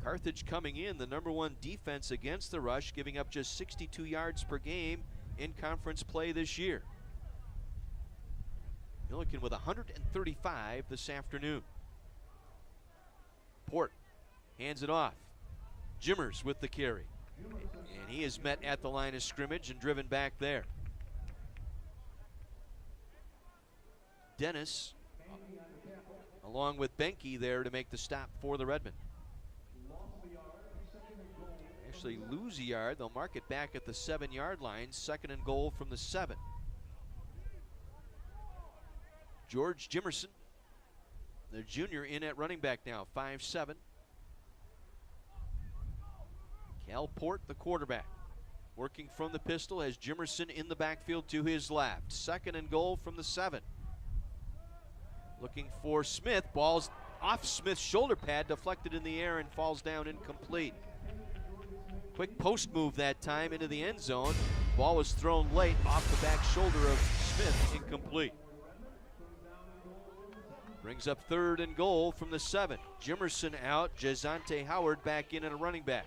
Carthage coming in, the #1 defense against the rush, giving up just 62 yards per game in conference play this year. Millikin with 135 this afternoon. Port hands it off. Jimmers with the carry. And he is met at the line of scrimmage and driven back there. Dennis, along with Benke there to make the stop for the Redmen. Actually lose a yard. They'll mark it back at the 7-yard line. 2nd and goal from the 7. George Jimerson, the junior, in at running back now, 5'7". Cal Port, the quarterback. working from the pistol, has Jimerson in the backfield to his left. 2nd and goal from the 7. Looking for Smith. Ball's off Smith's shoulder pad, deflected in the air and falls down incomplete. Quick post move that time into the end zone. Ball was thrown late off the back shoulder of Smith, incomplete. Brings up 3rd and goal from the 7. Jimerson out, Jazante Howard back in at a running back.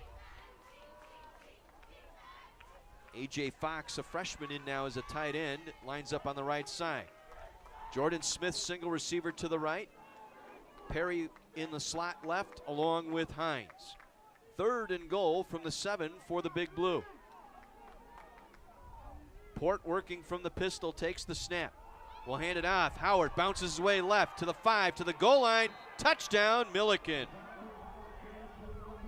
A.J. Fox, a freshman, in now as a tight end, lines up on the right side. Jordan Smith, single receiver to the right. Perry in the slot left, along with Hines. 3rd and goal from the 7 for the Big Blue. Port working from the pistol, takes the snap. Will hand it off. Howard bounces his way left to the 5, to the goal line. Touchdown, Millikin.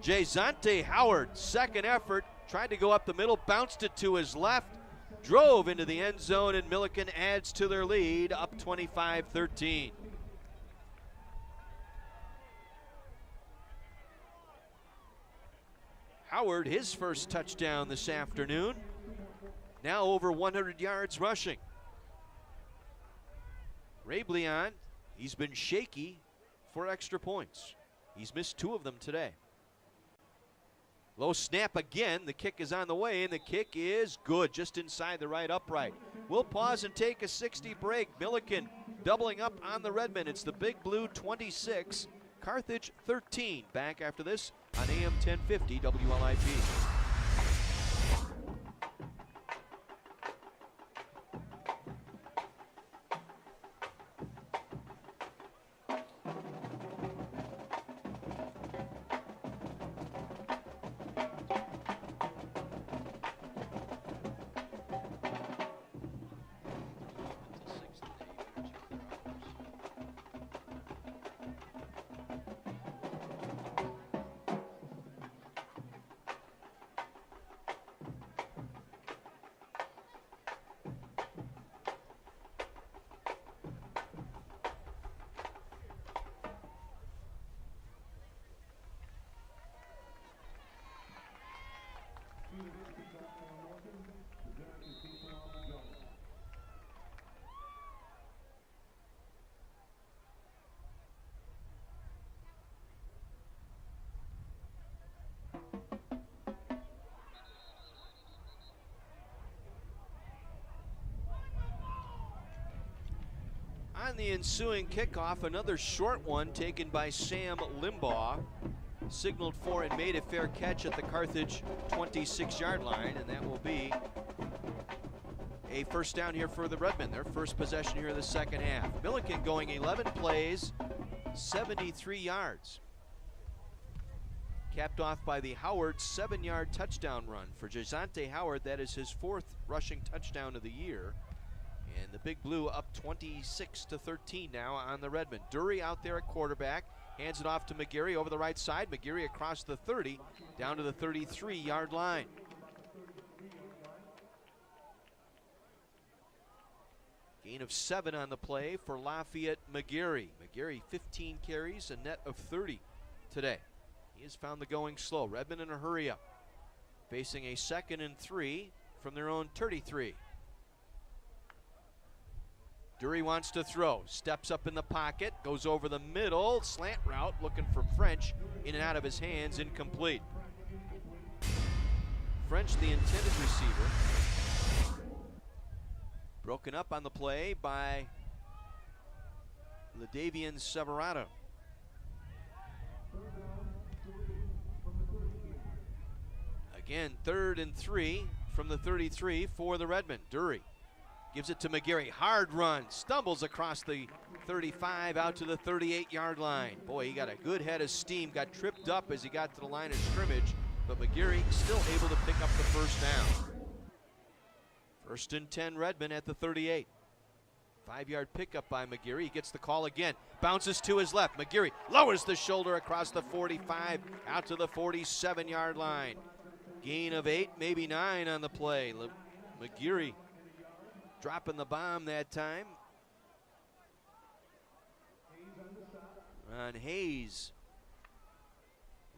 Jazante Howard, 2nd effort. Tried to go up the middle, bounced it to his left, drove into the end zone, and Millikin adds to their lead, up 25-13. Howard, his first touchdown this afternoon. Now over 100 yards rushing. Ray Bleon, he's been shaky for extra points. He's missed 2 of them today. Low snap again. The kick is on the way, and the kick is good, just inside the right upright. We'll pause and take a 60 break. Millikin doubling up on the Redmen. It's the Big Blue 26, Carthage 13. Back after this on AM 1050 WLIP. On the ensuing kickoff, another short one taken by Sam Limbaugh. Signaled for and made a fair catch at the Carthage 26-yard line, and that will be a first down here for the Redmen. Their first possession here in the second half. Millikin going 11 plays, 73 yards. Capped off by the Howard 7-yard touchdown run. For Jazante Howard, that is his 4th rushing touchdown of the year. And the Big Blue up 26-13 now on the Redmen. Dury out there at quarterback. Hands it off to McGarry over the right side. McGarry across the 30, down to the 33-yard line. Gain of 7 on the play for Lafayette McGarry. McGarry 15 carries, a net of 30 today. He has found the going slow. Redmen in a hurry up. Facing a 2nd and 3 from their own 33. Dury wants to throw, steps up in the pocket, goes over the middle, slant route, looking for French, in and out of his hands, incomplete. French, the intended receiver, broken up on the play by Ladavian Severato. Again, 3rd and 3 from the 33 for the Redmen. Dury gives it to McGarry. Hard run. Stumbles across the 35 out to the 38-yard line. Boy, he got a good head of steam. Got tripped up as he got to the line of scrimmage. But McGarry still able to pick up the first down. 1st and 10 Redmen at the 38. 5-yard pickup by McGarry. He gets the call again. Bounces to his left. McGarry lowers the shoulder across the 45 out to the 47-yard line. Gain of 8, maybe 9 on the play. McGarry dropping the bomb that time. Ron Hayes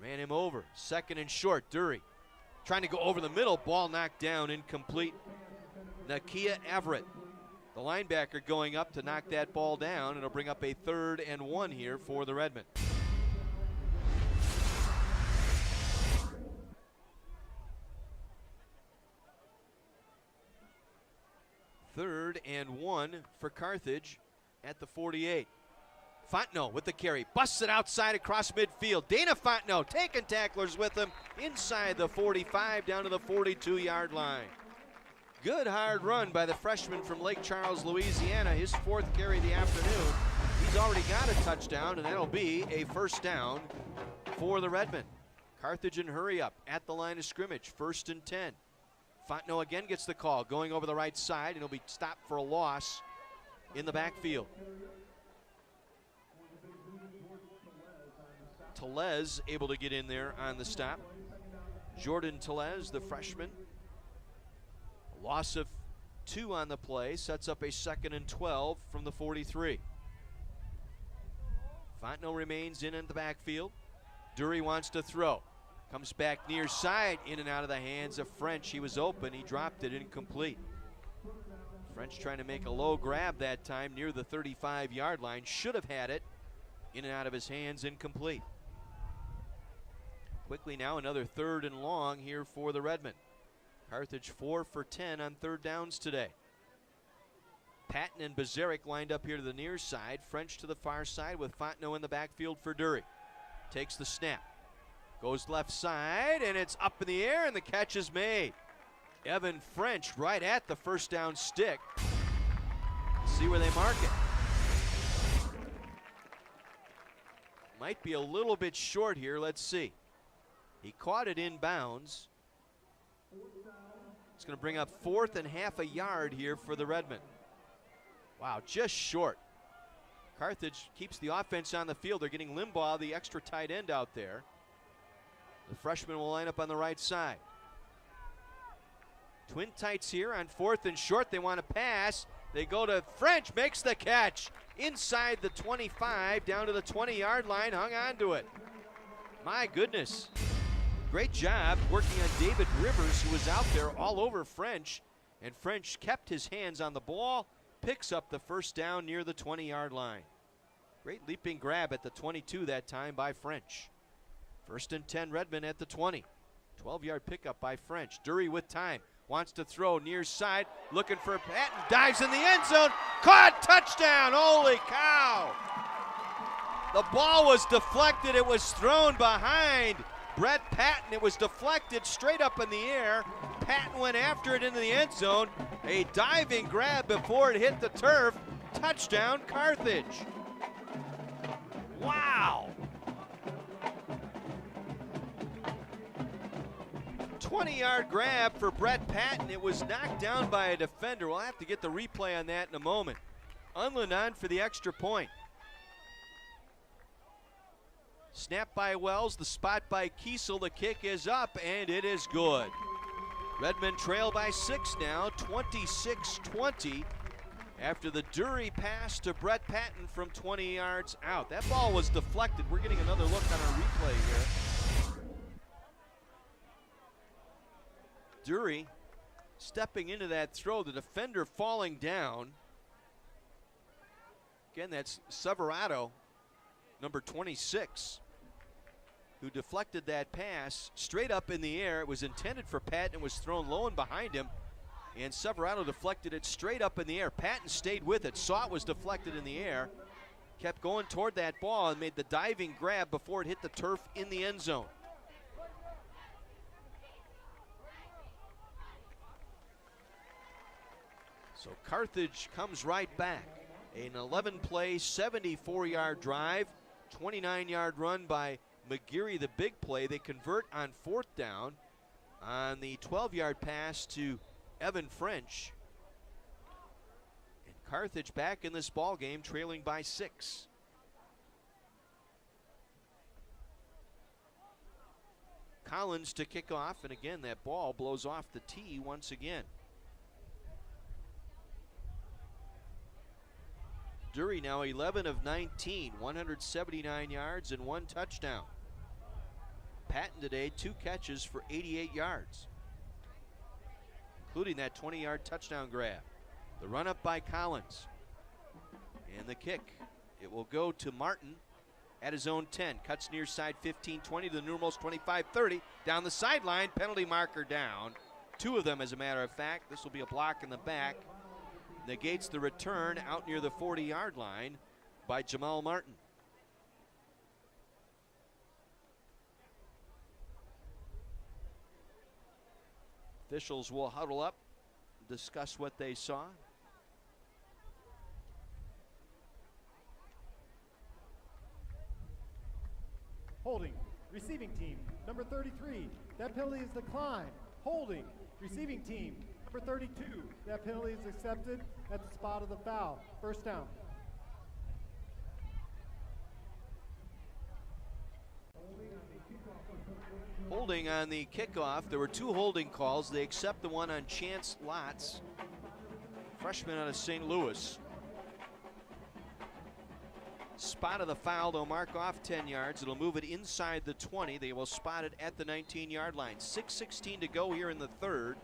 ran him over. 2nd and short. Dury Trying to go over the middle, ball knocked down, incomplete. Nakia Everett, the linebacker, going up to knock that ball down. It'll bring up a 3rd and 1 here for the Redmen. Third and 1 for Carthage at the 48. Fontenot with the carry, busts it outside across midfield. Dana Fontenot taking tacklers with him inside the 45 down to the 42-yard line. Good hard run by the freshman from Lake Charles, Louisiana. His 4th carry of the afternoon. He's already got a touchdown, and that'll be a 1st down for the Redmen. Carthage in hurry up at the line of scrimmage, 1st and 10. Fontenot again gets the call, going over the right side, and he'll be stopped for a loss in the backfield. Tellez able to get in there on the stop. Jordan Tellez, the freshman. A loss of 2 on the play, sets up a 2nd and 12 from the 43. Fontenot remains in the backfield. Dury wants to throw. Comes back near side, in and out of the hands of French. He was open, he dropped it, incomplete. French trying to make a low grab that time near the 35-yard line. Should have had it. In and out of his hands, incomplete. Quickly now, another 3rd and long here for the Redmen. Carthage 4 for 10 on 3rd downs today. Patton and Bazaric lined up here to the near side. French to the far side with Fontenot in the backfield for Dury. Takes the snap. Goes left side, and it's up in the air, and the catch is made. Evan French right at the 1st down stick. See where they mark it. Might be a little bit short here. Let's see. He caught it inbounds. It's going to bring up 4th and half a yard here for the Redmen. Wow, just short. Carthage keeps the offense on the field. They're getting Limbaugh, the extra tight end, out there. The freshman will line up on the right side. Twin tights here on 4th and short. They want to pass. They go to French, makes the catch. Inside the 25, down to the 20-yard line, hung on to it. My goodness. Great job working on David Rivers, who was out there all over French. And French kept his hands on the ball, picks up the 1st down near the 20-yard line. Great leaping grab at the 22 that time by French. 1st and 10 Redmen at the 20. 12-yard pickup by French. Dury with time. Wants to throw near side. Looking for Patton. Dives in the end zone. Caught. Touchdown. Holy cow. The ball was deflected. It was thrown behind Brett Patton. It was deflected straight up in the air. Patton went after it into the end zone. A diving grab before it hit the turf. Touchdown, Carthage. Wow. 20-yard grab for Brett Patton. It was knocked down by a defender. We'll have to get the replay on that in a moment. Unland on for the extra point. Snap by Wells, the spot by Kiesel. The kick is up, and it is good. Redmen trail by 6 now, 26-20, after the Dury pass to Brett Patton from 20 yards out. That ball was deflected. We're getting another look on our replay here. Dury stepping into that throw, the defender falling down. Again, that's Severato, number 26, who deflected that pass straight up in the air. It was intended for Patton and was thrown low and behind him, and Severato deflected it straight up in the air. Patton stayed with it, saw it was deflected in the air, kept going toward that ball and made the diving grab before it hit the turf in the end zone. So Carthage comes right back. An 11-play, 74-yard drive, 29-yard run by McGeary, the big play. They convert on 4th down on the 12-yard pass to Evan French. And Carthage back in this ball game, trailing by 6. Collins to kick off, and again, that ball blows off the tee once again. Dury now 11 of 19, 179 yards and 1 touchdown. Patton today, 2 catches for 88 yards, including that 20-yard touchdown grab. The run up by Collins. And the kick, it will go to Martin at his own 10. Cuts near side 15-20 to the numerals 25-30. Down the sideline, penalty marker down. 2 of them, as a matter of fact. This will be a block in the back. Negates the return out near the 40-yard line by Jamal Martin. Officials will huddle up, discuss what they saw. Holding, receiving team, number 33. That penalty is declined. Holding, receiving team, number 32. That penalty is accepted at the spot of the foul. First down. Holding on the kickoff. There were 2 holding calls. They accept the one on Chance Lotz, freshman out of St. Louis. Spot of the foul, they'll mark off 10 yards. It'll move it inside the 20. They will spot it at the 19-yard line. 6:16 to go here in the third.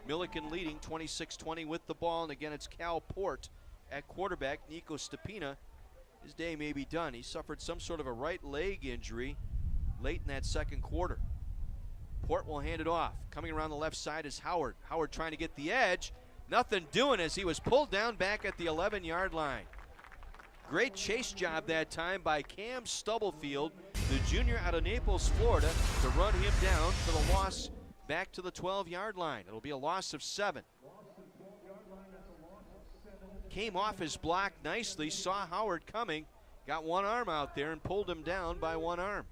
Millikin leading 26-20 with the ball. And again, it's Cal Port at quarterback. Nico Stepina, his day may be done. He suffered some sort of a right leg injury late in that second quarter. Port will hand it off. Coming around the left side is Howard. Howard trying to get the edge. Nothing doing as he was pulled down back at the 11-yard line. Great chase job that time by Cam Stubblefield, the junior out of Naples, Florida, to run him down for the loss back to the 12-yard line. It'll be a loss of 7. Came off his block nicely, saw Howard coming, got one arm out there and pulled him down by one arm.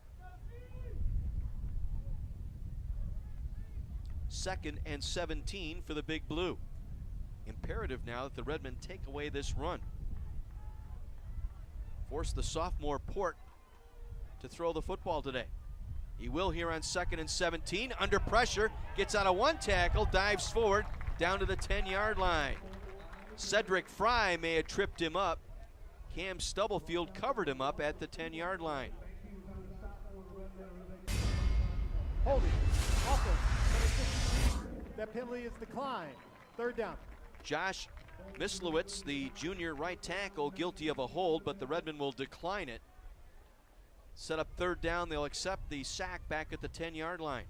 2nd and 17 for the Big Blue. Imperative now that the Redmen take away this run. Force the sophomore Port to throw the football today. He will here on 2nd and 17. Under pressure, gets out of one tackle, dives forward down to the 10-yard line. Cedric Fry may have tripped him up. Cam Stubblefield covered him up at the 10-yard line. Holding, offense, that penalty is declined. Third down. Josh Mislowitz, the junior right tackle, guilty of a hold, but the Redmen will decline it. Set up third down. They'll accept the sack back at the 10-yard line.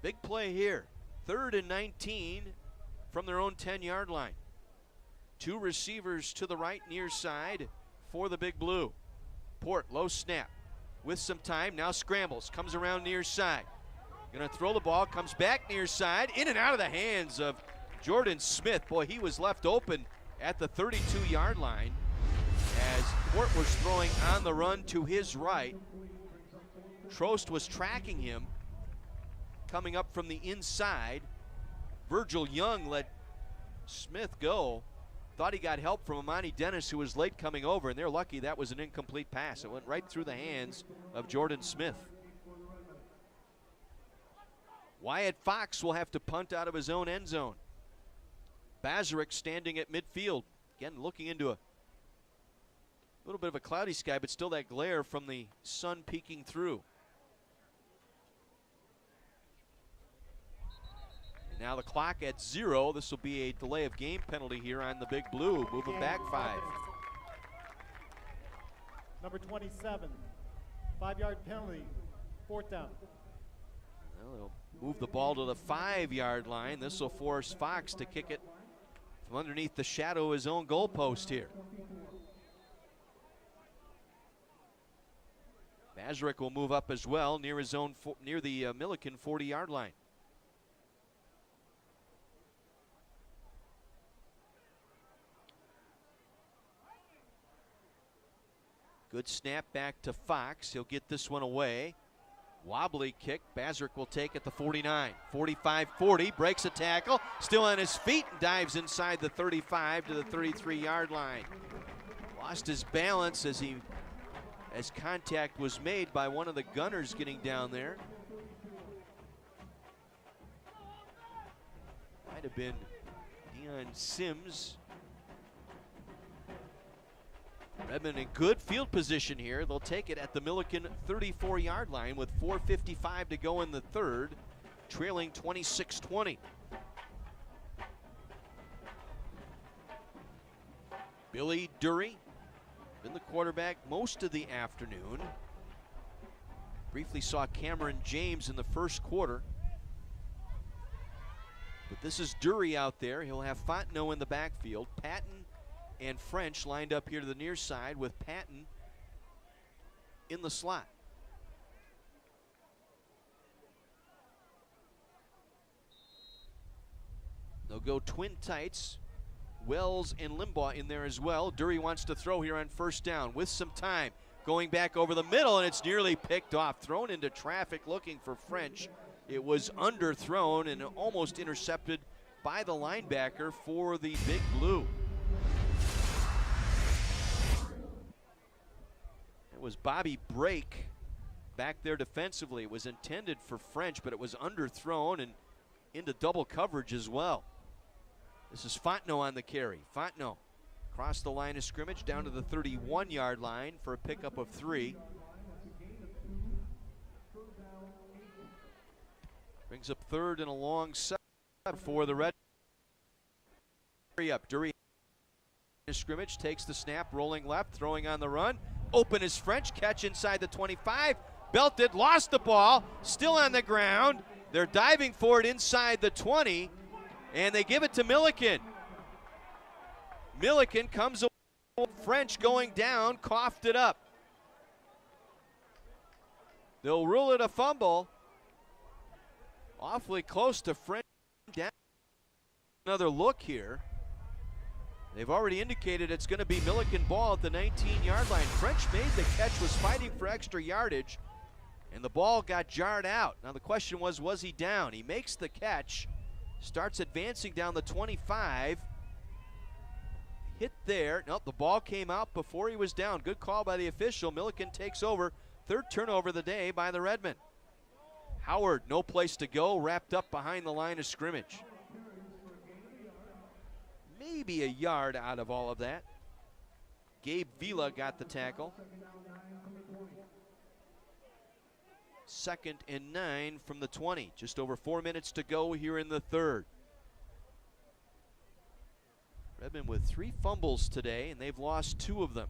Big play here. 3rd and 19 from their own 10-yard line. 2 receivers to the right near side for the Big Blue. Port, low snap. With some time, now scrambles, comes around near side. Gonna throw the ball, comes back near side, in and out of the hands of Jordan Smith. Boy, he was left open at the 32-yard line as Port was throwing on the run to his right. Trost was tracking him, coming up from the inside. Virgil Young let Smith go. Thought he got help from Amani Dennis, who was late coming over, and they're lucky that was an incomplete pass. It went right through the hands of Jordan Smith. Wyatt Fox will have to punt out of his own end zone. Bazarek standing at midfield. Again, looking into a little bit of a cloudy sky, but still that glare from the sun peeking through. And now the clock at 0. This will be a delay of game penalty here on the Big Blue. Moving back 5. Number 27, 5-yard penalty, 4th down. Well, they'll move the ball to the 5-yard line. This will force Fox to kick it from underneath the shadow of his own goalpost here. Bazarek will move up as well near his own near the Millikin 40-yard line. Good snap back to Fox. He'll get this one away. Wobbly kick. Bazarek will take at the 49. 45-40. Breaks a tackle. Still on his feet. Dives inside the 35 to the 33-yard line. Lost his balance as contact was made by one of the gunners getting down there. Might have been Deion Sims. Redmond in good field position here. They'll take it at the Millikin 34-yard line with 4:55 to go in the third, trailing 26-20. Billy Dury been the quarterback most of the afternoon. Briefly saw Cameron James in the first quarter. But this is Dury out there. He'll have Fontenot in the backfield. Patton and French lined up here to the near side with Patton in the slot. They'll go twin tights. Wells and Limbaugh in there as well. Dury wants to throw here on first down with some time. Going back over the middle, and it's nearly picked off. Thrown into traffic looking for French. It was underthrown and almost intercepted by the linebacker for the Big Blue. It was Bobby Brake back there defensively. It was intended for French, but it was underthrown and into double coverage as well. This is Fontenot on the carry. Fontenot across the line of scrimmage down to the 31-yard line for a pickup of 3. Brings up third and a long set for the Red. Hurry up, Dury scrimmage, takes the snap, rolling left, throwing on the run. Open is French, catch inside the 25. Belted, lost the ball, still on the ground. They're diving for it inside the 20, and they give it to Millikin. Millikin comes away, French going down, coughed it up. They'll rule it a fumble. Awfully close to French down. Another look here. They've already indicated it's going to be Millikin ball at the 19-yard line. French made the catch, was fighting for extra yardage, and the ball got jarred out. Now the question was he down? He makes the catch, starts advancing down the 25. Hit there. Nope, the ball came out before he was down. Good call by the official. Millikin takes over. Third turnover of the day by the Redmen. Howard, no place to go, wrapped up behind the line of scrimmage. Maybe a yard out of all of that. Gabe Vila got the tackle. 2nd and 9 from the 20. Just over 4 minutes to go here in the third. Redmond with 3 fumbles today, and they've lost 2 of them.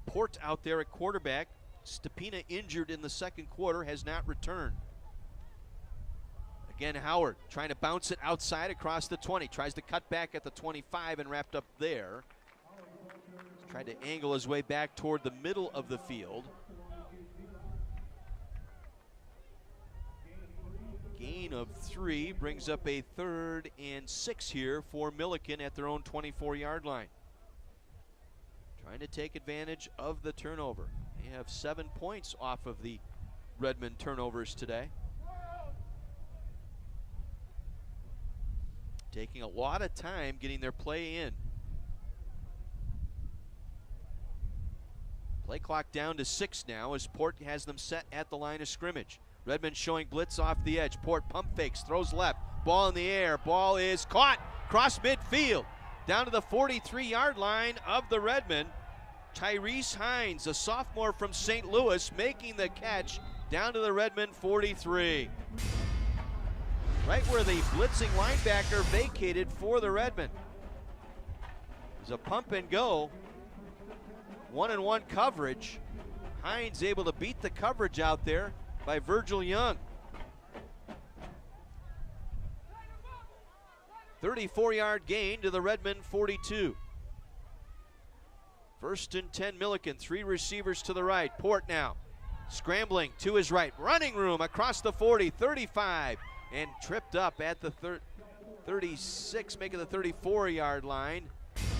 Port out there at quarterback. Stepina injured in the second quarter, has not returned. Again, Howard trying to bounce it outside across the 20. Tries to cut back at the 25 and wrapped up there. Tried to angle his way back toward the middle of the field. Gain of 3 brings up a 3rd and 6 here for Millikin at their own 24-yard line. Trying to take advantage of the turnover. They have 7 points off of the Redmond turnovers today. Taking a lot of time getting their play in. Play clock down to 6 now as Port has them set at the line of scrimmage. Redmond showing blitz off the edge. Port pump fakes, throws left. Ball in the air. Ball is caught. Cross midfield. Down to the 43-yard line of the Redmond. Tyrese Hines, a sophomore from St. Louis, making the catch down to the Redmond 43. Right where the blitzing linebacker vacated for the Redmond. It was a pump and go. 1-on-1 coverage. Hines able to beat the coverage out there by Virgil Young. 34-yard gain to the Redmond 42. 1st and 10 Millikin, 3 receivers to the right. Port now scrambling to his right. Running room across the 40, 35, and tripped up at the 36, making the 34-yard line.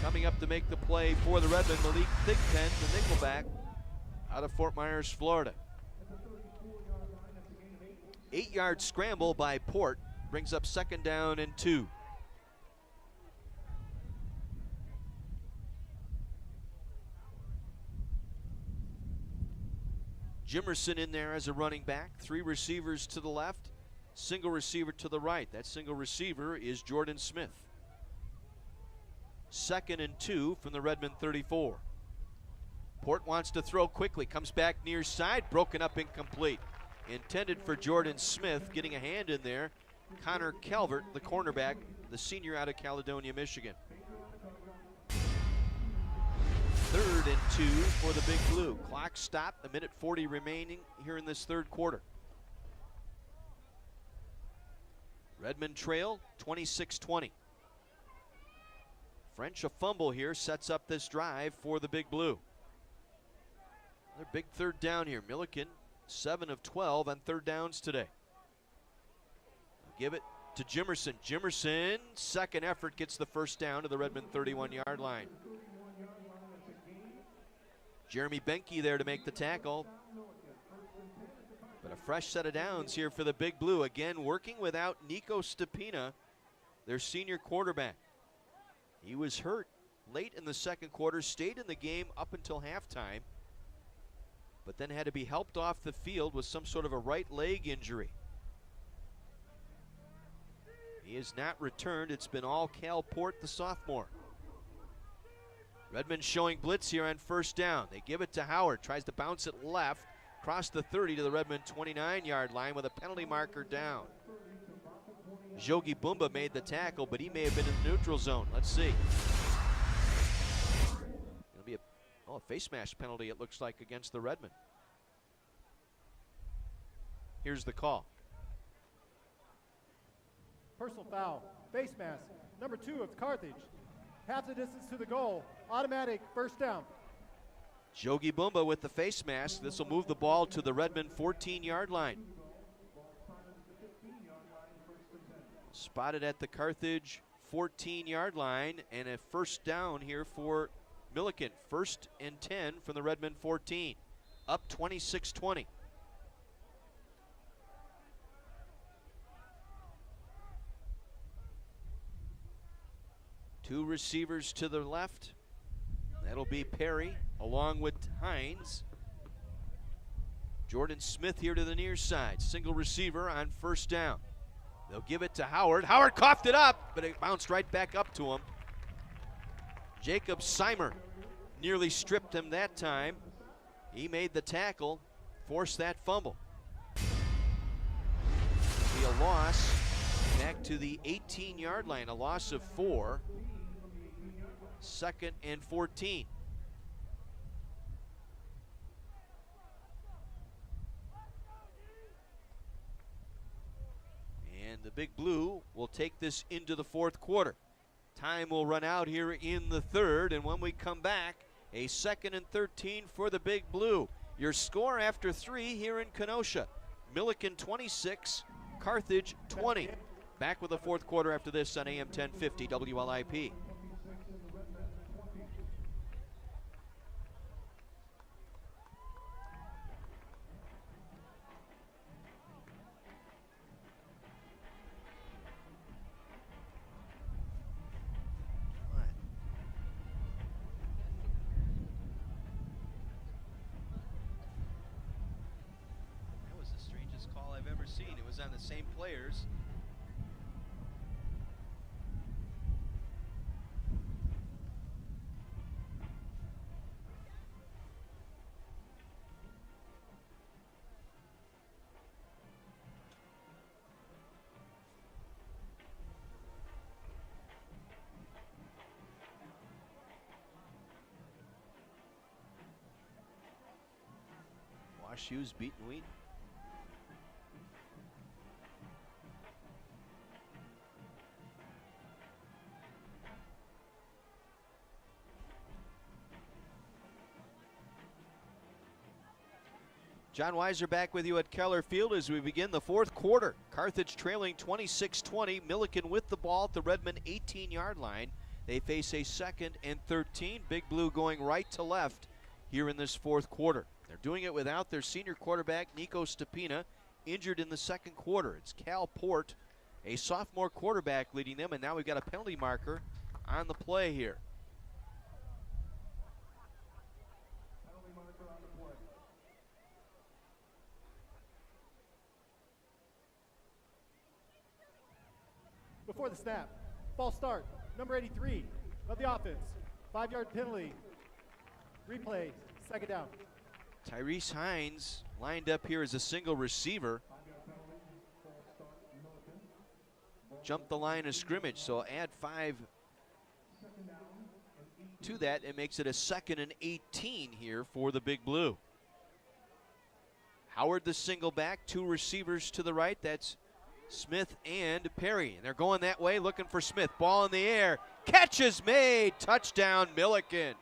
Coming up to make the play for the Redmond, Malik Thigpen, the nickelback, out of Fort Myers, Florida. 8-yard scramble by Port brings up 2nd down and 2. Jimerson in there as a running back. 3 receivers to the left, single receiver to the right. That single receiver is Jordan Smith. 2nd and 2 from the Redmond 34. Port wants to throw quickly, comes back near side, broken up, incomplete. Intended for Jordan Smith, getting a hand in there. Connor Calvert, the cornerback, the senior out of Caledonia, Michigan. 3rd and 2 for the Big Blue. Clock stopped, 1:40 remaining here in this third quarter. Redmond trail 26-20. French, a fumble here, sets up this drive for the Big Blue. Another big third down here. Millikin, 7 of 12 on third downs today. Give it to Jimerson. Jimerson, second effort, gets the first down to the Redmond 31-yard line. Jeremy Benke there to make the tackle. But a fresh set of downs here for the Big Blue. Again, working without Nico Stepina, their senior quarterback. He was hurt late in the second quarter, stayed in the game up until halftime, but then had to be helped off the field with some sort of a right leg injury. He has not returned. It's been all Cal Port, the sophomore. Redmond showing blitz here on first down. They give it to Howard, tries to bounce it left, across the 30 to the Redmond 29-yard line with a penalty marker down. Jogi Bumba made the tackle, but he may have been in the neutral zone. Let's see. It'll be a face mask penalty, it looks like, against the Redmond. Here's the call. Personal foul, face mask, number 2 of Carthage. Half the distance to the goal, automatic first down. Jogi Bumba with the face mask. This will move the ball to the Redmond 14-yard line. Spotted at the Carthage 14-yard line, and a first down here for Millikin. 1st and 10 from the Redmond 14. Up 26-20. Two receivers to the left. That'll be Perry along with Hines. Jordan Smith here to the near side. Single receiver on first down. They'll give it to Howard. Howard coughed it up, but it bounced right back up to him. Jacob Seimer nearly stripped him that time. He made the tackle, forced that fumble. It'll be a loss back to the 18-yard line, a loss of 4. 2nd and 14. And the Big Blue will take this into the fourth quarter. Time will run out here in the third, and when we come back, a 2nd and 13 for the Big Blue. Your score after 3 here in Kenosha. Millikin 26, Carthage 20. Back with the fourth quarter after this on AM 1050 WLIP. It was on the same players. WashU's beaten Wheaton. John Weiser back with you at Keller Field as we begin the fourth quarter. Carthage trailing 26-20. Millikin with the ball at the Redmond 18-yard line. They face a 2nd and 13. Big Blue going right to left here in this fourth quarter. They're doing it without their senior quarterback, Nico Stepina, injured in the second quarter. It's Cal Port, a sophomore quarterback, leading them, and now we've got a penalty marker on the play here. Before the snap, false start, number 83 of the offense. 5-yard penalty. Replay, second down. Tyrese Hines lined up here as a single receiver. Jumped the line of scrimmage, so add 5 to that. It makes it a 2nd and 18 here for the Big Blue. Howard the single back, 2 receivers to the right. That's Smith and Perry. And they're going that way, looking for Smith. Ball in the air. Catch is made. Touchdown, Millikin.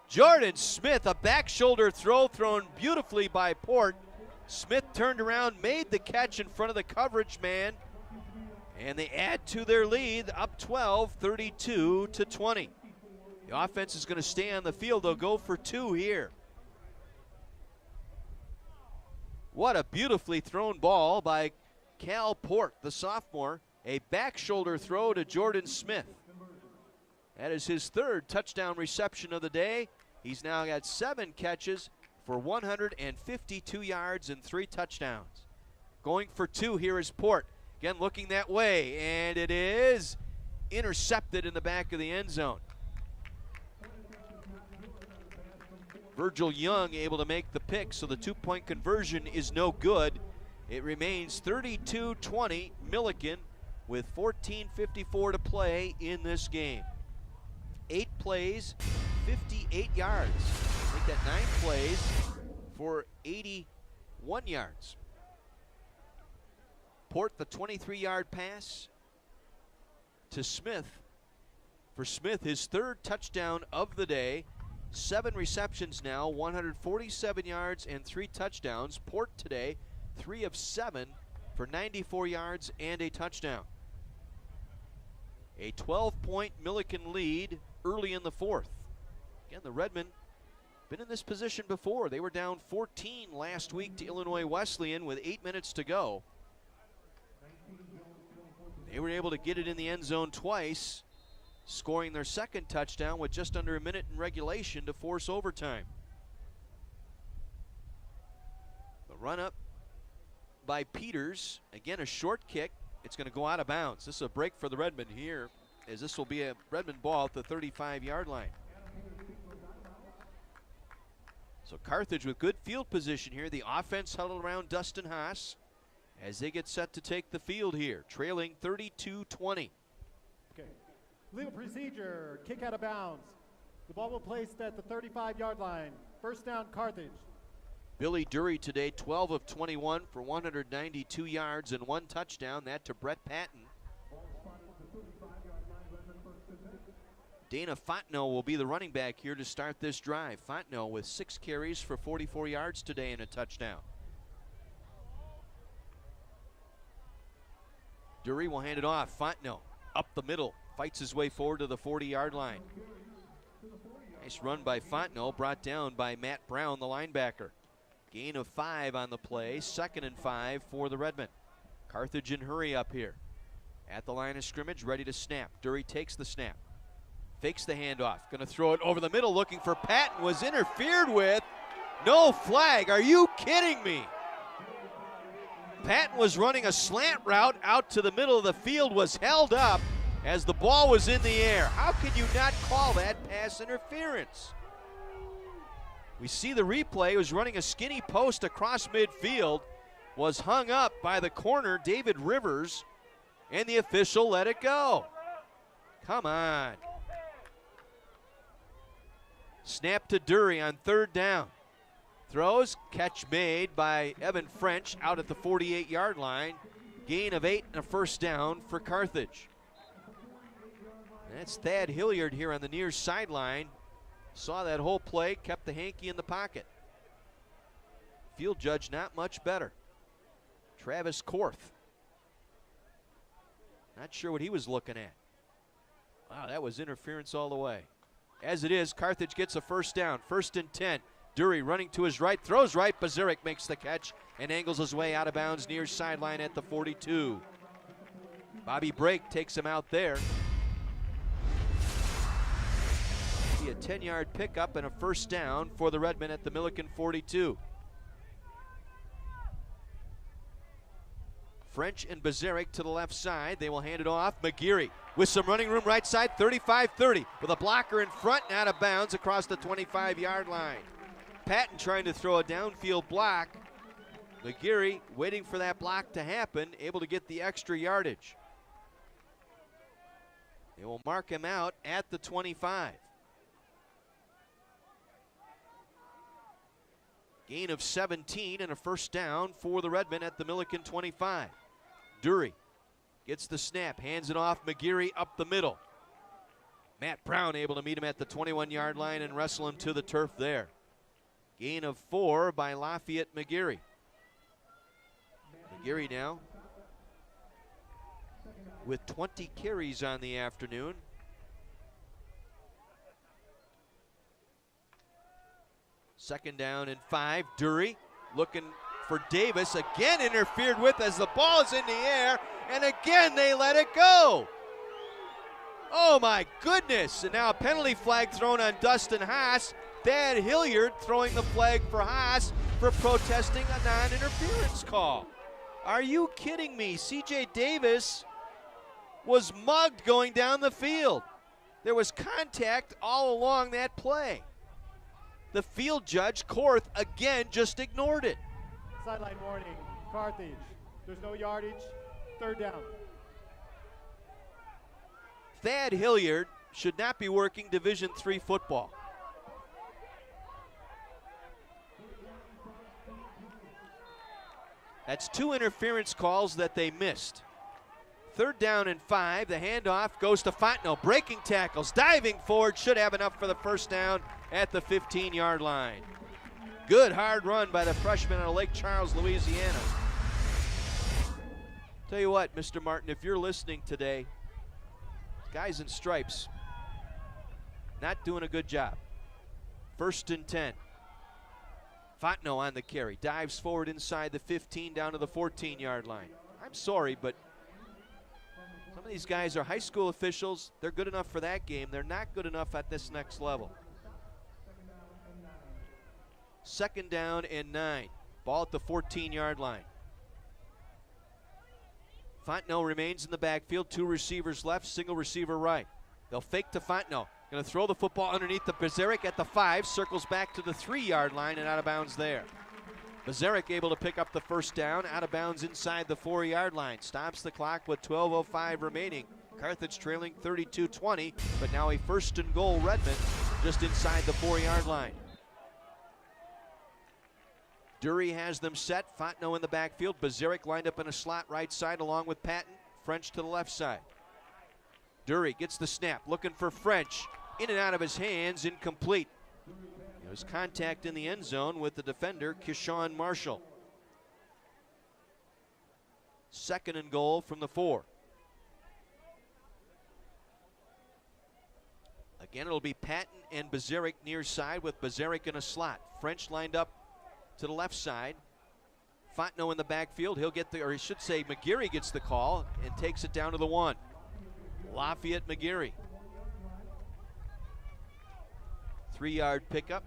Jordan Smith, a back shoulder throw thrown beautifully by Port. Smith turned around, made the catch in front of the coverage man. And they add to their lead, up 12, 32-20. The offense is going to stay on the field. They'll go for 2 here. What a beautifully thrown ball by Cal Port, the sophomore. A back shoulder throw to Jordan Smith. That is his 3rd touchdown reception of the day. He's now got 7 catches for 152 yards and 3 touchdowns. Going for 2 here is Port. Again, looking that way, and it is intercepted in the back of the end zone. Virgil Young able to make the pick, so the 2-point conversion is no good. It remains 32-20, Millikin, with 14:54 to play in this game. 8 plays, 58 yards. Make that 9 plays for 81 yards. Port, the 23-yard pass to Smith. For Smith, his 3rd touchdown of the day. 7 receptions now, 147 yards and 3 touchdowns. Port today, 3 of 7 for 94 yards and a touchdown. A 12-point Millikin lead early in the 4th. Again, the Redmen been in this position before. They were down 14 last week to Illinois Wesleyan with 8 minutes to go. They were able to get it in the end zone twice, scoring their 2nd touchdown with just under a minute in regulation to force overtime. The run up by Peters, again a short kick. It's going to go out of bounds. This is a break for the Redmen here, as this will be a Redmen ball at the 35-yard line. So Carthage with good field position here. The offense huddled around Dustin Hasek as they get set to take the field here, trailing 32-20. Okay. Legal procedure, kick out of bounds. The ball will be placed at the 35-yard line. First down, Carthage. Billy Dury today, 12 of 21 for 192 yards and 1 touchdown. That to Brett Patton. Dana Fontenot will be the running back here to start this drive. Fontenot with 6 carries for 44 yards today and a touchdown. Dury will hand it off. Fontenot up the middle, fights his way forward to the 40-yard line. Nice run by Fontenot, brought down by Matt Brown, the linebacker. Gain of 5 on the play, 2nd and 5 for the Redmen. Carthage in hurry up here. At the line of scrimmage, ready to snap. Dury takes the snap. Fakes the handoff. Going to throw it over the middle, looking for Patton. Was interfered with. No flag. Are you kidding me? Patton was running a slant route out to the middle of the field, was held up as the ball was in the air. How can you not call that pass interference? We see the replay. He was running a skinny post across midfield, was hung up by the corner, David Rivers, and the official let it go. Come on. Snap to Dury on 3rd down. Throws, catch made by Evan French out at the 48-yard line. Gain of 8 and a first down for Carthage. That's Thad Hilliard here on the near sideline. Saw that whole play, kept the hanky in the pocket. Field judge not much better. Travis Korth. Not sure what he was looking at. Wow, that was interference all the way. As it is, Carthage gets a first down, 1st and 10. Dury running to his right, throws right. Bazurek makes the catch and angles his way out of bounds near sideline at the 42. Bobby Brake takes him out there. Be a 10-yard pickup and a first down for the Redmen at the Millikin 42. French and Bazaric to the left side. They will hand it off. McGeary with some running room right side, 35-30, with a blocker in front and out of bounds across the 25-yard line. Patton trying to throw a downfield block. McGeary waiting for that block to happen, able to get the extra yardage. They will mark him out at the 25. Gain of 17 and a first down for the Redmen at the Millikin 25. Dury gets the snap, hands it off. McGeary up the middle. Matt Brown able to meet him at the 21-yard line and wrestle him to the turf there. Gain of 4 by Lafayette McGeary. McGeary now with 20 carries on the afternoon. Second down and 5. Dury looking for Davis. Again interfered with as the ball is in the air. And again they let it go. Oh my goodness. And now a penalty flag thrown on Dustin Haas. Thad Hilliard throwing the flag for Haas for protesting a non-interference call. Are you kidding me? C.J. Davis was mugged going down the field. There was contact all along that play. The field judge, Korth, again just ignored it. Sideline warning, Carthage. There's no yardage, third down. Thad Hilliard should not be working Division III football. That's 2 interference calls that they missed. Third down and 5. The handoff goes to Fontenot. Breaking tackles, diving forward, should have enough for the first down at the 15-yard line. Good hard run by the freshman out of Lake Charles, Louisiana. Tell you what, Mr. Martin, if you're listening today, guys in stripes, not doing a good job. 1st and 10. Fontenot on the carry, dives forward inside the 15 down to the 14-yard line. I'm sorry, but some of these guys are high school officials. They're good enough for that game. They're not good enough at this next level. Second down and 9. Ball at the 14-yard line. Fontenot remains in the backfield. 2 receivers left, single receiver right. They'll fake to Fontenot. Going to throw the football underneath the Bazaric at the 5. Circles back to the 3-yard line and out of bounds there. Bazaric able to pick up the first down, out of bounds inside the 4-yard line. Stops the clock with 12:05 remaining. Carthage trailing 32-20, but now a 1st and goal Redmond just inside the 4-yard line. Dury has them set. Fontenot in the backfield. Bazaric lined up in a slot right side along with Patton. French to the left side. Dury gets the snap, looking for French. In and out of his hands, incomplete. There was contact in the end zone with the defender, Keyshawn Marshall. 2nd and goal from the 4. Again, it'll be Patton and Bazaric near side with Bazaric in a slot. French lined up to the left side. Fontenot in the backfield. He'll get the, or he should say McGeary gets the call and takes it down to the 1. Lafayette McGeary. 3-yard pickup.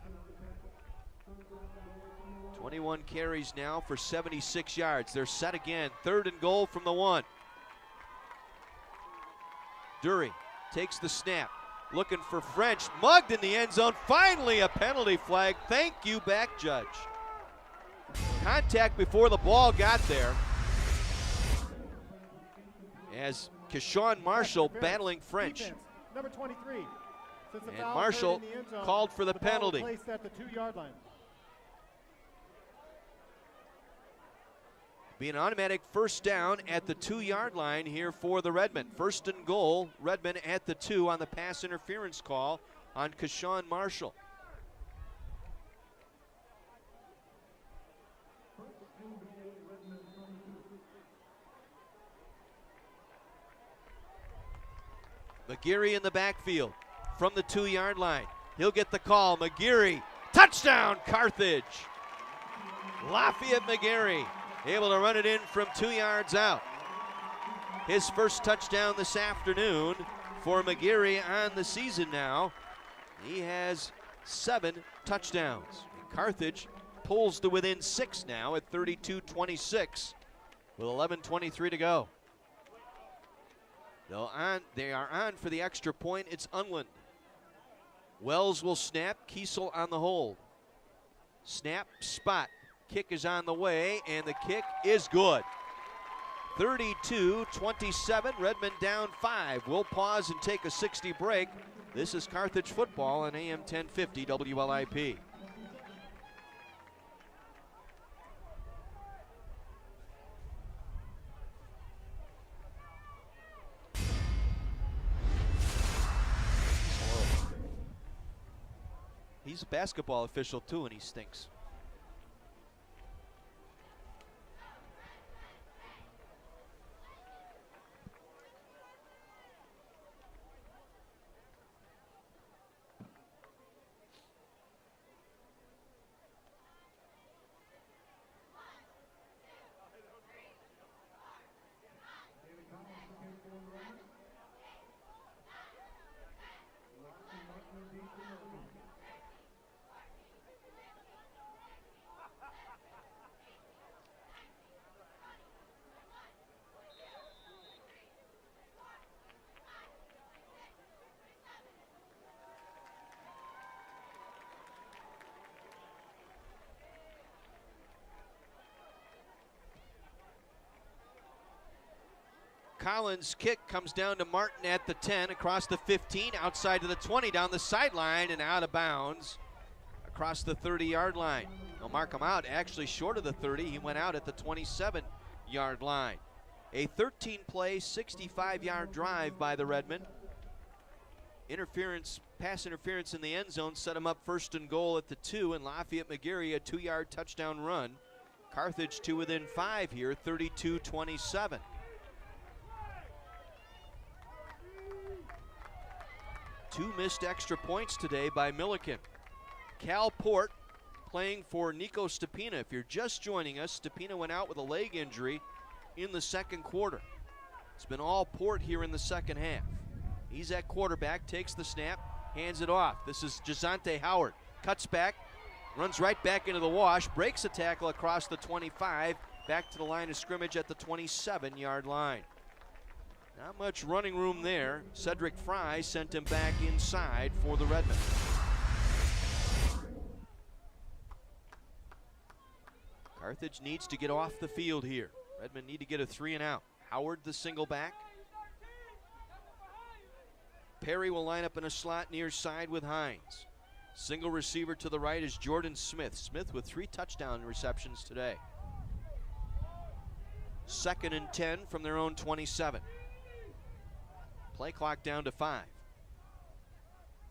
21 carries now for 76 yards. They're set again. 3rd and goal from the 1. Dury takes the snap. Looking for French. Mugged in the end zone. Finally a penalty flag. Thank you, back judge. Contact before the ball got there. As Keyshawn Marshall battling French. Defense, number 23. Since the And foul Marshall occurred in the end zone, called for the ball was penalty. placed at the 2-yard line. Be an automatic first down at the 2-yard line here for the Redmen. 1st and goal, Redmen at the 2 on the pass interference call on Keyshawn Marshall. McGeary in the backfield from the 2-yard line. He'll get the call. McGeary, touchdown, Carthage. Lafayette McGeary able to run it in from 2 yards out. His first touchdown this afternoon for McGeary on the season now. He has 7 touchdowns. And Carthage pulls to within 6 now at 32-26 with 11:23 to go. They are on for the extra point. It's Unland. Wells will snap. Kiesel on the hold. Snap, spot. Kick is on the way, and the kick is good. 32-27, Redmond down 5. We'll pause and take a 60 break. This is Carthage football on AM 1050 WLIP. He's a basketball official too, and he stinks. Collins' kick comes down to Martin at the 10, across the 15, outside to the 20, down the sideline and out of bounds across the 30-yard line. They'll mark him out actually short of the 30. He went out at the 27-yard line. A 13-play, 65-yard drive by the Redmen. Pass interference in the end zone set him up first and goal at the 2, and Lafayette McGarry a 2-yard touchdown run. Carthage to within 5 here, 32-27. Two missed extra points today by Millikin. Cal Port playing for Nico Stepina. If you're just joining us, Stepina went out with a leg injury in the second quarter. It's been all Port here in the second half. He's at quarterback, takes the snap, hands it off. This is Jazante Howard. Cuts back, runs right back into the wash, breaks a tackle across the 25, back to the line of scrimmage at the 27-yard line. Not much running room there. Cedric Fry sent him back inside for the Redmen. Carthage needs to get off the field here. Redmen need to get a 3 and out. Howard the single back. Perry will line up in a slot near side with Hines. Single receiver to the right is Jordan Smith. Smith with 3 touchdown receptions today. 2nd and 10 from their own 27. Play clock down to 5.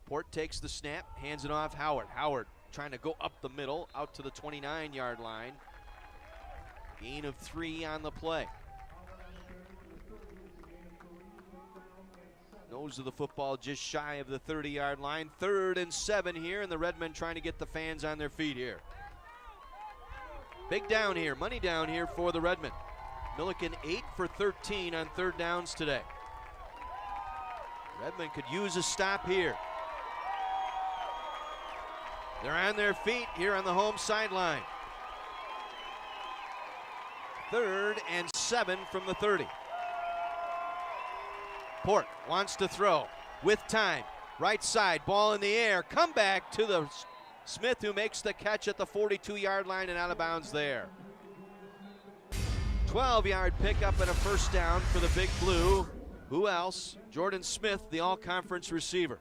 Port takes the snap, hands it off Howard. Howard trying to go up the middle, out to the 29-yard line. Gain of 3 on the play. Nose of the football just shy of the 30-yard line. 3rd and 7 here, and the Redmen trying to get the fans on their feet here. Big down here, money down here for the Redmen. Millikin 8 for 13 on 3rd downs today. Redmen could use a stop here. They're on their feet here on the home sideline. 3rd and 7 from the 30. Port wants to throw with time. Right side, ball in the air. Come back to the Smith, who makes the catch at the 42-yard line and out of bounds there. 12-yard pickup and a first down for the Big Blue. Who else? Jordan Smith, the all-conference receiver.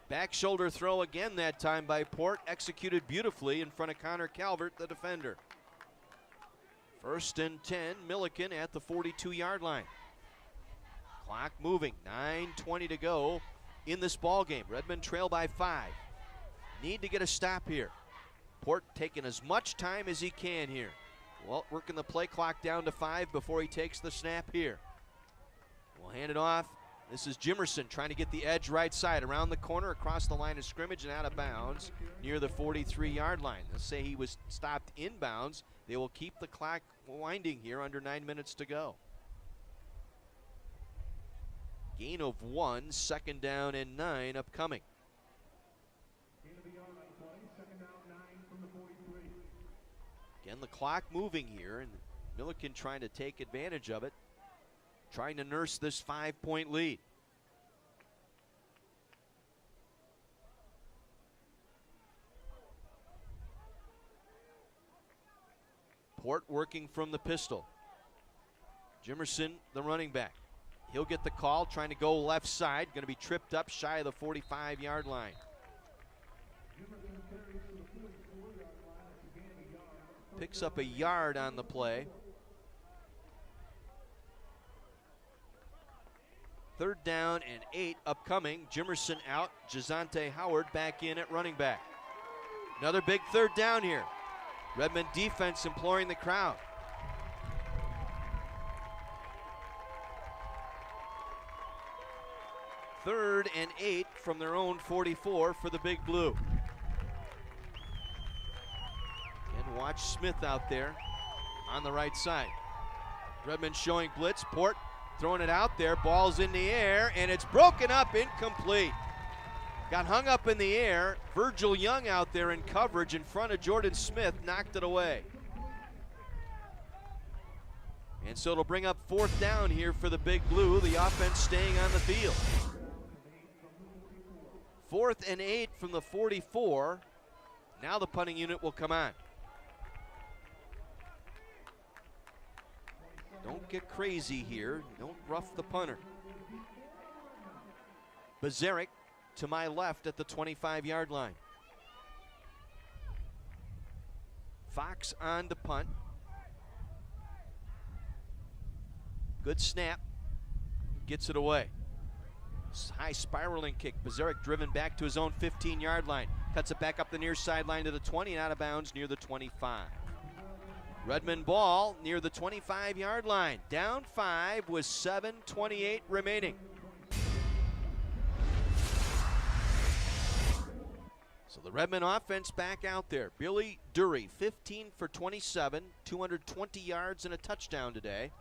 Back shoulder throw again that time by Port, executed beautifully in front of Connor Calvert, the defender. 1st and 10, Millikin at the 42-yard line. Clock moving, 9:20 to go in this ball game. Redmen trail by 5. Need to get a stop here. Port taking as much time as he can here. Well, working the play clock down to 5 before he takes the snap here. We'll hand it off. This is Jimerson trying to get the edge right side, around the corner, across the line of scrimmage and out of bounds near the 43-yard line. Let's say he was stopped inbounds. They will keep the clock winding here, under 9 minutes to go. Gain of 1, 2nd down and 9 upcoming. Again, the clock moving here, and Millikin trying to take advantage of it, trying to nurse this 5-point lead. Port working from the pistol. Jimerson, the running back. He'll get the call, trying to go left side. Going to be tripped up shy of the 45-yard line. Picks up a yard on the play. 3rd down and 8 upcoming. Jimerson out. Jazante Howard back in at running back. Another big 3rd down here. Redmond defense imploring the crowd. 3rd and 8 from their own 44 for the Big Blue. And watch Smith out there on the right side. Redmond showing blitz. Port throwing it out there. Ball's in the air, and it's broken up, incomplete. Got hung up in the air. Virgil Young out there in coverage in front of Jordan Smith, knocked it away. And so it'll bring up 4th down here for the Big Blue, the offense staying on the field. 4th and 8 from the 44. Now the punting unit will come on. Don't get crazy here. Don't rough the punter. Bazaric to my left at the 25-yard line. Fox on to punt. Good snap. Gets it away. High spiraling kick. Bazaric driven back to his own 15-yard line. Cuts it back up the near sideline to the 20 and out of bounds near the 25. Redmond ball near the 25-yard line. Down 5 with 7:28 remaining. So the Redmond offense back out there. Billy Dury, 15 for 27, 220 yards and a touchdown today.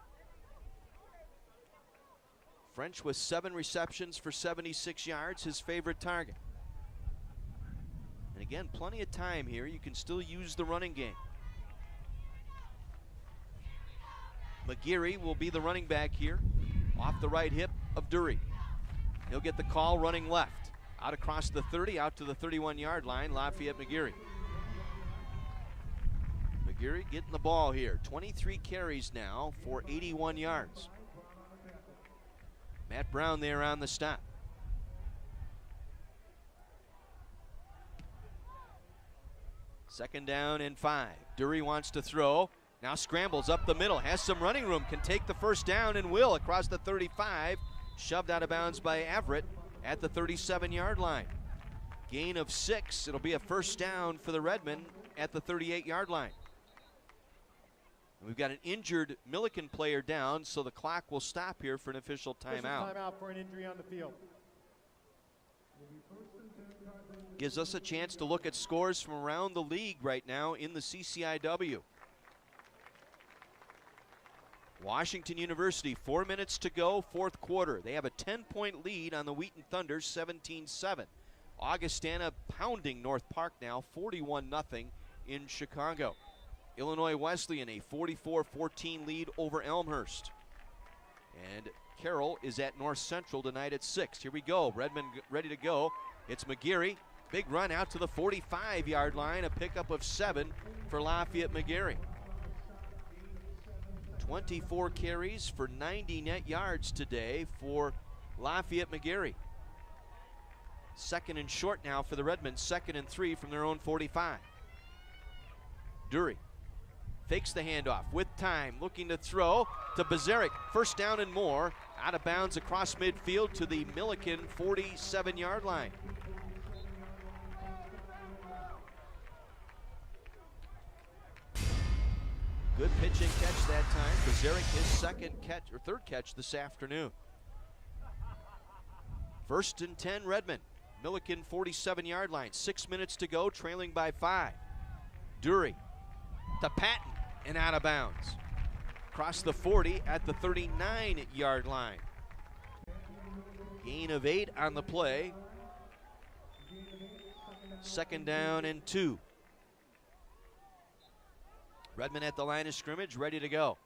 French with 7 receptions for 76 yards, his favorite target. And again, plenty of time here. You can still use the running game. McGeary will be the running back here, off the right hip of Dury. He'll get the call running left. Out across the 30, out to the 31-yard line, Lafayette McGeary. McGeary getting the ball here. 23 carries now for 81 yards. Matt Brown there on the stop. Second down and 5. Dury wants to throw. Now scrambles up the middle. Has some running room. Can take the first down and will across the 35. Shoved out of bounds by Everett at the 37-yard line. Gain of 6. It'll be a first down for the Redmen at the 38-yard line. We've got an injured Millikin player down, so the clock will stop here for an official timeout. Timeout for an injury on the field. Gives us a chance to look at scores from around the league right now in the CCIW. Washington University, 4 minutes to go, 4th quarter. They have a 10-point lead on the Wheaton Thunder, 17-7. Augustana pounding North Park now, 41-0 in Chicago. Illinois Wesleyan, a 44-14 lead over Elmhurst. And Carroll is at North Central tonight at 6. Here we go. Redmond ready to go. It's McGeary. Big run out to the 45-yard line. A pickup of 7 for Lafayette McGeary. 24 carries for 90 net yards today for Lafayette McGeary. 2nd and short now for the Redmonds. 2nd and 3 from their own 45. Dury fakes the handoff with time, looking to throw to Bazaric. First down and more. Out of bounds across midfield to the Millikin 47-yard line. Good pitch and catch that time. Bazaric his third catch this afternoon. 1st and 10 Redmond. Millikin 47-yard line. 6 minutes to go, trailing by 5. Dury to Patton and out of bounds. Across the 40 at the 39-yard line. Gain of 8 on the play. 2nd down and 2. Redmond at the line of scrimmage, ready to go.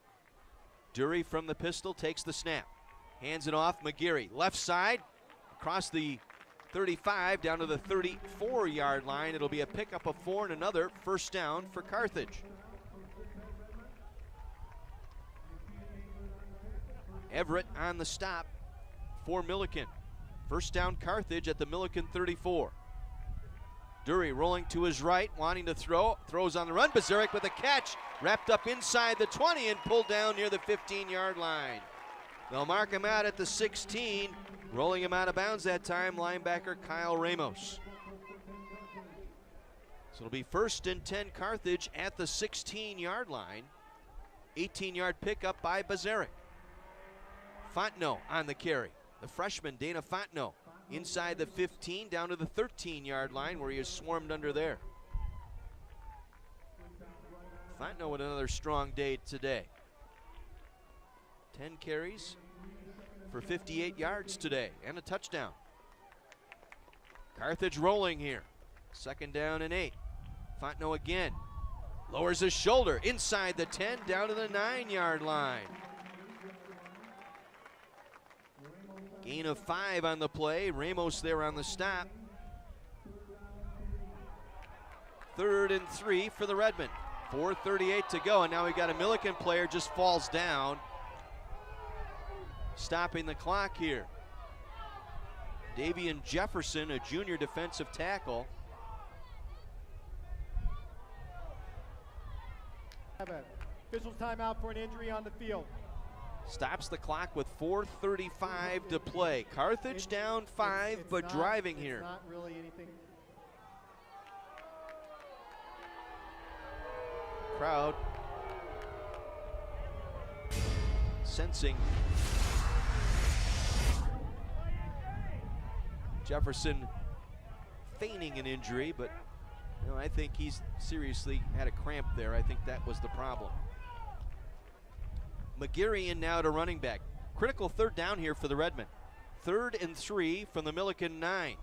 Dury from the pistol takes the snap. Hands it off, McGeary. Left side, across the 35, down to the 34-yard line. It'll be a pickup of 4 and another first down for Carthage. Everett on the stop for Millikin. First down Carthage at the Millikin 34. Dury rolling to his right, wanting to throw. Throws on the run. Bazarek with a catch. Wrapped up inside the 20 and pulled down near the 15-yard line. They'll mark him out at the 16. Rolling him out of bounds that time, linebacker Kyle Ramos. So it'll be 1st and 10 Carthage at the 16-yard line. 18-yard pickup by Bazarek. Fontenot on the carry. The freshman, Dana Fontenot, inside the 15, down to the 13-yard line where he is swarmed under there. Fontenot with another strong day today. 10 carries for 58 yards today and a touchdown. Carthage rolling here. 2nd down and 8. Fontenot again. Lowers his shoulder inside the 10, down to the 9-yard line. Gain of 5 on the play. Ramos there on the stop. 3rd and 3 for the Redmen. 4:38 to go, and now we got a Millikin player just falls down. Stopping the clock here. Davian Jefferson, a junior defensive tackle. Officials timeout for an injury on the field. Stops the clock with 4:35 to play. Carthage down 5, but not, driving here. Not really anything. Crowd sensing Jefferson feigning an injury, but you know, I think he's seriously had a cramp there. I think that was the problem. McGeary in now to running back. Critical 3rd down here for the Redmen. 3rd and 3 from the Millikin 9.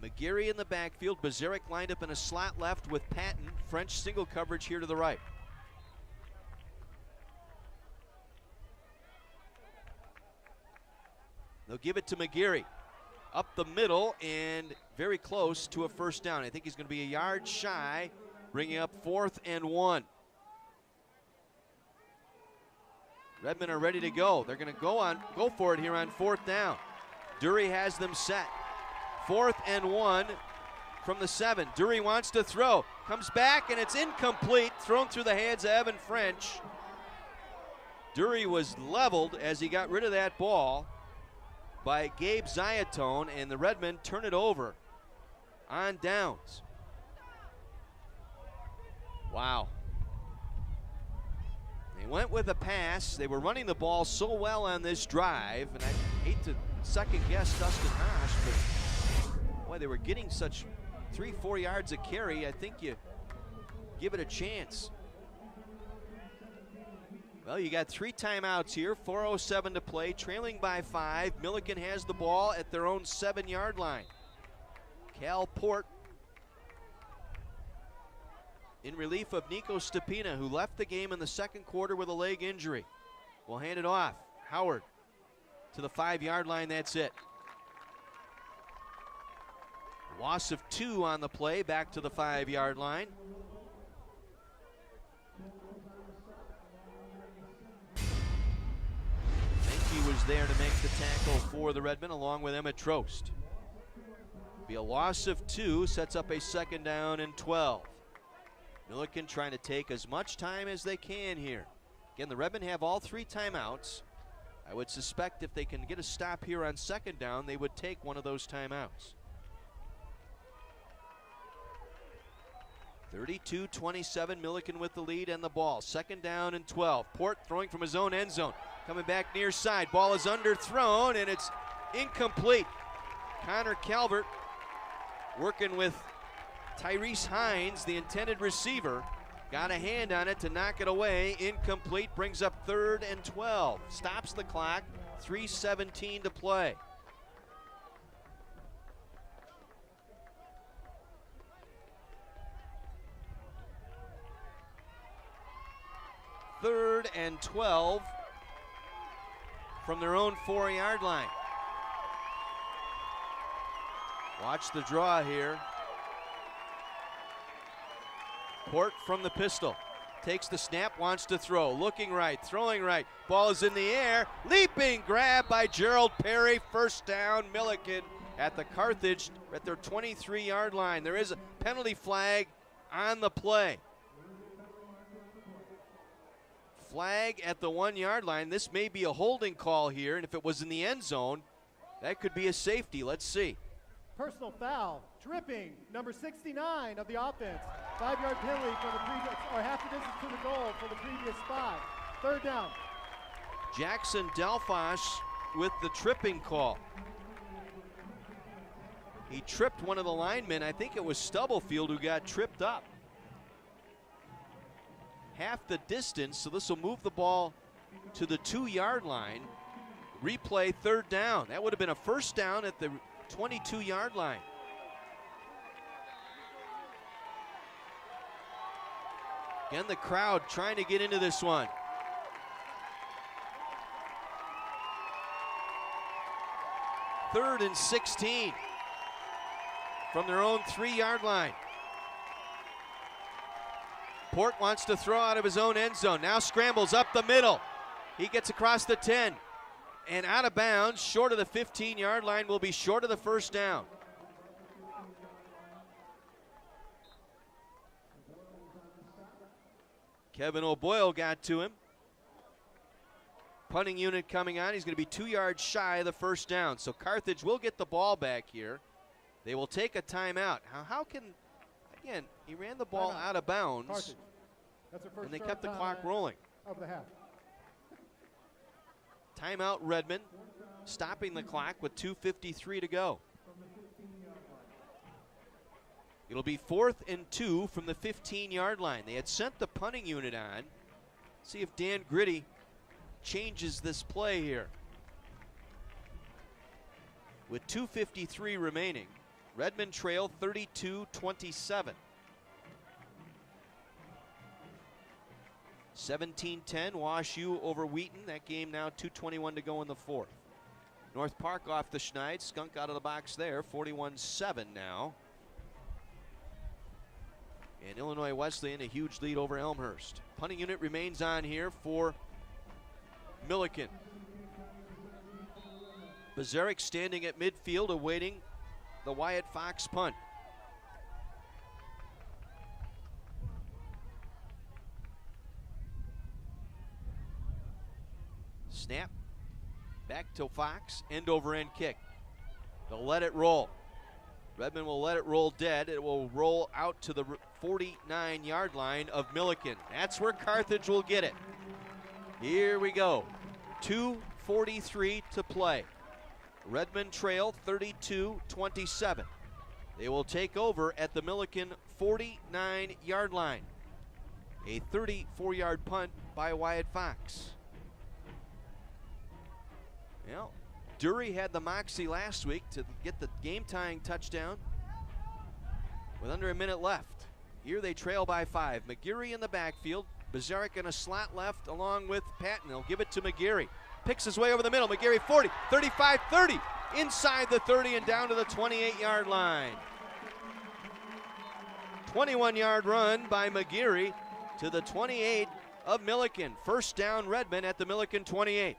McGeary in the backfield. Bazarek lined up in a slot left with Patton. French single coverage here to the right. They'll give it to McGeary. Up the middle and very close to a first down. I think he's going to be a yard shy, bringing up 4th and 1. Redmen are ready to go. They're going to go for it here on 4th down. Dury has them set. 4th and 1 from the 7. Dury wants to throw. Comes back and it's incomplete. Thrown through the hands of Evan French. Dury was leveled as he got rid of that ball by Gabe Ziatone, and the Redmen turn it over on downs. Wow. They went with a pass. They were running the ball so well on this drive, and I hate to second guess Dustin Hasek, but boy, they were getting such 3-4 yards a carry. I think you give it a chance. Well, you got 3 timeouts here, 4:07 to play, trailing by 5. Millikin has the ball at their own 7-yard line. Cal Port in relief of Nico Stepina, who left the game in the 2nd quarter with a leg injury. We'll hand it off. Howard to the 5-yard line, that's it. Loss of 2 on the play, back to the 5-yard line. Was there to make the tackle for the Redmen along with Emmett Trost. Be a loss of 2, sets up a 2nd down and 12. Millikin trying to take as much time as they can here. Again, the Redmen have all 3 timeouts. I would suspect if they can get a stop here on 2nd down, they would take one of those timeouts. 32-27, Millikin with the lead and the ball. 2nd down and 12. Port throwing from his own end zone. Coming back near side. Ball is underthrown and it's incomplete. Connor Calvert working with Tyrese Hines, the intended receiver. Got a hand on it to knock it away. Incomplete. Brings up 3rd and 12. Stops the clock 3:17 to play. Third and 12 from their own 4-yard line. Watch the draw here. Port from the pistol. Takes the snap, wants to throw. Looking right, throwing right. Ball is in the air. Leaping grab by Gerald Perry. First down, Millikin at the Carthage at their 23-yard line. There is a penalty flag on the play. Flag at the 1-yard line. This may be a holding call here, and if it was in the end zone, that could be a safety. Let's see. Personal foul, tripping, number 69 of the offense. 5-yard penalty for the previous, or half the distance to the goal for the previous spot. Third down. Jackson Delfosh with the tripping call. He tripped one of the linemen. I think it was Stubblefield who got tripped up. Half the distance, so this will move the ball to the 2-yard line. Replay, third down. That would have been a first down at the 22-yard line. Again, the crowd trying to get into this one. Third and 16 from their own 3-yard line. Port wants to throw out of his own end zone. Now scrambles up the middle. He gets across the 10 and out of bounds, short of the 15-yard line, will be short of the first down. Kevin O'Boyle got to him. Punting unit coming on. He's going to be 2 yards shy of the first down. So Carthage will get the ball back here. They will take a timeout. How can, again, he ran the ball out of bounds. Carthage. That's their first and they kept the clock rolling. Of the half. Timeout Redmond, stopping the clock with 2:53 to go. It'll be 4th and 2 from the 15-yard line. They had sent the punting unit on. See if Dan Gritty changes this play here. With 2:53 remaining, Redmond trail 32-27. 17-10, Wash U over Wheaton. That game now 2:21 to go in the 4th. North Park off the Schneid. Skunk out of the box there, 41-7 now. And Illinois Wesleyan a huge lead over Elmhurst. Punting unit remains on here for Millikin. Bazarek standing at midfield awaiting the Wyatt Fox punt. Snap, back to Fox, end over end kick. They'll let it roll. Redmond will let it roll dead. It will roll out to the 49-yard line of Millikin. That's where Carthage will get it. Here we go. 2:43 to play. Redmond trail 32-27. They will take over at the Millikin 49-yard line. A 34-yard punt by Wyatt Fox. Well, Dury had the moxie last week to get the game-tying touchdown with under a minute left. Here they trail by 5. McGeary in the backfield. Bazarek in a slot left along with Patton. They'll give it to McGeary. Picks his way over the middle. McGeary 40, 35, 30. Inside the 30 and down to the 28-yard line. 21-yard run by McGeary to the 28 of Millikin. First down Redmond at the Millikin 28.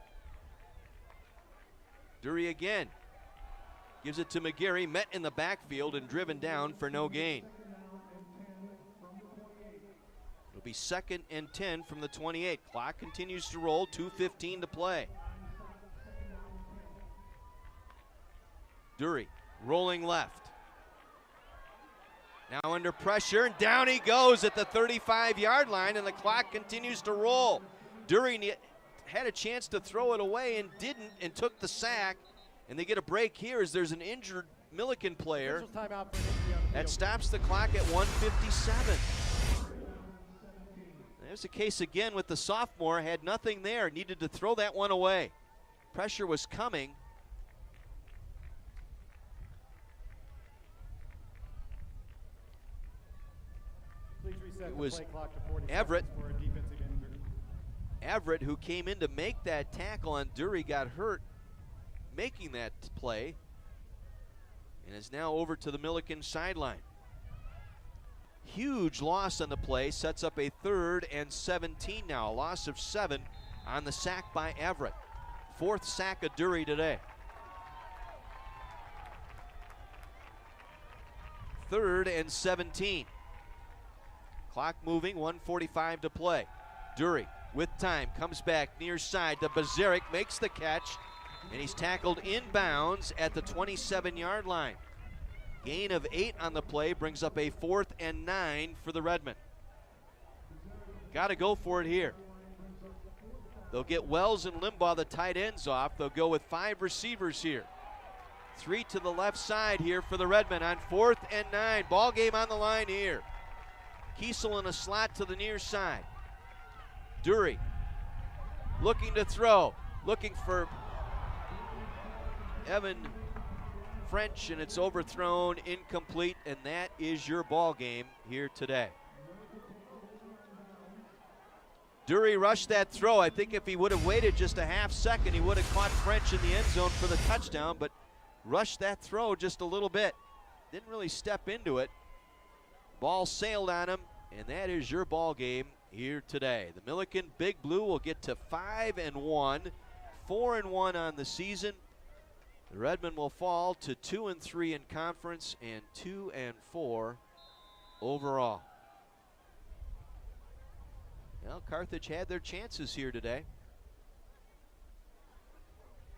Dury again gives it to McGeary, met in the backfield and driven down for no gain. It'll be 2nd and 10 from the 28. Clock continues to roll, 2:15 to play. Dury rolling left. Now under pressure, and down he goes at the 35-yard line, and the clock continues to roll. Dury had a chance to throw it away and didn't, and took the sack. And they get a break here as there's an injured Millikin player that stops the clock at 1:57. There's a case again with the sophomore, had nothing there, needed to throw that one away. Pressure was coming. Please reset It the was play clock to 40 Everett. seconds for a defensive injury. Everett, who came in to make that tackle on Dury, got hurt making that play and is now over to the Millikin sideline. Huge loss on the play, sets up a 3rd and 17 now. A loss of 7 on the sack by Everett. 4th sack of Dury today. 3rd and 17. Clock moving, 1:45 to play. Dury with time, comes back near side to Bazaric, makes the catch, and he's tackled inbounds at the 27-yard line. Gain of 8 on the play brings up a 4th and 9 for the Redmen. Got to go for it here. They'll get Wells and Limbaugh, the tight ends, off. They'll go with 5 receivers here. 3 to the left side here for the Redmen on 4th and 9. Ball game on the line here. Kiesel in a slot to the near side. Dury looking to throw, looking for Evan French, and it's overthrown, incomplete, and that is your ball game here today. Dury rushed that throw. I think if he would have waited just a half second, he would have caught French in the end zone for the touchdown, but rushed that throw just a little bit. Didn't really step into it. Ball sailed on him, and that is your ball game here today. The Millikin Big Blue will get to 5-1, 4-1 on the season. The Redmen will fall to 2-3 in conference and 2-4 overall. Well, Carthage had their chances here today.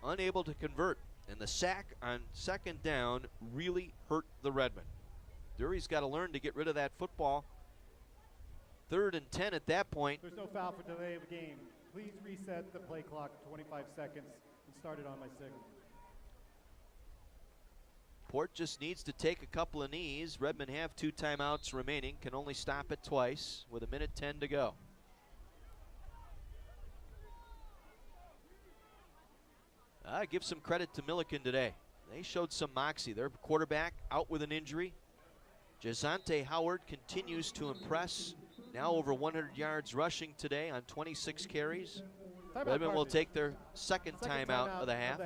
Unable to convert, and the sack on 2nd down really hurt the Redmen. Dury's got to learn to get rid of that football. 3rd and 10 at that point. There's no foul for delay of the game. Please reset the play clock to 25 seconds and start it on my signal. Port just needs to take a couple of knees. Redmen have 2 timeouts remaining, can only stop it twice with 1:10 to go. I give some credit to Millikin today. They showed some moxie. Their quarterback out with an injury. Jazante Howard continues to impress. Now over 100 yards rushing today on 26 carries. Redmen will take their second timeout of the half.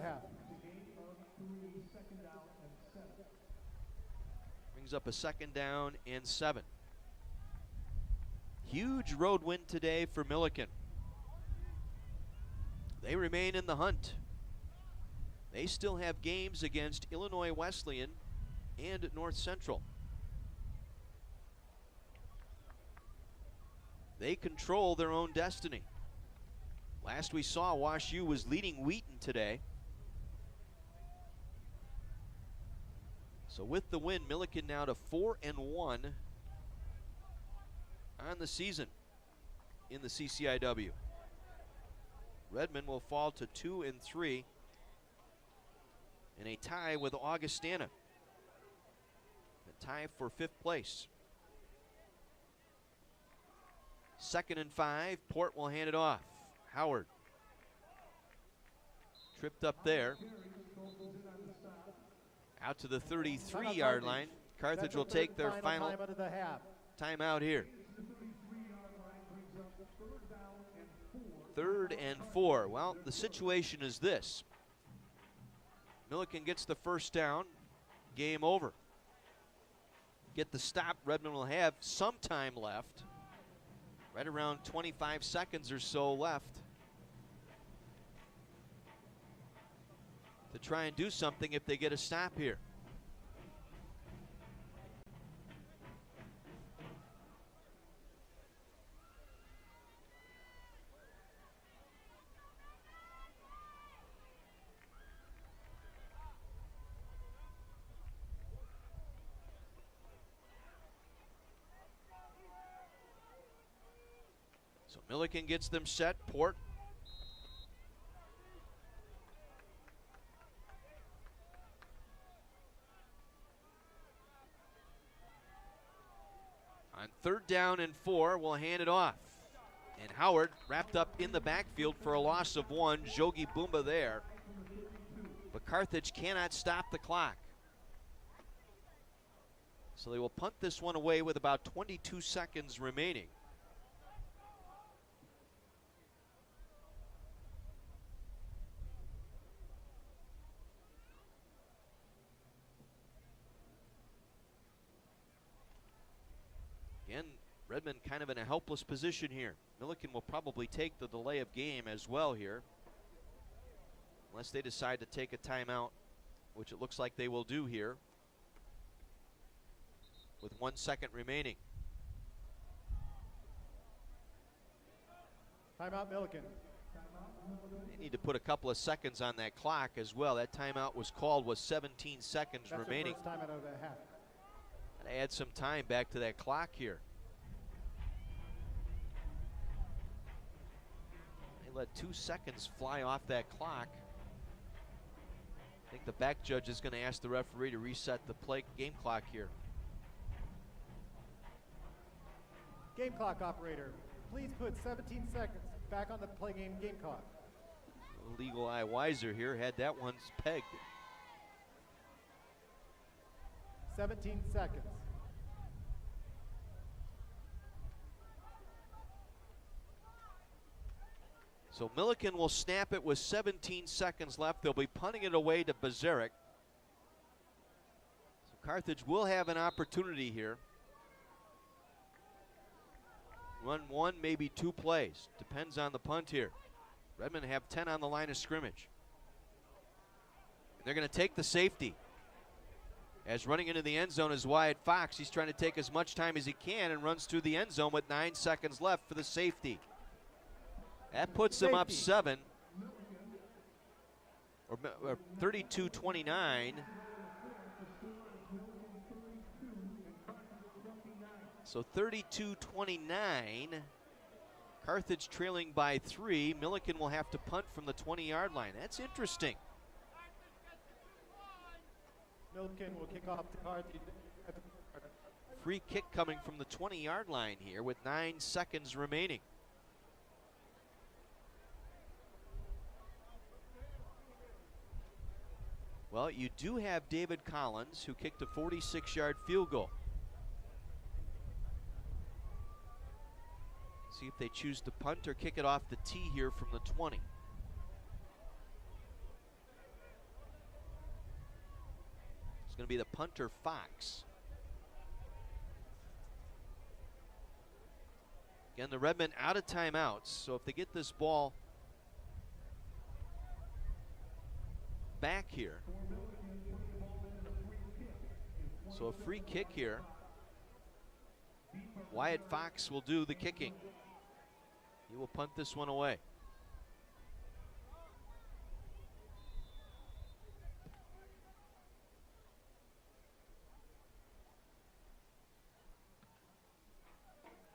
Brings up a 2nd down and 7. Huge road win today for Millikin. They remain in the hunt. They still have games against Illinois Wesleyan and North Central. They control their own destiny. Last we saw, Wash U was leading Wheaton today. So with the win, Millikin now to 4-1 on the season in the CCIW. Redmen will fall to 2-3 in a tie with Augustana. A tie for 5th place. 2nd and 5, Port will hand it off. Howard tripped up there. Out to the 33-yard line. Carthage will take their final timeout here. 3rd and 4. Well, the situation is this. Millikin gets the 1st down, game over. Get the stop, Redmen will have some time left. Right around 25 seconds or so left to try and do something if they get a stop here. So Millikin gets them set. Port on 3rd down and 4, will hand it off. And Howard wrapped up in the backfield for a loss of 1. Jogi Bumba there Carthage cannot stop the clock. So they will punt this one away with about 22 seconds remaining. Again, Redmond kind of in a helpless position here. Millikin will probably take the delay of game as well here, unless they decide to take a timeout, which it looks like they will do here with 1 second remaining. Timeout, Millikin. They need to put a couple of seconds on that clock as well. That timeout was called with 17 seconds remaining. That's the first timeout of the half. Gotta add some time back to that clock here. They let 2 seconds fly off that clock. I think the back judge is going to ask the referee to reset the game clock here. Game clock operator, please put 17 seconds back on the play game clock. Legal eye Weiser here had that one pegged. 17 seconds. So Millikin will snap it with 17 seconds left. They'll be punting it away to Bazaric. So Carthage will have an opportunity here. Run one, maybe 2 plays. Depends on the punt here. Redmond have 10 on the line of scrimmage. And they're going to take the safety. As running into the end zone is Wyatt Fox. He's trying to take as much time as he can and runs through the end zone with 9 seconds left for the safety. That puts them up 7. Or 32-29. So 32-29. Carthage trailing by 3. Millikin will have to punt from the 20-yard line. That's interesting. Millikin will kick off to Carthage. Free kick coming from the 20-yard line here with 9 seconds remaining. Well, you do have David Collins, who kicked a 46-yard field goal. See if they choose to punt or kick it off the tee here from the 20. It's going to be the punter, Fox. Again, the Redmen out of timeouts, so if they get this ball back here. So a free kick here. Wyatt Fox will do the kicking. He will punt this one away.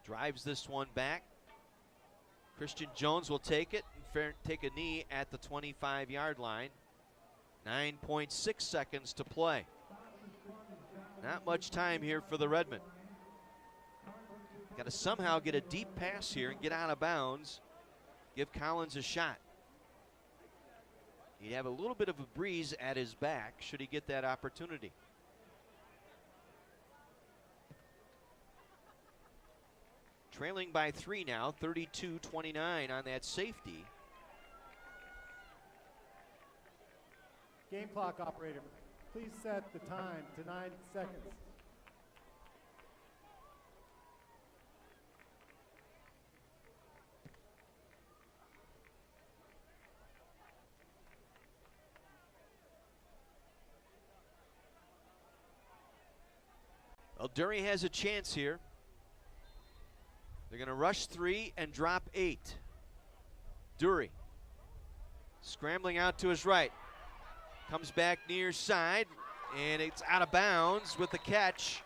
Drives this one back. Christian Jones will take it and take a knee at the 25-yard line. 9.6 seconds to play. Not much time here for the Redmen. Got to somehow get a deep pass here and get out of bounds. Give Collins a shot. He'd have a little bit of a breeze at his back should he get that opportunity. Trailing by 3 now, 32-29 on that safety. Game clock operator, please set the time to 9 seconds. Well, Dury has a chance here. They're going to rush 3 and drop 8. Dury scrambling out to his right. Comes back near side, and it's out of bounds with the catch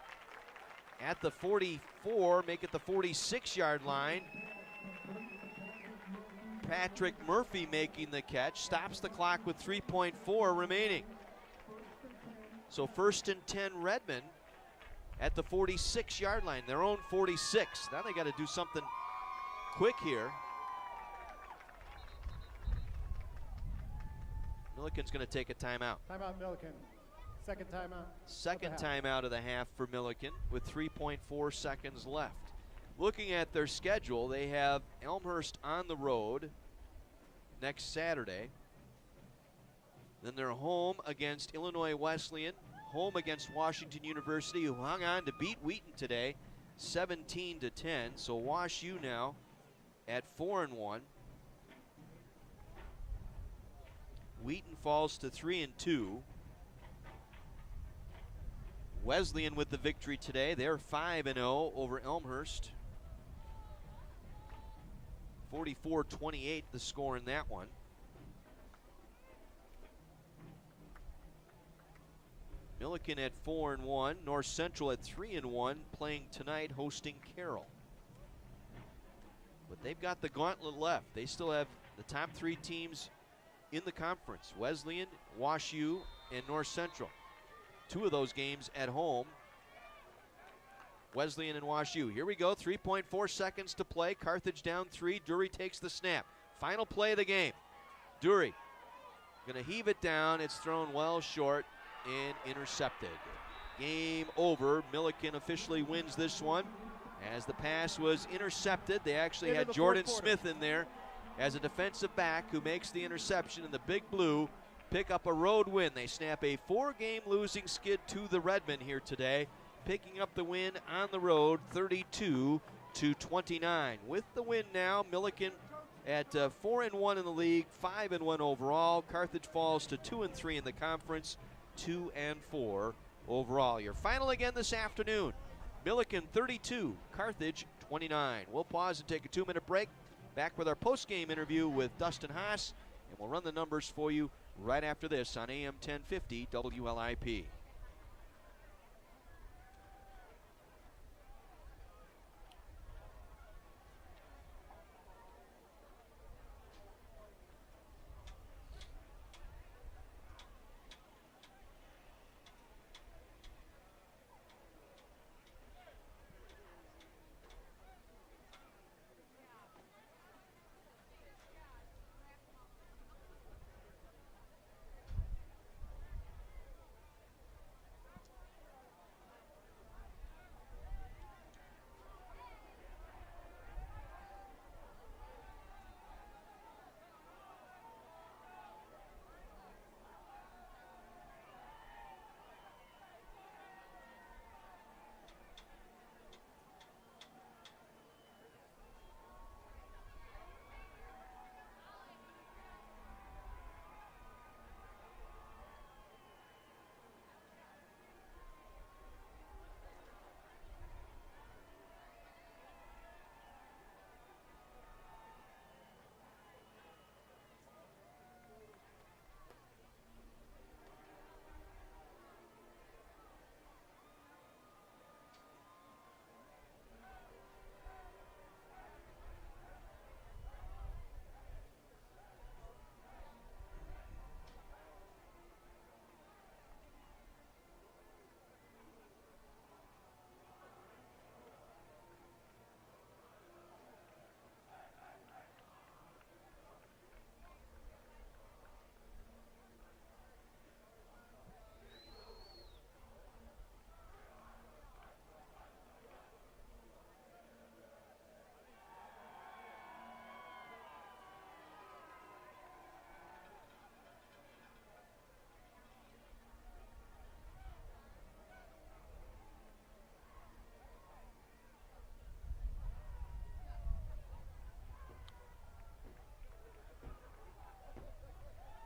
at the 44, make it the 46-yard line. Patrick Murphy making the catch, stops the clock with 3.4 remaining. So 1st and 10 Redmen at the 46-yard line, their own 46. Now they got to do something quick here. Millikin's going to take a timeout. Timeout, Millikin. Second timeout. Second timeout of the half for Millikin with 3.4 seconds left. Looking at their schedule, they have Elmhurst on the road next Saturday. Then they're home against Illinois Wesleyan, home against Washington University, who hung on to beat Wheaton today, 17-10. So Wash U now at 4-1. Wheaton falls to 3-2. Wesleyan with the victory today. They're 5-0 over Elmhurst. 44-28 the score in that one. Millikin at 4-1. North Central at 3-1, playing tonight, hosting Carroll. But they've got the gauntlet left. They still have the top 3 teams in the conference: Wesleyan, Wash U, and North Central. 2 of those games at home. Wesleyan and Wash U. Here we go, 3.4 seconds to play. Carthage down 3. Dury takes the snap. Final play of the game. Dury going to heave it down. It's thrown well short and intercepted. Game over. Millikin officially wins this one as the pass was intercepted. They actually had Jordan Smith in there as a defensive back who makes the interception, and the Big Blue pick up a road win. They snap a 4-game losing skid to the Redmen here today, picking up the win on the road, 32-29. With the win now, Millikin at 4-1 in the league, 5-1 overall. Carthage falls to 2-3 in the conference, 2-4 overall. Your final again this afternoon: Millikin 32, Carthage 29. We'll pause and take a 2-minute break. Back with our post-game interview with Dustin Hasek, and we'll run the numbers for you right after this on AM 1050 WLIP.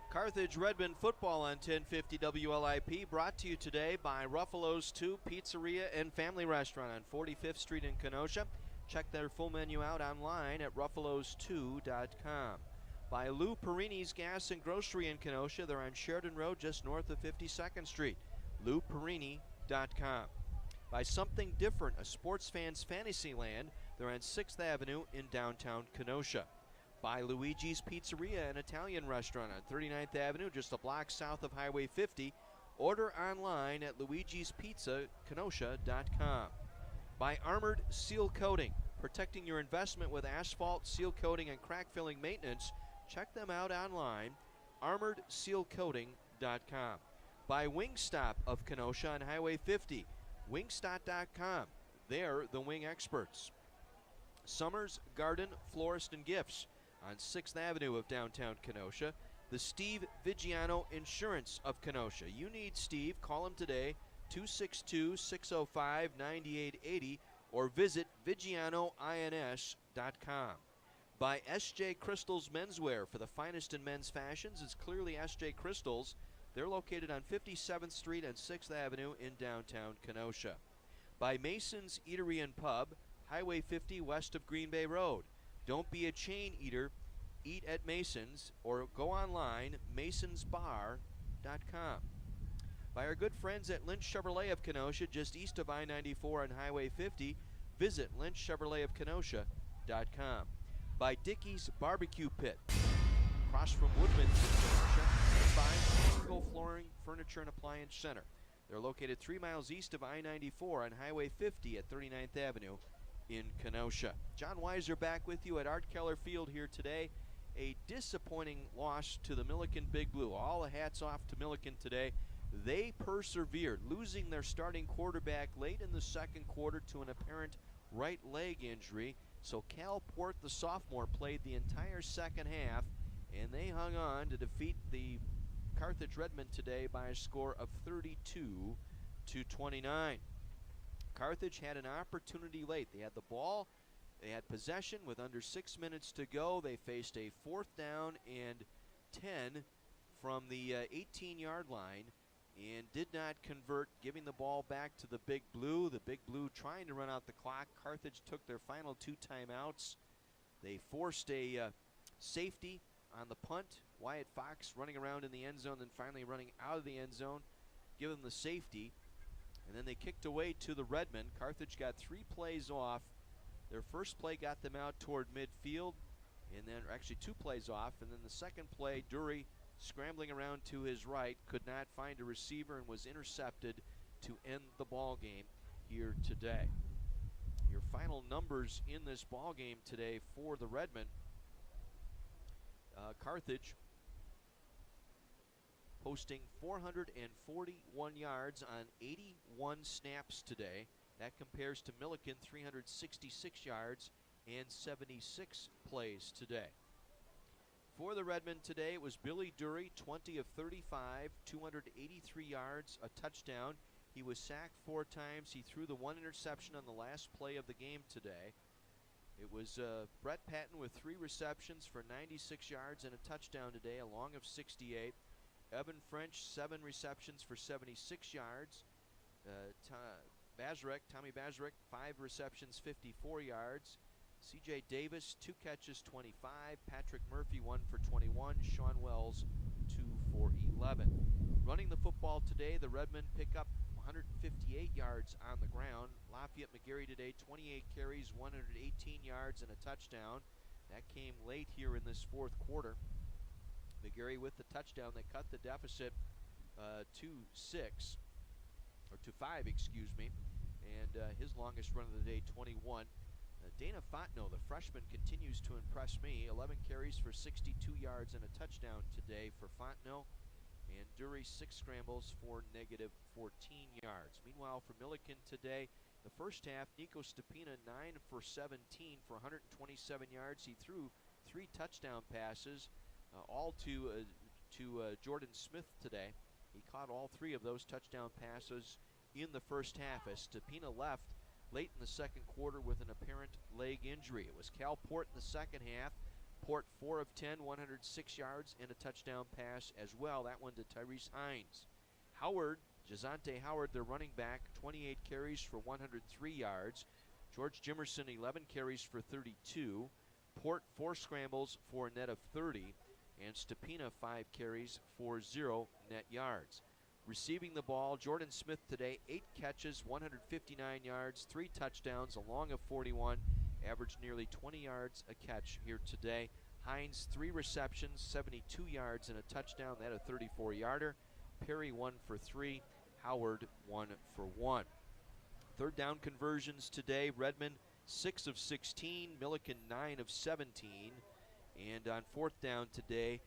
Carthage Redmen football on 1050 WLIP, brought to you today by Ruffalo's 2 Pizzeria and Family Restaurant on 45th Street in Kenosha. Check their full menu out online at ruffalos2.com. By Lou Perini's Gas and Grocery in Kenosha. They're on Sheridan Road just north of 52nd Street. LouPerini.com. By Something Different, a sports fan's fantasy land. They're on 6th Avenue in downtown Kenosha. By Luigi's Pizzeria, an Italian restaurant on 39th Avenue, just a block south of Highway 50. Order online at luigispizzakenosia.com. By Armored Seal Coating, protecting your investment with asphalt, seal coating, and crack filling maintenance. Check them out online ArmoredSealCoating.com. By Wingstop of Kenosha on Highway 50. Wingstop.com. They're the wing experts. Summers Garden Florist and Gifts on 6th Avenue of downtown Kenosha. The Steve Vigiano Insurance of Kenosha. You need Steve. Call him today, 262-605-9880, or visit VigianoINS.com. By S.J. Crystal's Menswear. For the finest in men's fashions, it's clearly S.J. Crystal's. They're located on 57th Street and 6th Avenue in downtown Kenosha. By Mason's Eatery and Pub, Highway 50 west of Green Bay Road. Don't be a chain eater. Eat at Mason's or go online, masonsbar.com. By our good friends at Lynch Chevrolet of Kenosha, just east of I-94 on Highway 50, visit lynchchevroletofkenosha.com. By Dickey's Barbecue Pit, across from Woodman's in Kenosha, and by Single Flooring Furniture and Appliance Center. They're located 3 miles east of I-94 on Highway 50 at 39th Avenue in Kenosha. John Weiser back with you at Art Keller Field here today. A disappointing loss to the Millikin Big Blue. All the hats off to Millikin today. They persevered, losing their starting quarterback late in the second quarter to an apparent right leg injury. So Cal Port, the sophomore, played the entire second half, and they hung on to defeat the Carthage Redmen today by a score of 32-29. Carthage had an opportunity late. They had the ball, they had possession with under 6 minutes to go. They faced a 4th down and 10 from the 18-yard line and did not convert, giving the ball back to the Big Blue. The Big Blue trying to run out the clock. Carthage took their final 2 timeouts. They forced a safety on the punt. Wyatt Fox running around in the end zone, then finally running out of the end zone, give them the safety. And then they kicked away to the Redmen. Carthage got 3 plays off. Their first play got them out toward midfield, and then actually 2 plays off. And then the second play, Dury scrambling around to his right, could not find a receiver and was intercepted to end the ball game here today. Your final numbers in this ball game today for the Redmen. Carthage posting 441 yards on 81 snaps today. That compares to Millikin 366 yards and 76 plays today. For the Redmen today, it was Billy Dury, 20 of 35, 283 yards, a touchdown. He was sacked 4 times. He threw the 1 interception on the last play of the game today. It was Brett Patton with 3 receptions for 96 yards and a touchdown today, a long of 68. Evan French, 7 receptions for 76 yards. Tommy Bazarek, 5 receptions, 54 yards. C.J. Davis, 2 catches, 25. Patrick Murphy, 1 for 21. Sean Wells, 2 for 11. Running the football today, the Redmen pick up 158 yards on the ground. Lafayette McGarry today, 28 carries, 118 yards, and a touchdown. That came late here in this 4th quarter. McGarry with the touchdown that cut the deficit to 5, excuse me. And his longest run of the day, 21. Dana Fontenot, the freshman, continues to impress me. 11 carries for 62 yards and a touchdown today for Fontenot. And Dury, 6 scrambles for negative 14 yards. Meanwhile, for Millikin today, the first half, Nico Stepina, 9 for 17 for 127 yards. He threw 3 touchdown passes, all to Jordan Smith today. He caught all 3 of those touchdown passes in the first half as Stepina left late in the second quarter with an apparent leg injury. It was Cal Port in the second half. Port 4 of 10, 106 yards and a touchdown pass as well. That one to Tyrese Hines. Jazante Howard, their running back, 28 carries for 103 yards. George Jimerson, 11 carries for 32. Port, 4 scrambles for a net of 30. And Stepina, 5 carries for 0 net yards. Receiving the ball, Jordan Smith today, 8 catches, 159 yards, 3 touchdowns, a long of 41, averaged nearly 20 yards a catch here today. Hines, 3 receptions, 72 yards and a touchdown, that a 34-yarder. Perry, 1 for 3. Howard, 1 for 1. Third down conversions today, Redmen, 6 of 16, Millikin, 9 of 17. And on 4th down today,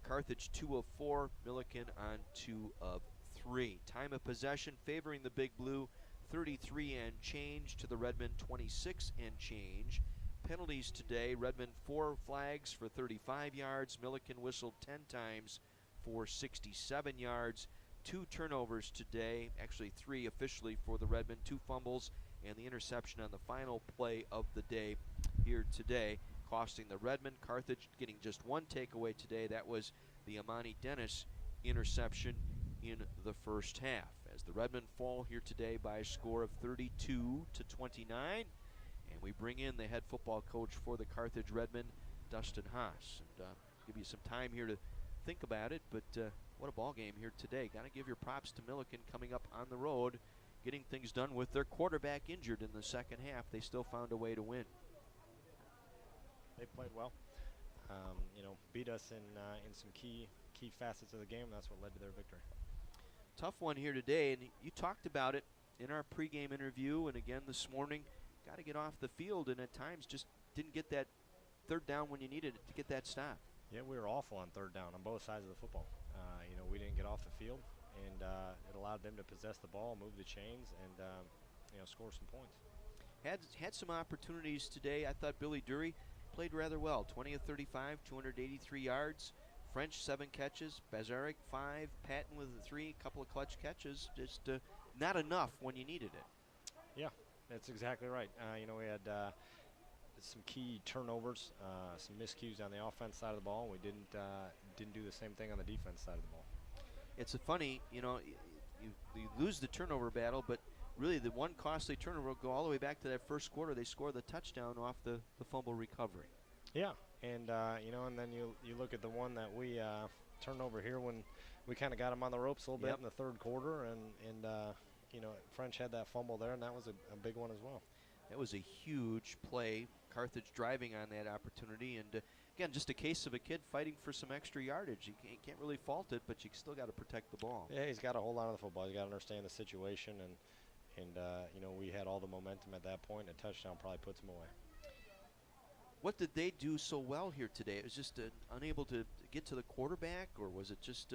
Carthage 2 of 4, Millikin on 2 of 3. Time of possession favoring the Big Blue, 33 and change to the Redmen 26 and change. Penalties today, Redmen 4 flags for 35 yards, Millikin whistled 10 times for 67 yards. 2 turnovers today, actually 3 officially for the Redmen, 2 fumbles and the interception on the final play of the day here today, costing the Redmen. Carthage getting just 1 takeaway today. That was the Amani Dennis interception in the first half, as the Redmen fall here today by a score of 32-29. And we bring in the head football coach for the Carthage Redmen, Dustin Hasek. And give you some time here to think about it, but what a ball game here today. Got to give your props to Millikin coming up on the road, getting things done with their quarterback injured in the second half. They still found a way to win. They played well. Beat us in some key facets of the game. That's what led to their victory. Tough one here today, and you talked about it in our pregame interview and again this morning. Got to get off the field, and at times just didn't get that third down when you needed it to get that stop. Yeah, we were awful on third down on both sides of the football. We didn't get off the field, and it allowed them to possess the ball, move the chains, and score some points. Had some opportunities today. I thought Billy Dury played rather well. 20 of 35, 283 yards. French 7 catches, Bazarek 5, Patton with 3, couple of clutch catches. Just not enough when you needed it. Yeah, that's exactly right. We had some key turnovers, some miscues on the offense side of the ball, and we didn't do the same thing on the defense side of the ball. It's a funny, you lose the turnover battle, but really the one costly turnover will go all the way back to that first quarter. They score the touchdown off the fumble recovery. Yeah, and and then you look at the one that we turned over here when we kind of got them on the ropes a little bit in the third quarter, and French had that fumble there, and that was a big one as well. That was a huge play. Carthage driving on that opportunity, and again, just a case of a kid fighting for some extra yardage. You can't really fault it, but you still got to protect the ball. Yeah, he's got to hold on to the football. He's got to understand the situation, and we had all the momentum at that point. A touchdown probably puts him away. What did they do so well here today? It was just unable to get to the quarterback, or was it just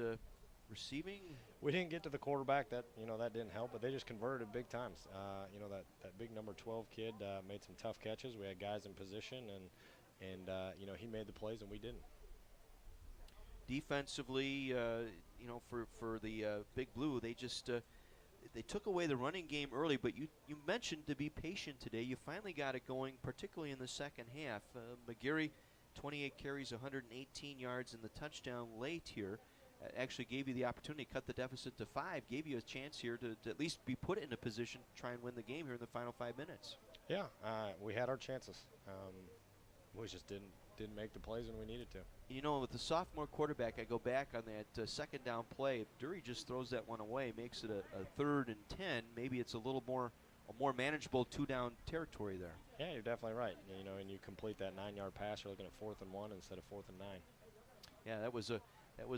receiving? We didn't get to the quarterback. That didn't help, but they just converted big times. That big number 12 kid made some tough catches. We had guys in position, and he made the plays, and we didn't. Defensively, for the Big Blue, they just they took away the running game early, but you mentioned to be patient today. You finally got it going, particularly in the second half. McGarry, 28 carries, 118 yards, and the touchdown late here actually gave you the opportunity to cut the deficit to 5, gave you a chance here to at least be put in a position to try and win the game here in the final 5 minutes. Yeah, we had our chances. We just didn't make the plays when we needed to. With the sophomore quarterback, I go back on that second down play. If Dury just throws that one away, makes it a 3rd and 10, maybe it's a more manageable 2-down territory there. Yeah, you're definitely right. And you complete that 9-yard pass, you're looking at 4th and 1 instead of 4th and 9. Yeah, that was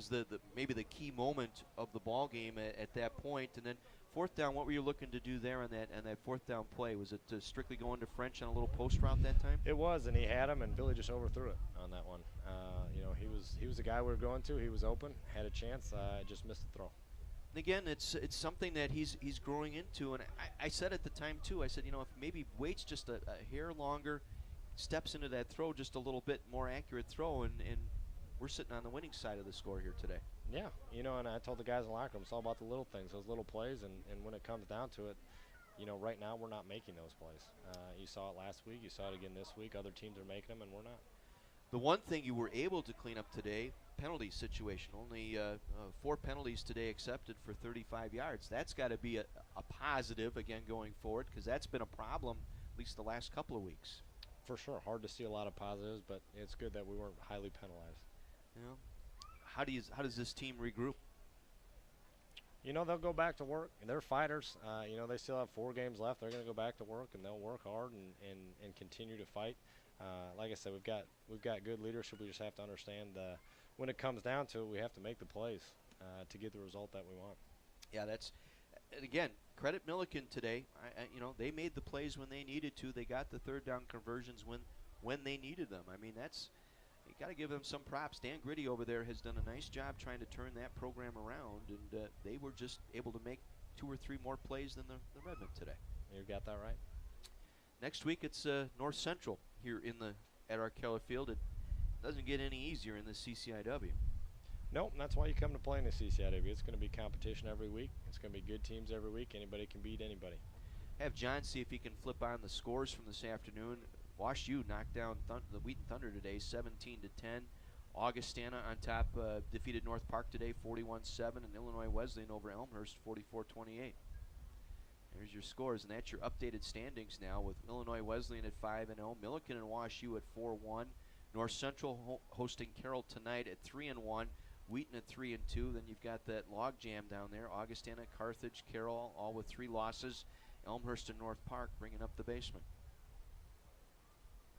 the maybe the key moment of the ball game at that point. And then 4th down, what were you looking to do there on that 4th down play? Was it strictly going to French on a little post route that time? It was, and he had him, and Billy just overthrew it on that one. He was the guy we were going to. He was open, had a chance, just missed the throw. And again, it's something that he's growing into, and I said at the time too. I said, if maybe waits just a hair longer, steps into that throw just a little bit more accurate throw, and we're sitting on the winning side of the score here today. Yeah, and I told the guys in the locker room, it's all about the little things, those little plays, and when it comes down to it, right now we're not making those plays. You saw it last week, you saw it again this week. Other teams are making them, and we're not. The one thing you were able to clean up today, penalty situation. Only 4 penalties today accepted for 35 yards. That's got to be a positive, again, going forward, because that's been a problem at least the last couple of weeks. For sure. Hard to see a lot of positives, but it's good that we weren't highly penalized. How does this team regroup? They'll go back to work. They're fighters. They still have 4 games left. They're going to go back to work, and they'll work hard and continue to fight. Like I said, we've got good leadership. We just have to understand when it comes down to it, we have to make the plays to get the result that we want. Yeah, again, credit Millikin today. They made the plays when they needed to. They got the 3rd down conversions when they needed them. I mean, you got to give them some props. Dan Gritty over there has done a nice job trying to turn that program around, and they were just able to make 2 or 3 more plays than the Redmen today. You got that right. Next week it's North Central here at our Keller Field. It doesn't get any easier in the CCIW. Nope, that's why you come to play in the CCIW. It's going to be competition every week. It's going to be good teams every week. Anybody can beat anybody. Have John see if he can flip on the scores from this afternoon. Wash U knocked down the Wheaton Thunder today, 17-10. Augustana on top defeated North Park today, 41-7, and Illinois Wesleyan over Elmhurst, 44-28. There's your scores, and that's your updated standings now with Illinois Wesleyan at 5-0, Millikin and Wash U at 4-1, North Central hosting Carroll tonight at 3-1, Wheaton at 3-2. Then you've got that log jam down there, Augustana, Carthage, Carroll, all with 3 losses. Elmhurst and North Park bringing up the basement.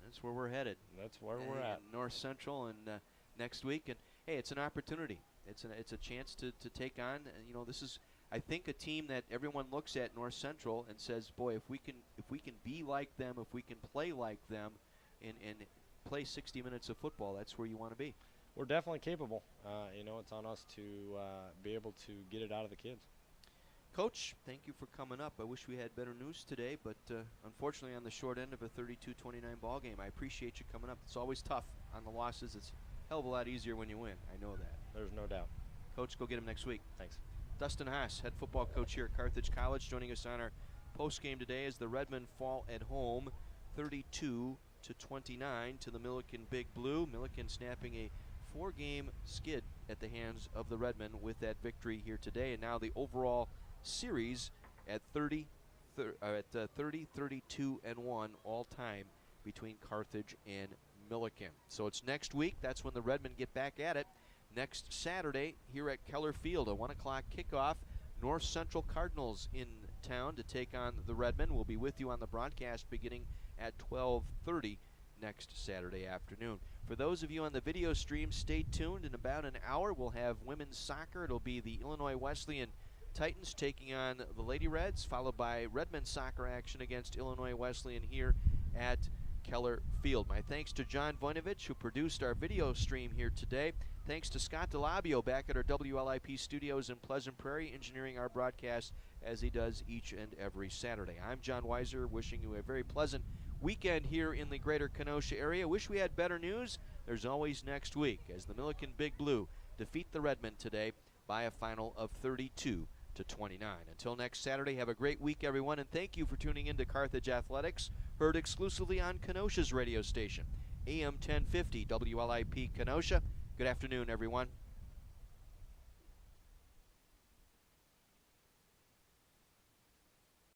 That's where we're headed. That's where we're at. North Central and next week, and hey, it's an opportunity. It's a chance to take on. This is, I think, a team that everyone looks at, North Central, and says, boy, if we can be like them, if we can play like them, and play 60 minutes of football, that's where you want to be. We're definitely capable. It's on us to be able to get it out of the kids. Coach, thank you for coming up. I wish we had better news today, but unfortunately on the short end of a 32-29 ball game. I appreciate you coming up. It's always tough on the losses. It's a hell of a lot easier when you win. I know that. There's no doubt. Coach, go get him next week. Thanks. Dustin Hasek, head football coach here at Carthage College, joining us on our post-game today as the Redmen fall at home 32-29 to the Millikin Big Blue. Millikin snapping a 4-game skid at the hands of the Redmen with that victory here today, and now the overall series at 30, 32, and 1 all time between Carthage and Millikin. So it's next week. That's when the Redmen get back at it. Next Saturday here at Keller Field, a 1 o'clock kickoff. North Central Cardinals in town to take on the Redmen. We'll be with you on the broadcast beginning at 12:30 next Saturday afternoon. For those of you on the video stream, stay tuned. In about an hour, we'll have women's soccer. It'll be the Illinois Wesleyan Titans taking on the Lady Reds, followed by Redmen soccer action against Illinois Wesleyan here at Keller Field. My thanks to John Voinovich, who produced our video stream here today. Thanks to Scott DeLabio back at our WLIP studios in Pleasant Prairie, engineering our broadcast as he does each and every Saturday. I'm John Weiser, wishing you a very pleasant weekend here in the greater Kenosha area. Wish we had better news. There's always next week as the Millikin Big Blue defeat the Redmen today by a final of 32-29. Until next Saturday, have a great week, everyone, and thank you for tuning in to Carthage Athletics, heard exclusively on Kenosha's radio station, AM 1050 WLIP Kenosha. Good afternoon, everyone.